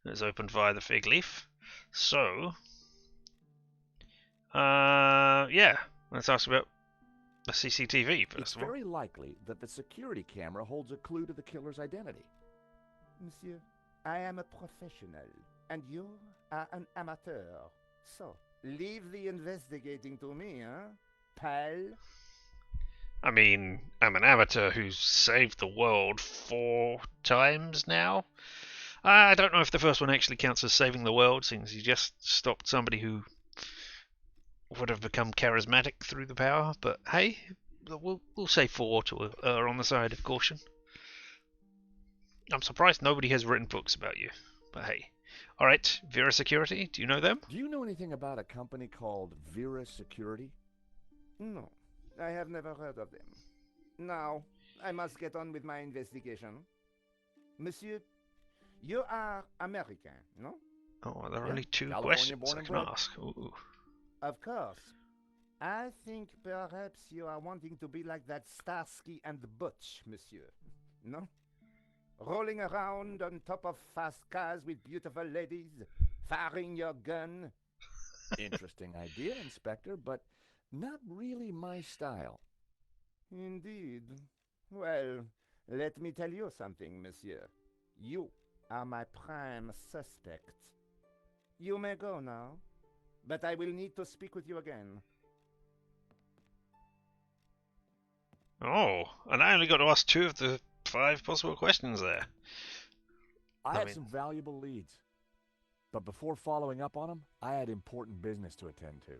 Speaker 1: It's opened via the fig leaf. So, yeah, let's ask about the CCTV first
Speaker 3: It's
Speaker 1: of all.
Speaker 3: very likely that the security camera holds a clue to the killer's identity.
Speaker 8: Monsieur, I am a professional, and you are an amateur. So, leave the investigating to me, huh, pal?
Speaker 1: I mean, I'm an amateur who's saved the world 4 times now. I don't know if the first one actually counts as saving the world, since he just stopped somebody who would have become charismatic through the power. But hey, we'll say 4 to err on the side of caution. I'm surprised nobody has written books about you. But hey. Alright, Vera Security, do you know them?
Speaker 7: Do you know anything about a company called Vera Security?
Speaker 8: No, I have never heard of them. Now, I must get on with my investigation. Monsieur, you are American, no?
Speaker 1: Oh, there are
Speaker 7: Yeah,
Speaker 1: only two
Speaker 7: California
Speaker 1: questions
Speaker 7: born
Speaker 1: I
Speaker 7: and
Speaker 1: can
Speaker 7: bred.
Speaker 1: ask. Ooh.
Speaker 8: Of course. I think perhaps you are wanting to be like that Starsky and Butch, monsieur. No? Rolling around on top of fast cars with beautiful ladies, firing your gun.
Speaker 7: Interesting idea, Inspector, but not really my style.
Speaker 8: Indeed. Well, let me tell you something, monsieur. You are my prime suspect. You may go now, but I will need to speak with you again.
Speaker 1: Oh, and I only got to ask 2 of the 5 possible questions there.
Speaker 3: I had
Speaker 1: mean-
Speaker 3: some valuable leads. But before following up on them, I had important business to attend to.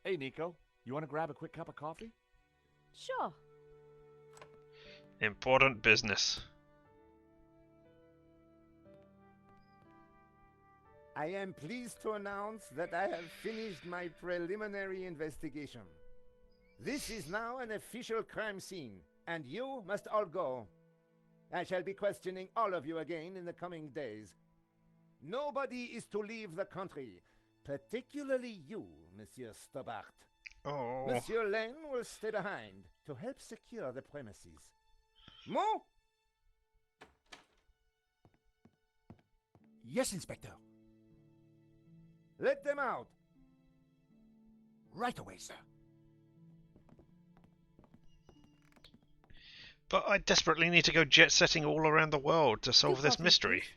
Speaker 3: Hey, Nico, you want to grab a quick cup of coffee?
Speaker 2: Sure.
Speaker 1: Important business.
Speaker 8: I am pleased to announce that I have finished my preliminary investigation. This is now an official crime scene, and you must all go. I shall be questioning all of you again in the coming days. Nobody is to leave the country, particularly you, Monsieur Stobart.
Speaker 1: Oh.
Speaker 8: Monsieur Lane will stay behind to help secure the premises. Mo?
Speaker 5: Yes, Inspector.
Speaker 8: Let them out.
Speaker 5: Right away, sir.
Speaker 1: But I desperately need to go jet-setting all around the world to solve this
Speaker 2: coffee,
Speaker 1: mystery.
Speaker 2: please.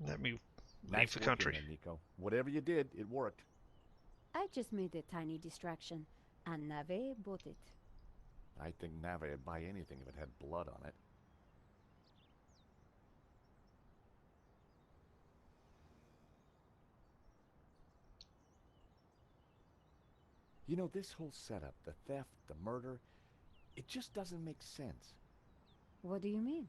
Speaker 1: Let me leave
Speaker 3: Nice
Speaker 1: the
Speaker 3: work
Speaker 1: country.
Speaker 3: in there, Nico. Whatever you did, it worked.
Speaker 2: I just made a tiny distraction, and Nave bought it.
Speaker 3: I think Nave would buy anything if it had blood on it. You know, this whole setup, the theft, the murder, it just doesn't make sense.
Speaker 2: What do you mean?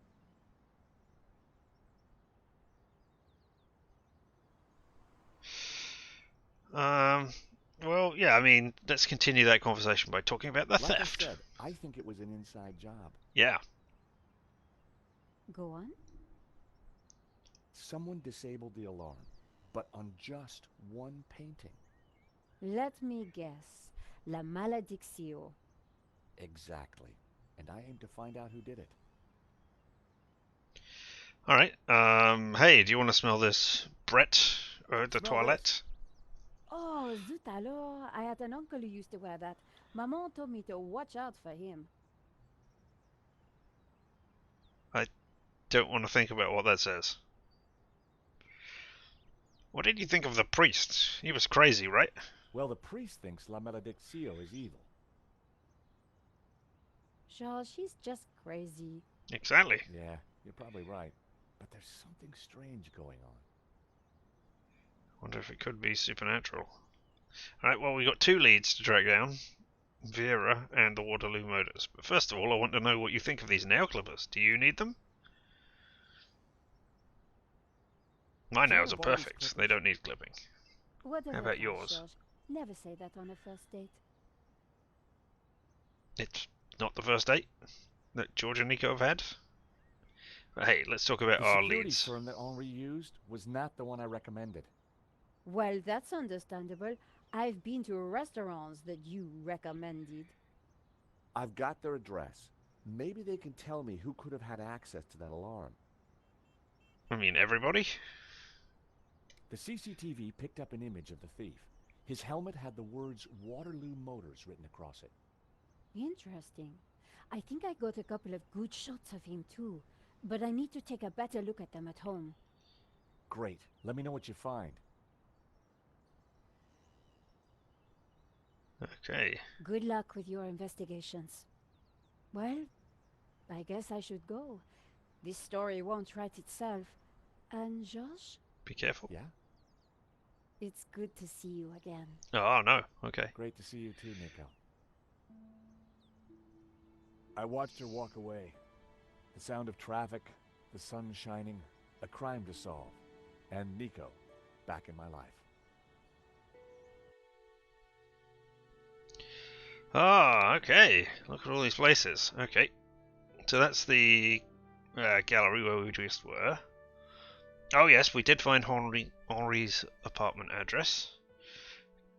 Speaker 1: Well, yeah, I mean, let's continue that conversation by talking about the
Speaker 3: Like
Speaker 1: theft.
Speaker 3: I said, I think it was an inside job.
Speaker 1: Yeah.
Speaker 2: Go on.
Speaker 3: Someone disabled the alarm, but on just one painting.
Speaker 2: Let me guess. La Malediccio.
Speaker 3: Exactly. And I aim to find out who did it.
Speaker 1: Alright, hey, do you want to smell this Brett Eau de
Speaker 3: Smell
Speaker 1: Toilette?
Speaker 2: Oh, zut alors. I had an uncle who used to wear that. Maman told me to watch out for him.
Speaker 1: I don't want to think about what that says. What did you think of the priest? He was crazy, right?
Speaker 3: Well, the priest thinks La Malediccio is evil.
Speaker 2: George, he's just crazy.
Speaker 1: Exactly.
Speaker 3: Yeah, you're probably right. But there's something strange going on.
Speaker 1: Wonder if it could be supernatural. Alright, well, we got 2 leads to track down. Vera and the Waterloo Motors. But first of all, I want to know what you think of these nail clippers. Do you need them? My
Speaker 3: Do you
Speaker 1: nails are
Speaker 3: wanna borrow these
Speaker 1: perfect.
Speaker 3: clippers?
Speaker 1: They don't need clipping.
Speaker 2: Whatever
Speaker 1: How about
Speaker 2: counts,
Speaker 1: yours?
Speaker 2: George. Never say that on a first date.
Speaker 1: It's not the first date that George and Nico have had. But hey, let's talk about
Speaker 3: The
Speaker 1: our
Speaker 3: security
Speaker 1: leads.
Speaker 3: firm that Henri used was not the one I recommended.
Speaker 2: Well, that's understandable. I've been to restaurants that you recommended.
Speaker 3: I've got their address. Maybe they can tell me who could have had access to that alarm.
Speaker 1: I mean, everybody?
Speaker 3: The CCTV picked up an image of the thief. His helmet had the words Waterloo Motors written across it.
Speaker 2: Interesting. I think I got a couple of good shots of him too, but I need to take a better look at them at home.
Speaker 3: Great. Let me know what you find.
Speaker 1: Okay.
Speaker 2: Good luck with your investigations. Well, I guess I should go. This story won't write itself. And Josh,
Speaker 1: Be careful.
Speaker 3: Yeah?
Speaker 2: it's good to see you again.
Speaker 1: Oh, no. Okay.
Speaker 3: Great to see you too, Nico. I watched her walk away. The sound of traffic, the sun shining, a crime to solve, and Nico back in my life.
Speaker 1: Ah, okay. Look at all these places. Okay. So that's the gallery where we just were. Oh yes, we did find Henri's apartment address.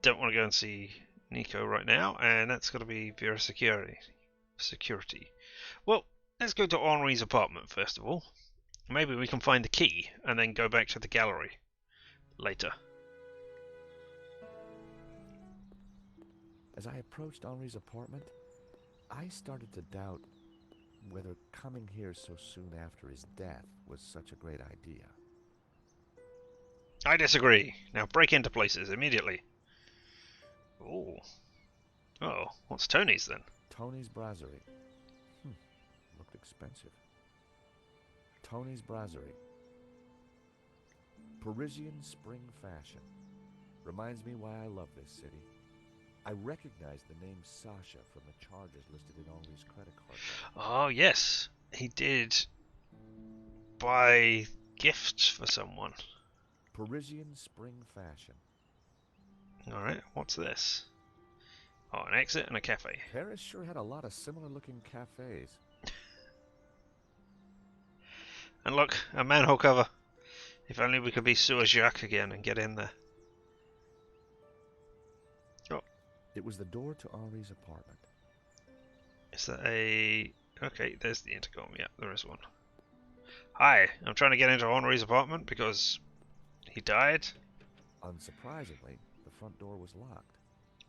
Speaker 1: Don't want to go and see Nico right now, and that's got to be Vera Security. Well, let's go to Henri's apartment first of all. Maybe we can find the key and then go back to the gallery later.
Speaker 3: As I approached Henri's apartment, I started to doubt whether coming here so soon after his death was such a great idea.
Speaker 1: I disagree. Now break into places immediately. Ooh. Oh, what's Tony's then?
Speaker 3: Tony's Brasserie. Looked expensive. Tony's Brasserie. Parisian spring fashion. Reminds me why I love this city. I recognize the name Sasha from the charges listed in Henri's credit card.
Speaker 1: Oh yes, he did buy gifts for someone.
Speaker 3: Parisian spring fashion.
Speaker 1: Alright, what's this? Oh, an exit and a cafe.
Speaker 3: Paris sure had a lot of similar looking cafes.
Speaker 1: And look, a manhole cover. If only we could be Sewer Jacques again and get in there. Oh.
Speaker 3: It was the door to Henri's apartment.
Speaker 1: Is that a... Okay, there's the intercom. Yeah, there is one. Hi, I'm trying to get into Henri's apartment because he died.
Speaker 3: Unsurprisingly, the front door was locked.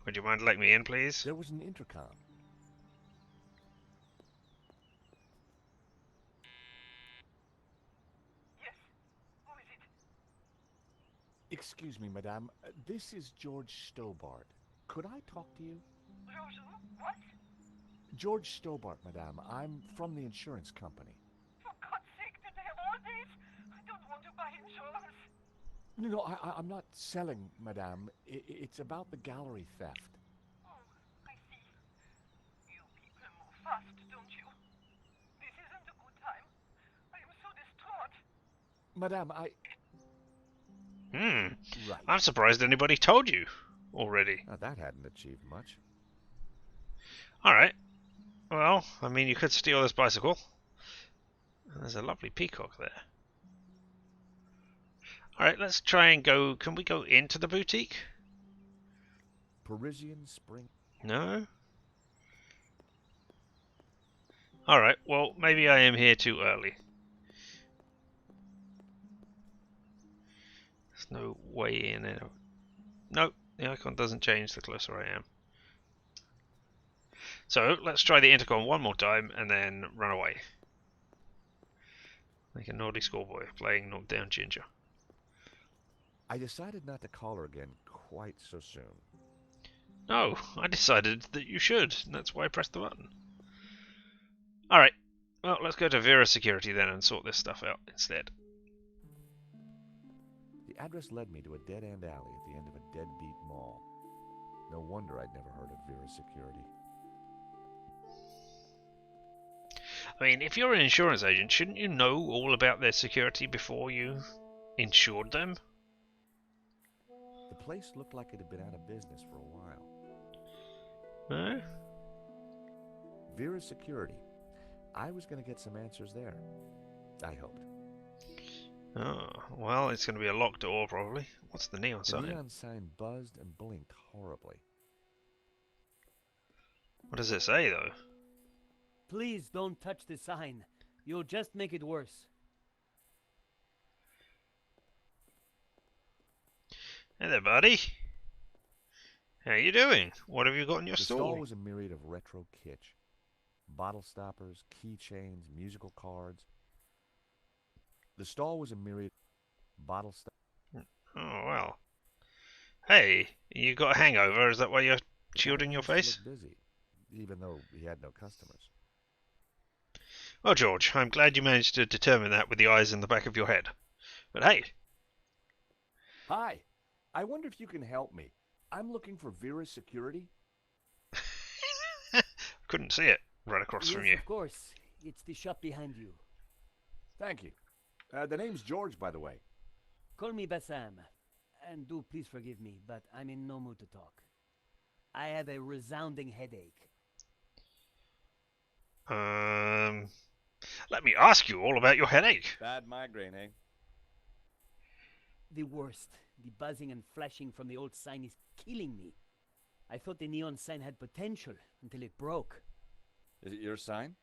Speaker 1: Would you mind letting me in, please?
Speaker 3: There was an intercom.
Speaker 10: Yes. Who is it?
Speaker 3: Excuse me, madame. This is George Stobart. Could I talk to you?
Speaker 10: George, what?
Speaker 3: George Stobart, madame. I'm from the insurance company.
Speaker 10: For God's sake, did they have all this? I don't want to buy insurance.
Speaker 3: No, I'm not selling, madame. It's about the gallery theft.
Speaker 10: Oh, I see. You people move fast, don't you? This isn't a good time. I am so distraught.
Speaker 3: Madame, Right.
Speaker 1: I'm surprised anybody told you already.
Speaker 3: Now, that hadn't achieved much.
Speaker 1: Alright. Well, I mean, you could steal this bicycle. There's a lovely peacock there. Alright, let's try and go... Can we go into the boutique?
Speaker 3: Parisian spring...
Speaker 1: No? Alright, well, maybe I am here too early. There's no way in it. Nope, the icon doesn't change the closer I am. So, let's try the intercom one more time and then run away. Like a naughty schoolboy playing Knock Down Ginger.
Speaker 3: I decided not to call her again quite so soon.
Speaker 1: No, I decided that you should, and that's why I pressed the button. Alright, well, let's go to Vera Security then and sort this stuff out instead.
Speaker 3: The address led me to a dead-end alley at the end of a deadbeat mall. No wonder I'd never heard of Vera Security.
Speaker 1: I mean, if you're an insurance agent, shouldn't you know all about their security before you insured them?
Speaker 3: The place looked like it had been out of business for a while.
Speaker 1: No?
Speaker 3: Vera Security. I was going to get some answers there. I hoped.
Speaker 1: Oh, well, it's going to be a locked door, probably. What's the neon
Speaker 3: The
Speaker 1: sign?
Speaker 3: neon sign buzzed and blinked horribly.
Speaker 1: What does it say, though?
Speaker 4: Please don't touch the sign. You'll just make it worse.
Speaker 1: Hey there, buddy. How you doing? What have you got in your
Speaker 3: The
Speaker 1: stall?
Speaker 3: stall was a myriad of retro kitsch. Bottle stoppers, keychains, musical cards. The stall was a myriad bottle stoppers.
Speaker 1: Oh, well. Hey, you got a hangover? Is that why you're shielding your face?
Speaker 3: Busy, even though he had no customers.
Speaker 1: Well, George, I'm glad you managed to determine that with the eyes in the back of your head. But hey.
Speaker 3: Hi. I wonder if you can help me. I'm looking for Vera Security.
Speaker 1: Couldn't see it. right across
Speaker 4: Yes,
Speaker 1: from you.
Speaker 4: of course. It's the shop behind you.
Speaker 7: Thank you. The name's George, by the way.
Speaker 4: Call me Bassam. And do please forgive me, but I'm in no mood to talk. I have a resounding headache.
Speaker 1: Let me ask you all about your headache.
Speaker 7: Bad migraine, eh?
Speaker 4: The worst. The buzzing and flashing from the old sign is killing me. I thought the neon sign had potential until it broke.
Speaker 7: Is it your sign?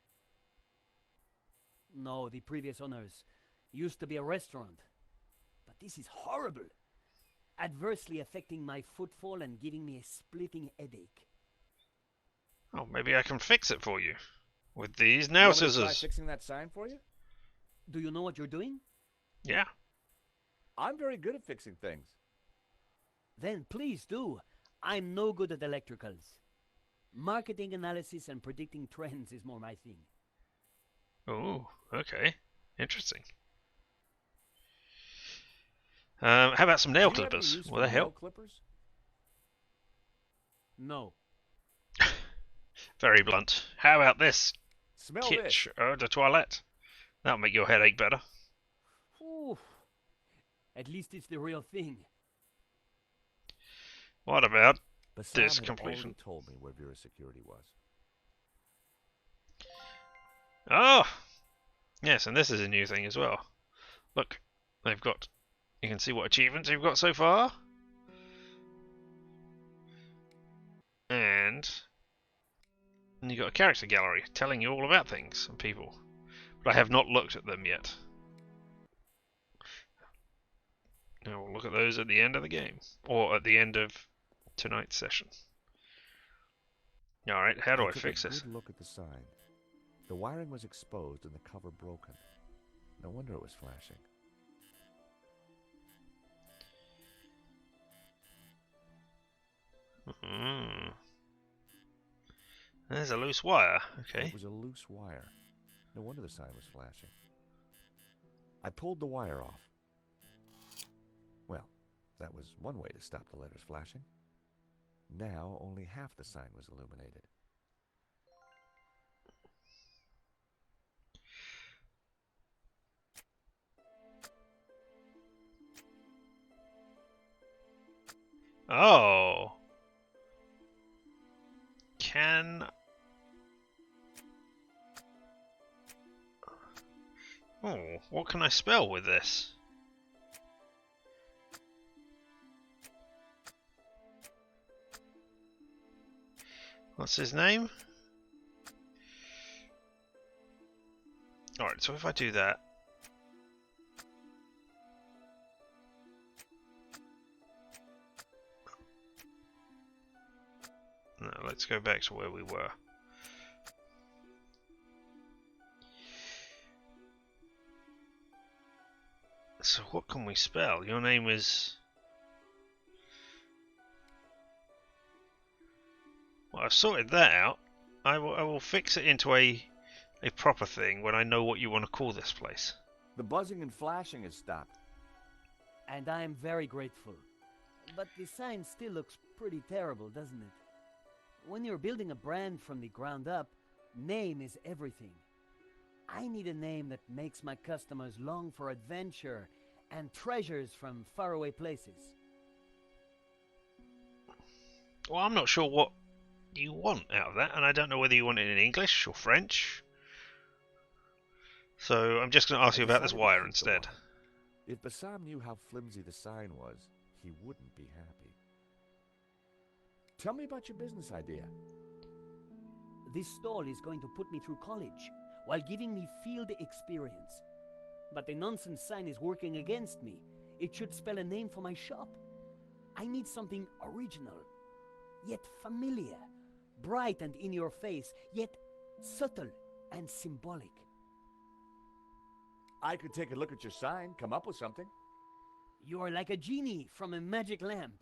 Speaker 4: No, the previous owners used to be a restaurant. But this is horrible. Adversely affecting my footfall and giving me a splitting headache.
Speaker 1: Oh, maybe I can fix it for you with these
Speaker 7: You
Speaker 1: nail
Speaker 7: want me to try
Speaker 1: scissors.
Speaker 7: fixing that sign for you?
Speaker 4: Do you know what you're doing?
Speaker 1: Yeah.
Speaker 7: I'm very good at fixing things.
Speaker 4: Then please do. I'm no good at electricals. Marketing analysis and predicting trends is more my thing.
Speaker 1: Oh, okay. Interesting. How about some nail
Speaker 7: Do you have any
Speaker 1: clippers?
Speaker 7: use
Speaker 1: Will
Speaker 7: for
Speaker 1: they
Speaker 7: nail
Speaker 1: help?
Speaker 7: clippers?
Speaker 4: No.
Speaker 1: Very blunt. How about this?
Speaker 7: Smell
Speaker 1: Kitsch
Speaker 7: this.
Speaker 1: eau de toilette. That'll make your headache better.
Speaker 4: Ooh. At least it's the real thing.
Speaker 1: What about
Speaker 3: Bassam
Speaker 1: this
Speaker 3: had
Speaker 1: completion?
Speaker 3: already told me where Vera Security was.
Speaker 1: Oh! Yes, and this is a new thing as well. Look, they've got... You can see what achievements you've got so far. And you've got a character gallery telling you all about things and people. But I have not looked at them yet. Now we'll look at those at the end of the game. Or at the end of tonight's session. Alright, how do I
Speaker 3: took
Speaker 1: fix
Speaker 3: a
Speaker 1: this?
Speaker 3: good look at the sign. The wiring was exposed and the cover broken. No wonder it was flashing.
Speaker 1: There's a loose wire. Okay.
Speaker 3: It was a loose wire. No wonder the sign was flashing. I pulled the wire off. Well, that was one way to stop the letters flashing. Now only half the sign was illuminated.
Speaker 1: Oh. Oh, what can I spell with this? What's his name? Alright, so if I do that... No, let's go back to where we were. So what can we spell? Your name is... Well, I've sorted that out. I will fix it into a proper thing when I know what you want to call this place.
Speaker 7: The buzzing and flashing has stopped.
Speaker 4: And I'm very grateful. But the sign still looks pretty terrible, doesn't it? When you're building a brand from the ground up, name is everything. I need a name that makes my customers long for adventure and treasures from faraway places.
Speaker 1: Well, I'm not sure what you want out of that, and I don't know whether you want it in English or French. So I'm just going to ask you about this
Speaker 3: decided to
Speaker 1: wire
Speaker 3: keep the
Speaker 1: instead.
Speaker 3: wire. If Bassam knew how flimsy the sign was, he wouldn't be happy.
Speaker 7: Tell me about your business idea.
Speaker 4: This stall is going to put me through college while giving me field experience. But the nonsense sign is working against me. It should spell a name for my shop. I need something original, yet familiar, bright and in your face, yet subtle and symbolic.
Speaker 7: I could take a look at your sign, come up with something.
Speaker 4: You're like a genie from a magic lamp.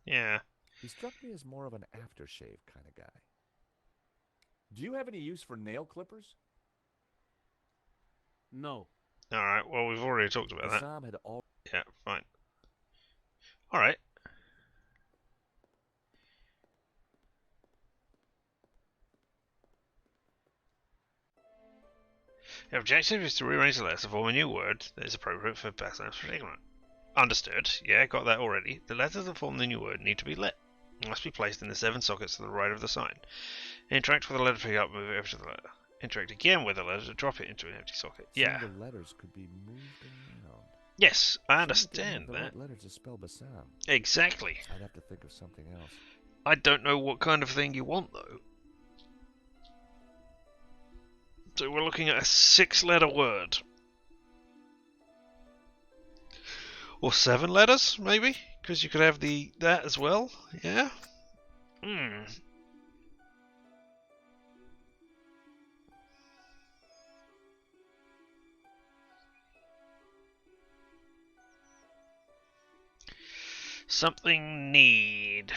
Speaker 1: Yeah.
Speaker 3: He struck me as more of an aftershave kind of guy.
Speaker 7: Do you have any use for nail clippers?
Speaker 4: No.
Speaker 1: Alright, well, we've already talked about that.
Speaker 3: Bassam had all.
Speaker 1: Yeah, fine. Alright. The objective is to rearrange the letters to form a new word that is appropriate for Bassan's predicament. Understood. Yeah, got that already. The letters that form the new word need to be lit. It must be placed in the 7 sockets to the right of the sign. Interact with the letter to pick up, move it over to the letter. Interact again with the letter to drop it into an empty socket. Yeah.
Speaker 3: Some of the letters could be moved around.
Speaker 1: Yes, I
Speaker 3: Seems
Speaker 1: understand
Speaker 3: like they
Speaker 1: that.
Speaker 3: have the right letters to spell Bassam.
Speaker 1: Exactly.
Speaker 3: I'd have to think of something else.
Speaker 1: I don't know what kind of thing you want, though. So we're looking at a 6-letter word. Or 7 letters, maybe? Because you could have that as well, yeah? Something need.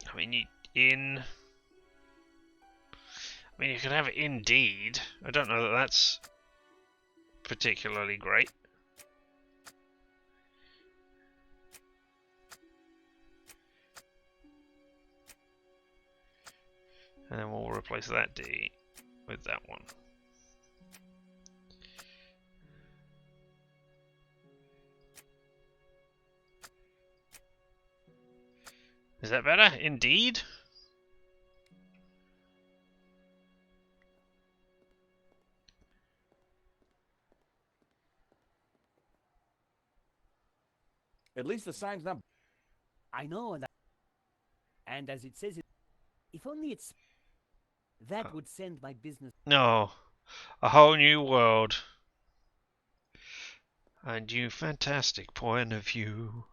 Speaker 1: I mean, you could have indeed. I don't know that that's particularly great. And then we'll replace that D with that one. Is that better? Indeed?
Speaker 7: At least the sign's not.
Speaker 4: I know, and as it says, if only it's that would send my business.
Speaker 1: No. A whole new world. A new fantastic point of view.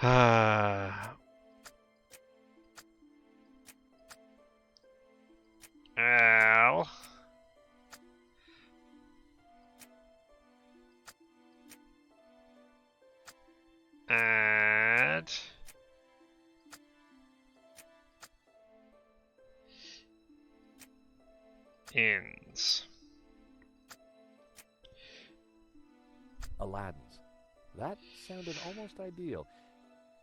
Speaker 1: Ah. Al. Add. Ends.
Speaker 3: Aladdin's. That sounded almost ideal.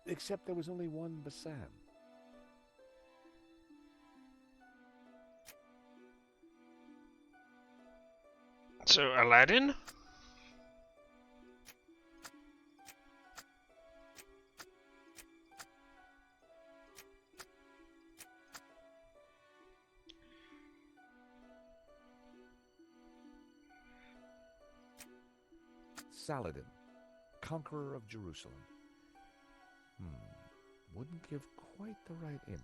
Speaker 3: Except there was only one Bassam.
Speaker 1: So, Aladdin?
Speaker 3: Saladin, conqueror of Jerusalem. Wouldn't give quite the right image.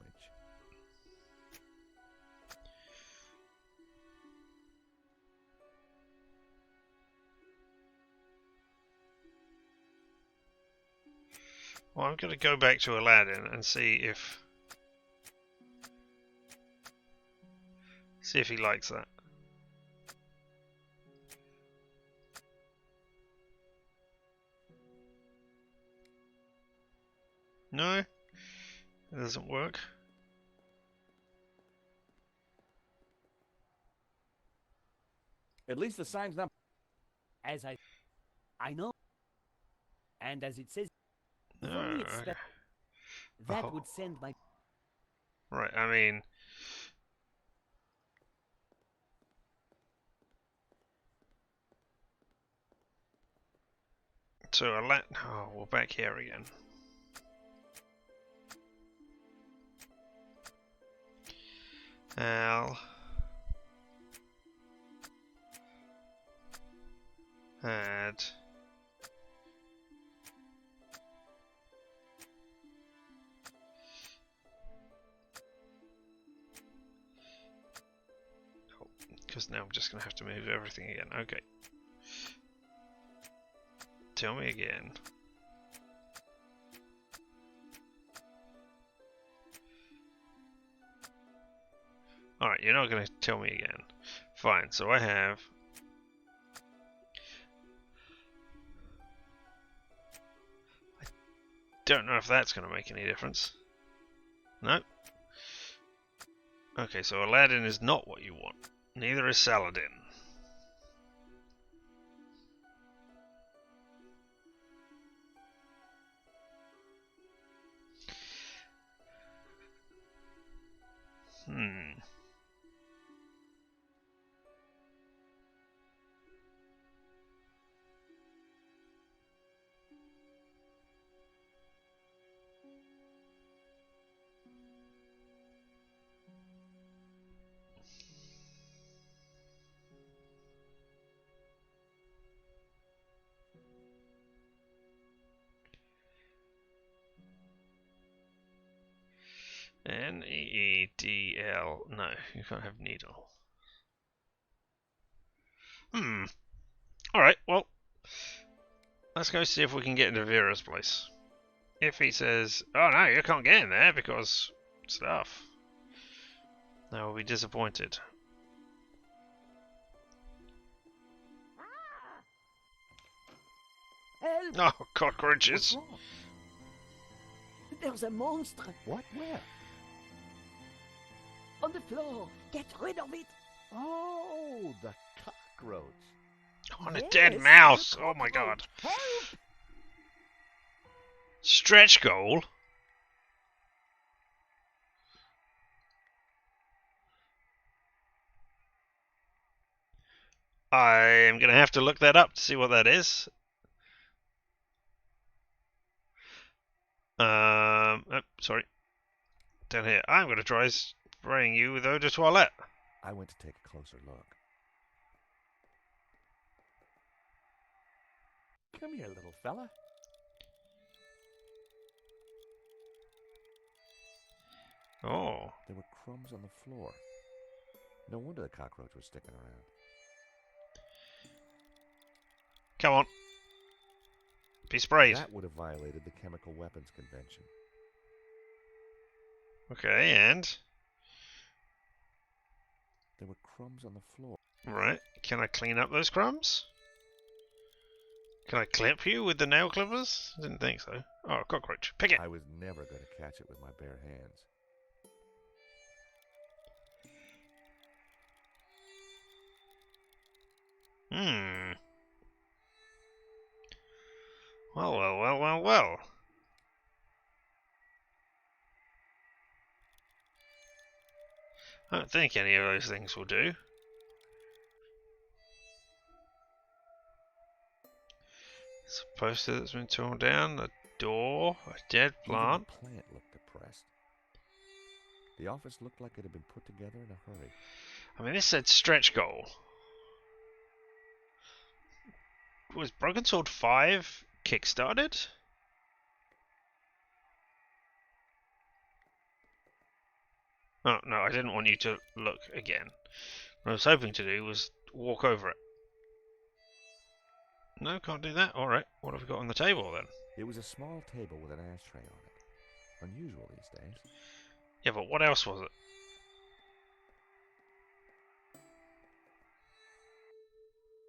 Speaker 1: Well, I'm going to go back to Aladdin and see if he likes that. No, it doesn't work.
Speaker 7: At least the sign's not.
Speaker 4: As I know, and as it says, if only it's that would send my.
Speaker 1: Right, I mean. So Aladdin. Oh, we're back here again. Al. Add. Oh, because now I'm just going to have to move everything again. Okay. Tell me again. Alright, you're not going to tell me again. Fine, so I have... I don't know if that's going to make any difference. No? Okay, so Aladdin is not what you want. Neither is Saladin. Hmm. Needl. No, you can't have needle. Hmm. Alright, well, let's go see if we can get into Vera's place. If he says, oh no, you can't get in there because stuff, then we'll be disappointed.
Speaker 4: Help!
Speaker 1: Oh, cockroaches.
Speaker 3: What's wrong?
Speaker 4: There's a monster
Speaker 3: What? Where?
Speaker 4: on the floor. Get rid of it.
Speaker 3: Oh, the cockroach.
Speaker 1: On a
Speaker 4: Yes,
Speaker 1: dead
Speaker 4: the
Speaker 1: mouse. Oh my god.
Speaker 4: cockroach. Help!
Speaker 1: Stretch goal. I am going to have to look that up to see what that is. Oh, sorry. Down here. I'm going to try spraying you with eau de toilette.
Speaker 3: I went to take a closer look. Come here, little fella.
Speaker 1: Oh.
Speaker 3: There were crumbs on the floor. No wonder the cockroach was sticking around.
Speaker 1: Come on. Be sprayed.
Speaker 3: That would have violated the Chemical Weapons Convention.
Speaker 1: Okay, and?
Speaker 3: There were crumbs on the floor.
Speaker 1: Right. Can I clean up those crumbs? Can I clip you with the nail clippers? Didn't think so. Oh, cockroach. Pick it.
Speaker 3: I was never going to catch it with my bare hands.
Speaker 1: Hmm. Well, well, well, well, well. I don't think any of those things will do. It's a poster that's been torn down, a door, a dead plant.
Speaker 3: Even the plant looked depressed. The office looked like it had been put together in a hurry.
Speaker 1: I mean, this said stretch goal. Was Broken Sword 5 kickstarted? Oh, no, I didn't want you to look again. What I was hoping to do was walk over it. No, can't do that. Alright, what have we got on the table then?
Speaker 3: It was a small table with an ashtray on it. Unusual these days.
Speaker 1: Yeah, but what else was it?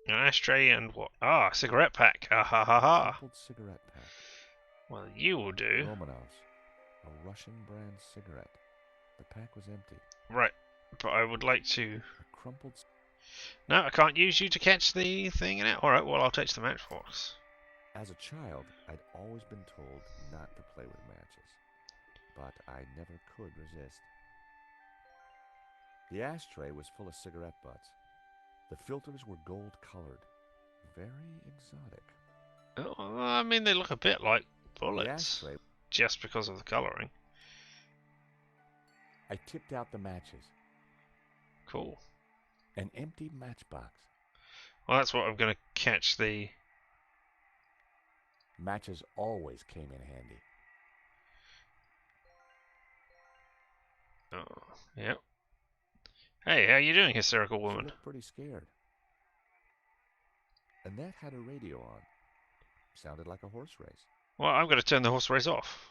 Speaker 1: An ashtray and what? Ah, a cigarette pack. Ah ha ha ha.
Speaker 3: Crumpled cigarette pack.
Speaker 1: Well, you will do.
Speaker 3: Romanov's. A Russian brand cigarette. The pack was empty.
Speaker 1: Right, but I would like to...
Speaker 3: A crumpled...
Speaker 1: No, I can't use you to catch the thing in it. Alright, well, I'll take the matchbox.
Speaker 3: As a child, I'd always been told not to play with matches. But I never could resist. The ashtray was full of cigarette butts. The filters were gold-colored. Very exotic.
Speaker 1: Oh, I mean, they look a bit like bullets.
Speaker 3: The ashtray...
Speaker 1: Just because of the colouring.
Speaker 3: I tipped out the matches.
Speaker 1: Cool.
Speaker 3: An empty matchbox.
Speaker 1: Well, that's what I'm going to catch the...
Speaker 3: Matches always came in handy.
Speaker 1: Oh, yep. Hey, how you doing, hysterical
Speaker 3: She
Speaker 1: woman?
Speaker 3: looked pretty scared. Annette had a radio on. Sounded like a horse race.
Speaker 1: Well, I'm going to turn the horse race off.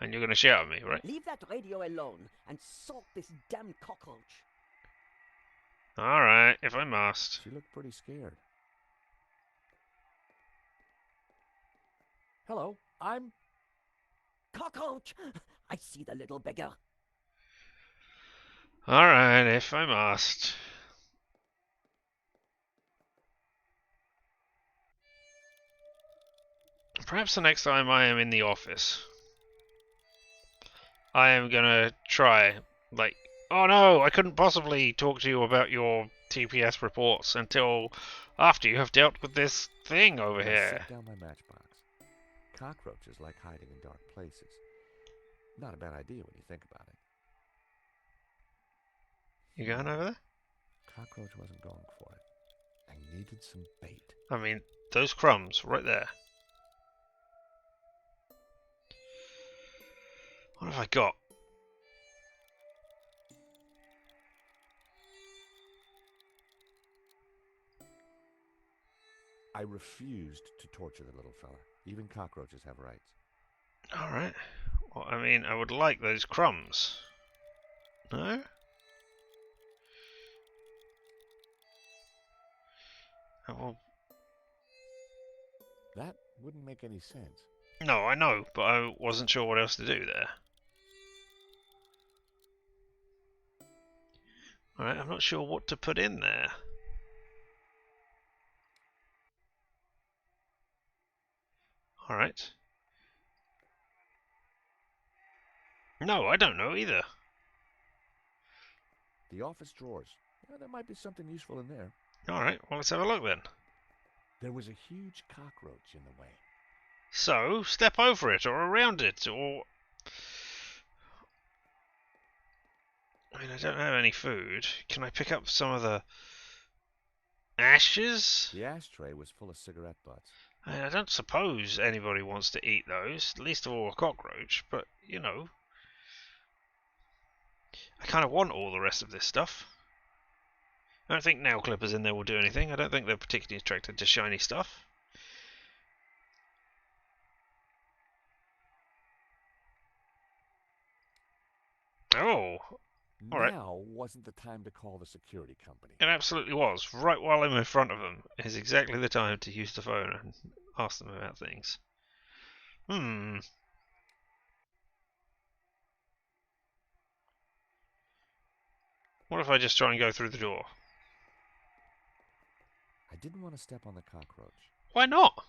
Speaker 1: And you're going to shout at me, right?
Speaker 4: Leave that radio alone and sort this damn cockroach.
Speaker 1: Alright, if I must.
Speaker 3: She looked pretty scared. Hello, I'm...
Speaker 4: Cockroach! I see the little beggar.
Speaker 1: Alright, if I must. Perhaps the next time I am in the office, I am going to try Like, oh no, I couldn't possibly talk to you about your TPS reports until after you have dealt with this thing over
Speaker 3: I
Speaker 1: here.
Speaker 3: set down my matchbox. Cockroaches like hiding in dark places. Not a bad idea when you think about it.
Speaker 1: You going over there?
Speaker 3: Cockroach wasn't going for it. I needed some bait.
Speaker 1: I mean, those crumbs right there. What have I got?
Speaker 3: I refused to torture the little fella. Even cockroaches have rights.
Speaker 1: Alright. Well, I mean, I would like those crumbs. No? Oh, well,
Speaker 3: That wouldn't make any sense.
Speaker 1: no, I know, but I wasn't sure what else to do there. Alright, I'm not sure what to put in there. Alright. No, I don't know either.
Speaker 3: The office drawers. There might be something useful in there.
Speaker 1: Alright, well, let's have a look then.
Speaker 3: There was a huge cockroach in the way.
Speaker 1: So, step over it, or around it, or... I mean, I don't have any food. Can I pick up some of the ashes?
Speaker 3: The ashtray was full of cigarette butts.
Speaker 1: I mean, I don't suppose anybody wants to eat those, least of all a cockroach, but, you know... I kind of want all the rest of this stuff. I don't think nail clippers in there will do anything. I don't think they're particularly attracted to shiny stuff. Oh, alright.
Speaker 3: Now wasn't the time to call the security company.
Speaker 1: It absolutely was. Right while I'm in front of them is exactly the time to use the phone and ask them about things. What if I just try and go through the door?
Speaker 3: I didn't want to step on the cockroach.
Speaker 1: Why not?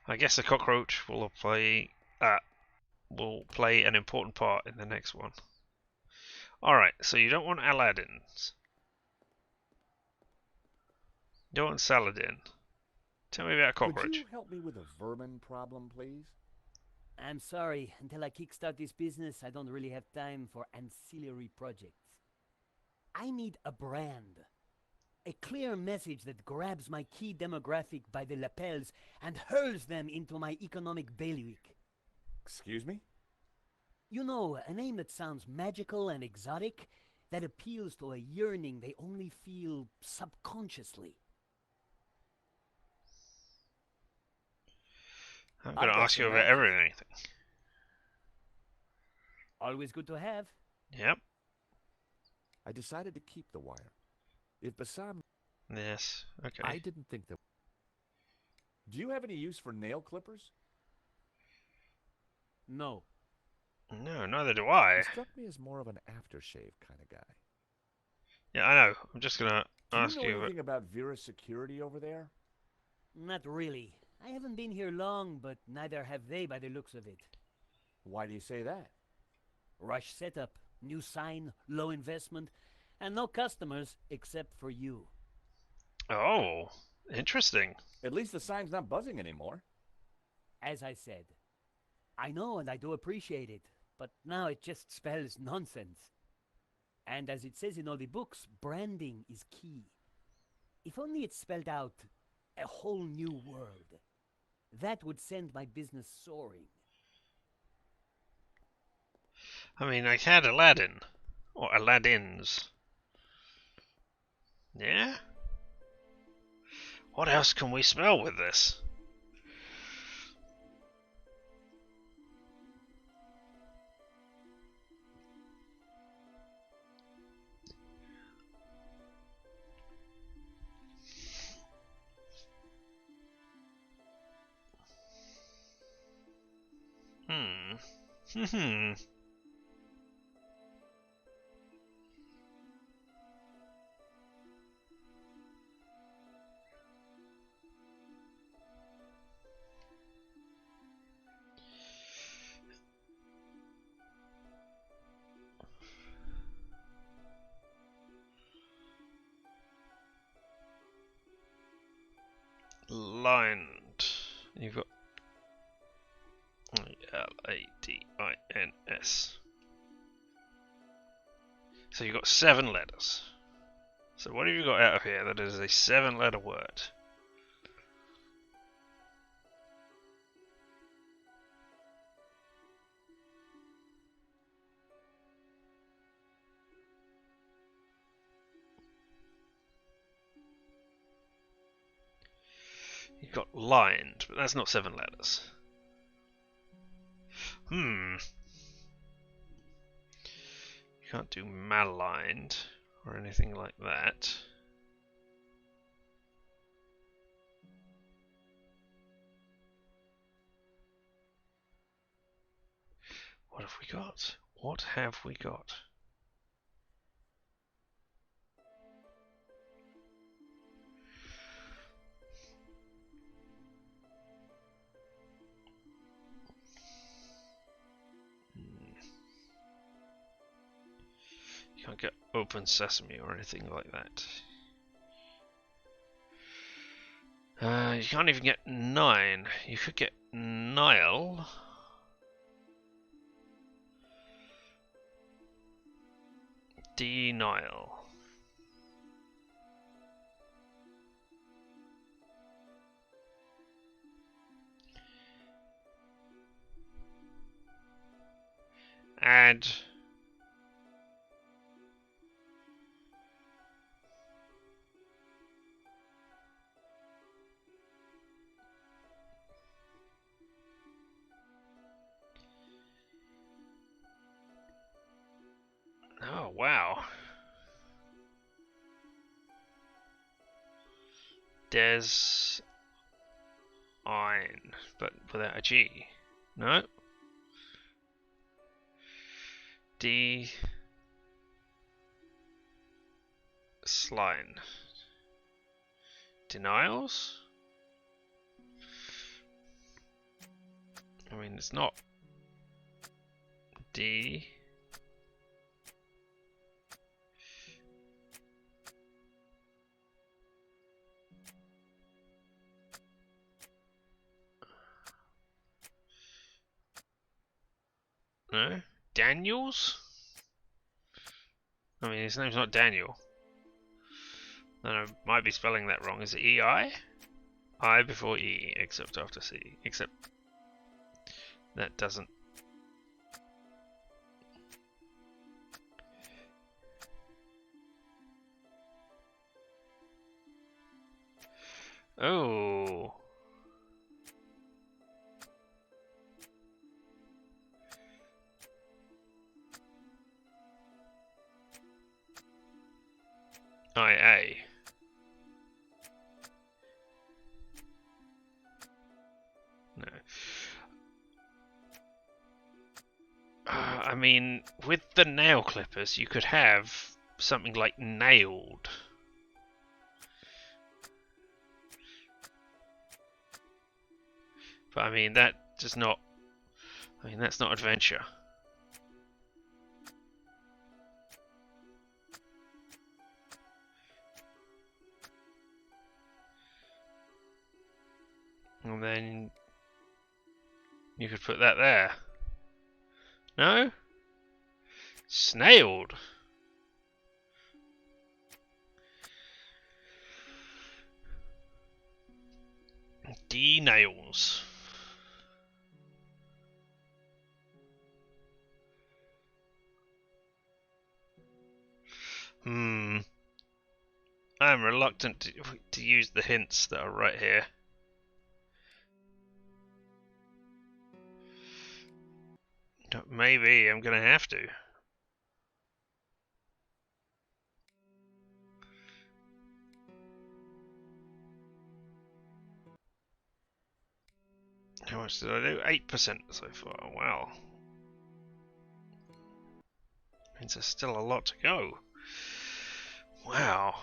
Speaker 1: I guess the cockroach will play an important part in the next one. Alright, so you don't want Aladdin's. You don't want Saladin. Tell me about a cockroach.
Speaker 3: Could you help me with a vermin problem, please?
Speaker 4: I'm sorry. Until I kickstart this business, I don't really have time for ancillary projects. I need a brand. A clear message that grabs my key demographic by the lapels and hurls them into my economic bailiwick.
Speaker 3: Excuse me?
Speaker 4: You know, a name that sounds magical and exotic, that appeals to a yearning they only feel subconsciously.
Speaker 1: I'm going to ask you about everything.
Speaker 4: Always good to have.
Speaker 1: Yep.
Speaker 3: I decided to keep the wire. If Bassam...
Speaker 1: Yes, okay.
Speaker 3: I didn't think that... Do you have any use for nail clippers?
Speaker 4: No.
Speaker 1: No, neither do I.
Speaker 3: You struck me as more of an aftershave kind of guy.
Speaker 1: Yeah, I know. I'm just going to ask
Speaker 3: Do you know
Speaker 1: you...
Speaker 3: anything about Vera's security over there?
Speaker 4: Not really. I haven't been here long, but neither have they by the looks of it.
Speaker 3: Why do you say that?
Speaker 4: Rush setup, new sign, low investment, and no customers except for you.
Speaker 1: Oh, interesting.
Speaker 3: At least the sign's not buzzing anymore.
Speaker 4: As I said, I know and I do appreciate it, but now it just spells nonsense. And as it says in all the books, branding is key. If only it spelled out a whole new world. That would send my business soaring.
Speaker 1: I mean, I had Aladdin. Or Aladdin's. Yeah? What else can we spell with this? Hmm. lined. You've got Ladins. So you've got 7 letters. So what have you got out of here that is a 7-letter word? You've got lined, but that's not 7 letters. You can't do maligned or anything like that. What have we got? What have we got? You can't get open sesame or anything like that. You can't even get 9. You could get Nile. Denial. Add. Oh, wow. Des Ein, but without a G. No. D Slime. Denials? I mean, it's not D. No? Daniels? I mean, his name's not Daniel. No, I might be spelling that wrong. Is it E-I? I before E, except after C. Except that doesn't. Oh. IA. No. I mean, with the nail clippers, you could have something like nailed. But I mean, that does not. I mean, that's not adventure. And then you could put that there. No? Snailed. D-nails. I'm reluctant to use the hints that are right here. Maybe I'm gonna have to. How much did I do? 8% so far. Wow. Means there's still a lot to go. Wow.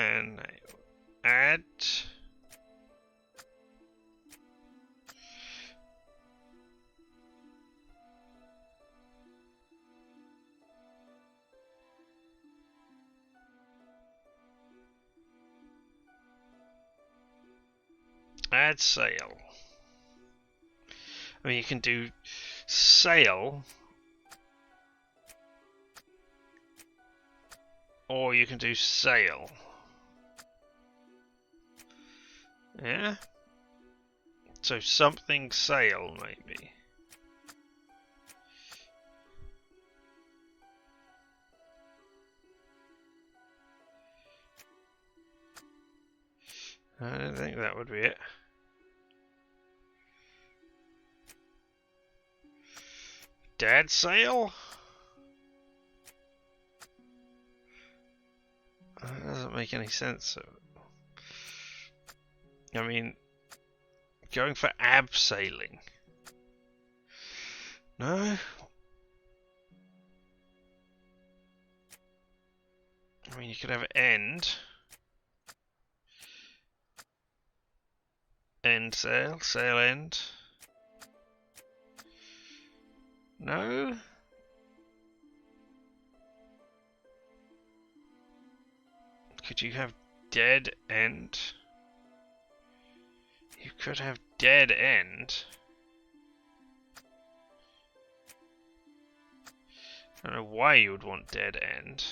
Speaker 1: And add. Add sail. I mean, you can do sail, or you can do sail. Yeah? So something sail, maybe. I don't think that would be it. Dad sail? That doesn't make any sense. I mean, going for abseiling. No? I mean, you could have end. End sail, sail end. No? Could you have dead end? You could have dead end. I don't know why you would want dead end.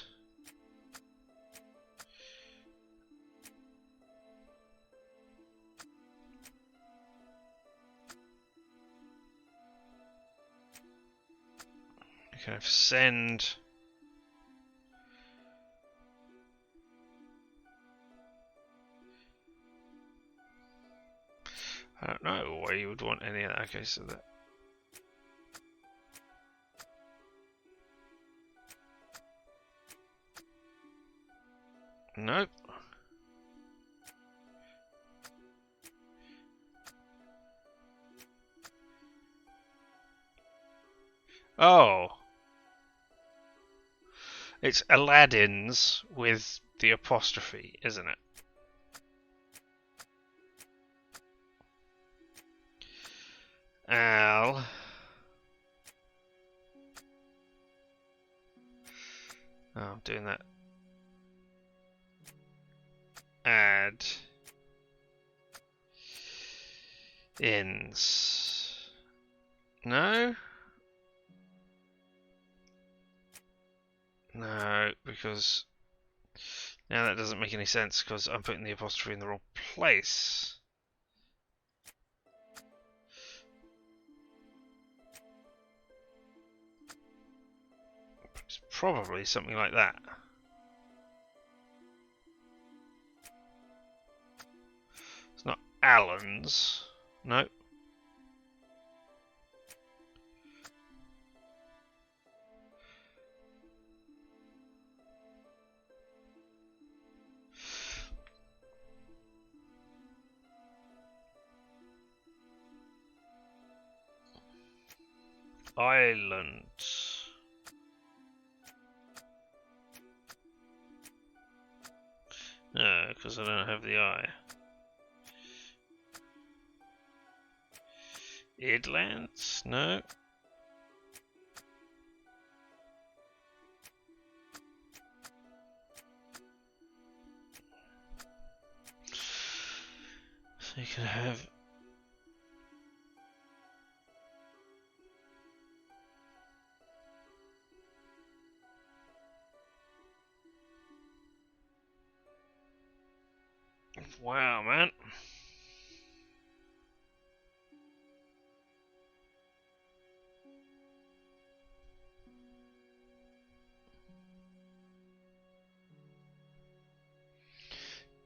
Speaker 1: You can have send. I don't know why you would want any of that. Okay, so that. Nope. Oh. It's Aladdin's with the apostrophe, isn't it? Al. Oh, I'm doing that. Add. Ins. No? No, because now that doesn't make any sense because I'm putting the apostrophe in the wrong place. It's probably something like that. It's not Allen's. No. Island. No, because I don't have the I. Idlands? No. So you can have. Wow, man.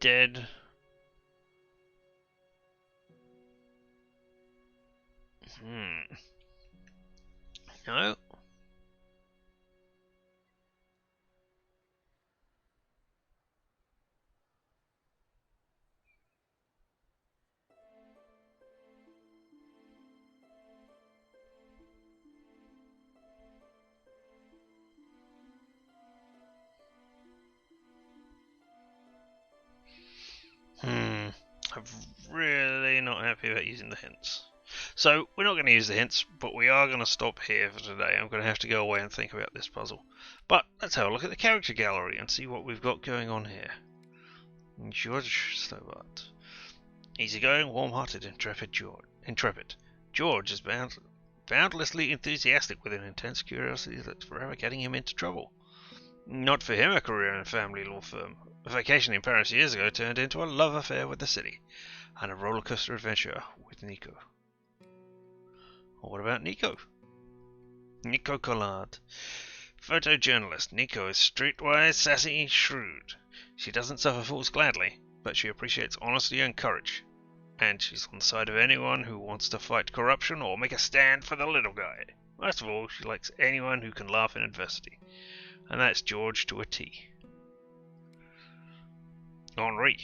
Speaker 1: Dead. No. I'm really not happy about using the hints. So, we're not going to use the hints, but we are going to stop here for today. I'm going to have to go away and think about this puzzle. But, let's have a look at the character gallery and see what we've got going on here. George Stobart. Easygoing, warm-hearted, intrepid George. George is boundlessly enthusiastic with an intense curiosity that's forever getting him into trouble. Not for him a career in a family law firm. A vacation in Paris years ago turned into a love affair with the city, and a roller coaster adventure with Nico. Or what about Nico? Nico Collard. Photojournalist. Nico is streetwise, sassy, shrewd. She doesn't suffer fools gladly, but she appreciates honesty and courage. And she's on the side of anyone who wants to fight corruption or make a stand for the little guy. Most of all, she likes anyone who can laugh in adversity. And that's George to a T. Henri.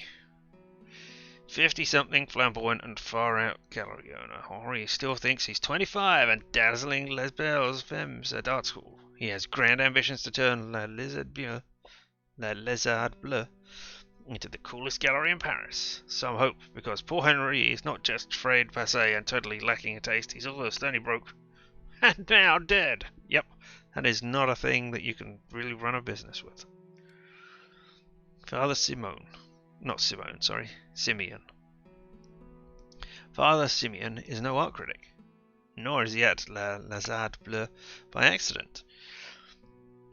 Speaker 1: 50-something, flamboyant, and far-out gallery owner. Henri still thinks he's 25 and dazzling Les Belles Femmes at art school. He has grand ambitions to turn La Lézard Bleue into the coolest gallery in Paris. Some hope, because poor Henri is not just frayed, passé, and totally lacking in taste, he's also stony broke. And now dead! Yep, that is not a thing that you can really run a business with. Father Simeon. Father Simeon is no art critic, nor is he at La Lézard Bleue by accident.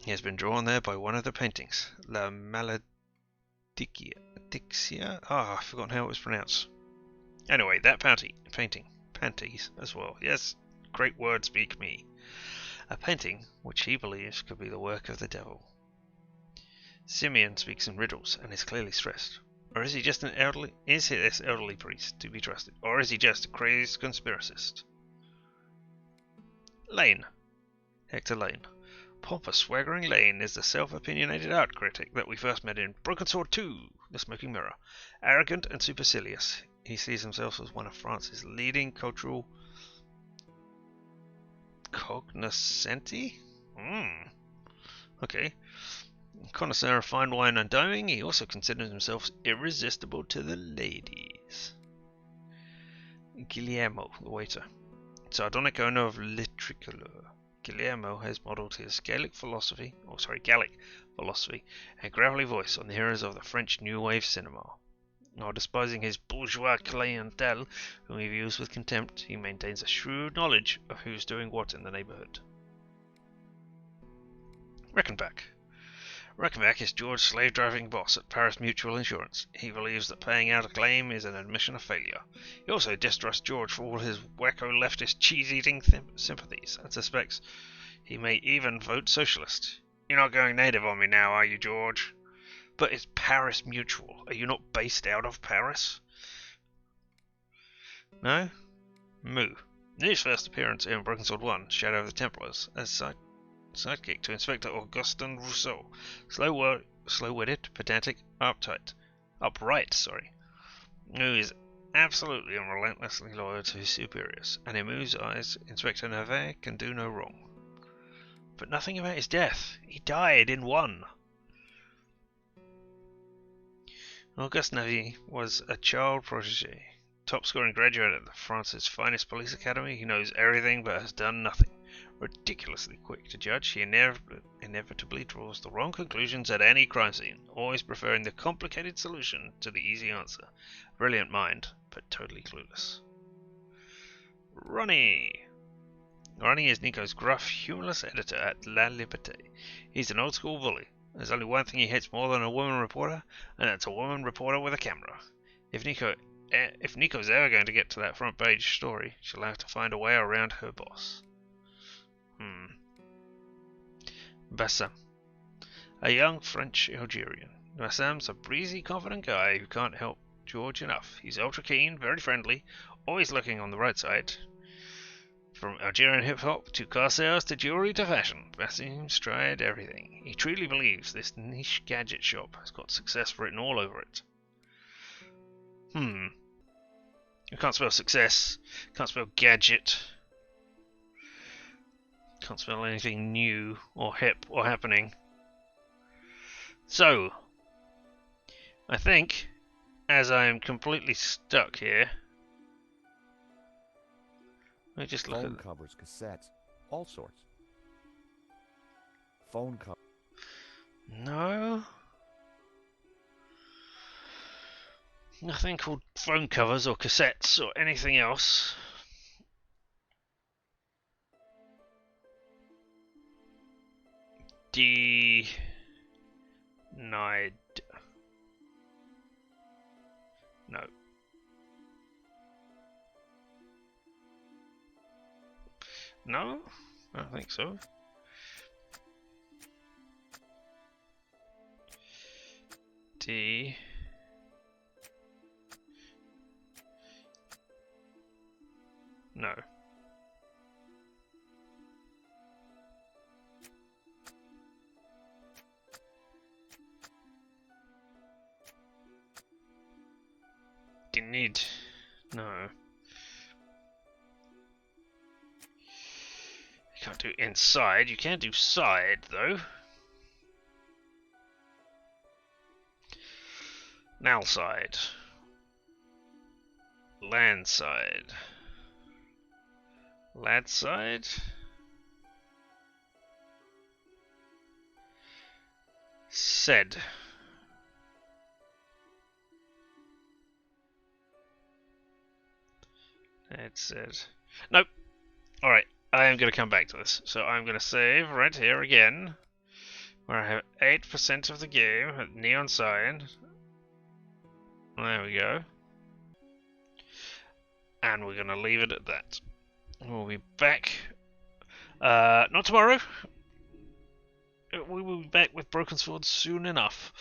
Speaker 1: He has been drawn there by one of the paintings, La Maledictia. I've forgotten how it was pronounced. Anyway, that painting, panties as well. Yes, great word speak me. A painting which he believes could be the work of the devil. Simeon speaks in riddles and is clearly stressed. Or is he just this elderly priest to be trusted? Or is he just a crazed conspiracist? Lane. Hector Lane. Pompous, swaggering Lane is the self-opinionated art critic that we first met in Broken Sword 2, The Smoking Mirror. Arrogant and supercilious, he sees himself as one of France's leading cultural cognoscenti? Okay. Connoisseur of fine wine and dining, he also considers himself irresistible to the ladies. Guillermo, the waiter. Sardonic owner of Le Tricolore. Guillermo has modelled his Gallic philosophy and gravelly voice on the heroes of the French New Wave cinema. While despising his bourgeois clientele, whom he views with contempt, he maintains a shrewd knowledge of who's doing what in the neighbourhood. Reckenbach. Reckenbach is George's slave-driving boss at Paris Mutual Insurance. He believes that paying out a claim is an admission of failure. He also distrusts George for all his wacko leftist cheese-eating sympathies, and suspects he may even vote socialist. You're not going native on me now, are you, George? But it's Paris Mutual. Are you not based out of Paris? No? Moo. Moo's first appearance in Broken Sword 1, Shadow of the Templars, as sidekick to Inspector Augustin Rousseau. Slow-witted, pedantic, upright. Moo is absolutely and relentlessly loyal to his superiors, and in Moo's eyes, Inspector Navet can do no wrong. But nothing about his death. He died in 1. Auguste Navet was a child protege, top-scoring graduate at France's finest police academy. He knows everything but has done nothing. Ridiculously quick to judge, he inevitably draws the wrong conclusions at any crime scene, always preferring the complicated solution to the easy answer. Brilliant mind, but totally clueless. Ronnie is Nico's gruff, humorless editor at La Liberté. He's an old-school bully. There's only one thing he hates more than a woman reporter, and that's a woman reporter with a camera. If Nico's ever going to get to that front page story, she'll have to find a way around her boss. Bassam. A young French Algerian. Bassam's a breezy, confident guy who can't help George enough. He's ultra keen, very friendly, always looking on the right side. From Algerian hip-hop to car sales to jewelry to fashion, Bassam's tried everything. He truly believes this niche gadget shop has got success written all over it. I can't spell success, can't spell gadget, can't spell anything new or hip or happening. So, I think as I am completely stuck here. Let me just look
Speaker 7: Phone
Speaker 1: at...
Speaker 7: covers, cassettes, all sorts. Phone cover.
Speaker 1: No. Nothing called phone covers or cassettes or anything else. Denied. No. No? I don't think so. D. No. Denied. No. You can't do inside. You can do side, though. Now side. Land side. Lad side. Said. It said. Nope. Alright, I am going to come back to this. So I'm going to save right here again, where I have 8% of the game at neon sign. There we go. And we're going to leave it at that. We'll be back. Not tomorrow. We will be back with Broken Swords soon enough.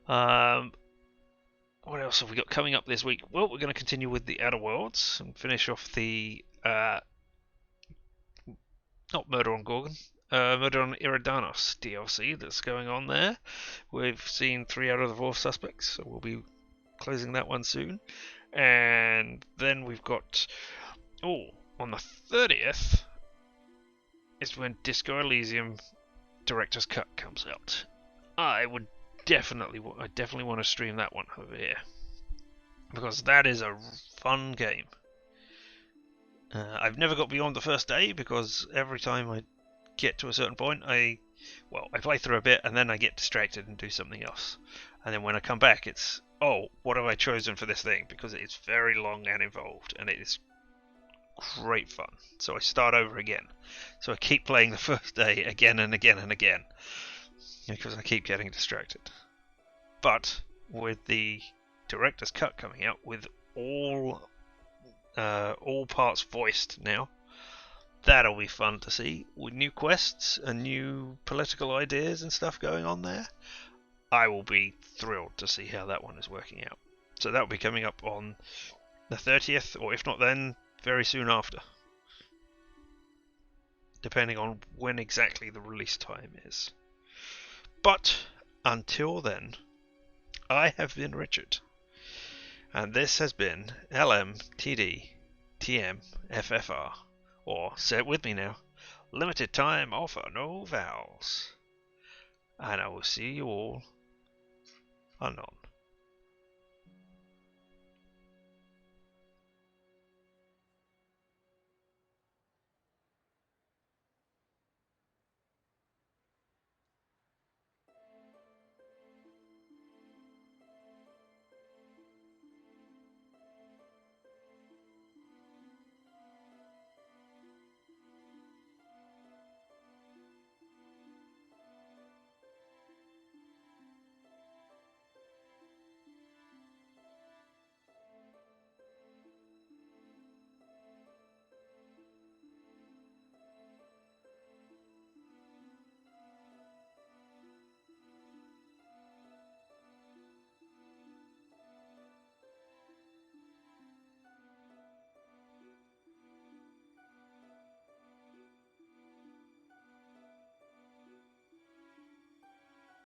Speaker 1: What else have we got coming up this week? Well, we're going to continue with the Outer Worlds and finish off the not Murder on Gorgon, Murder on Eridanos DLC that's going on there. We've seen 3 out of the 4 suspects, so we'll be closing that one soon. And then we've got, on the 30th is when Disco Elysium Director's Cut comes out. I definitely want to stream that one over here, because that is a fun game. I've never got beyond the first day, because every time I get to a certain point, I play through a bit and then I get distracted and do something else. And then when I come back, it's, what have I chosen for this thing? Because it is very long and involved, and it is great fun. So I start over again. So I keep playing the first day again and again and again, because I keep getting distracted. But with the director's cut coming out, with all parts voiced now, that'll be fun to see, with new quests and new political ideas and stuff going on there. I will be thrilled to see how that one is working out. So that'll be coming up on the 30th, or if not then, very soon after, depending on when exactly the release time is. But until then, I have been Richard, and this has been LMTD TMFFR, or say it with me now, limited time offer, no vowels. And I will see you all anon.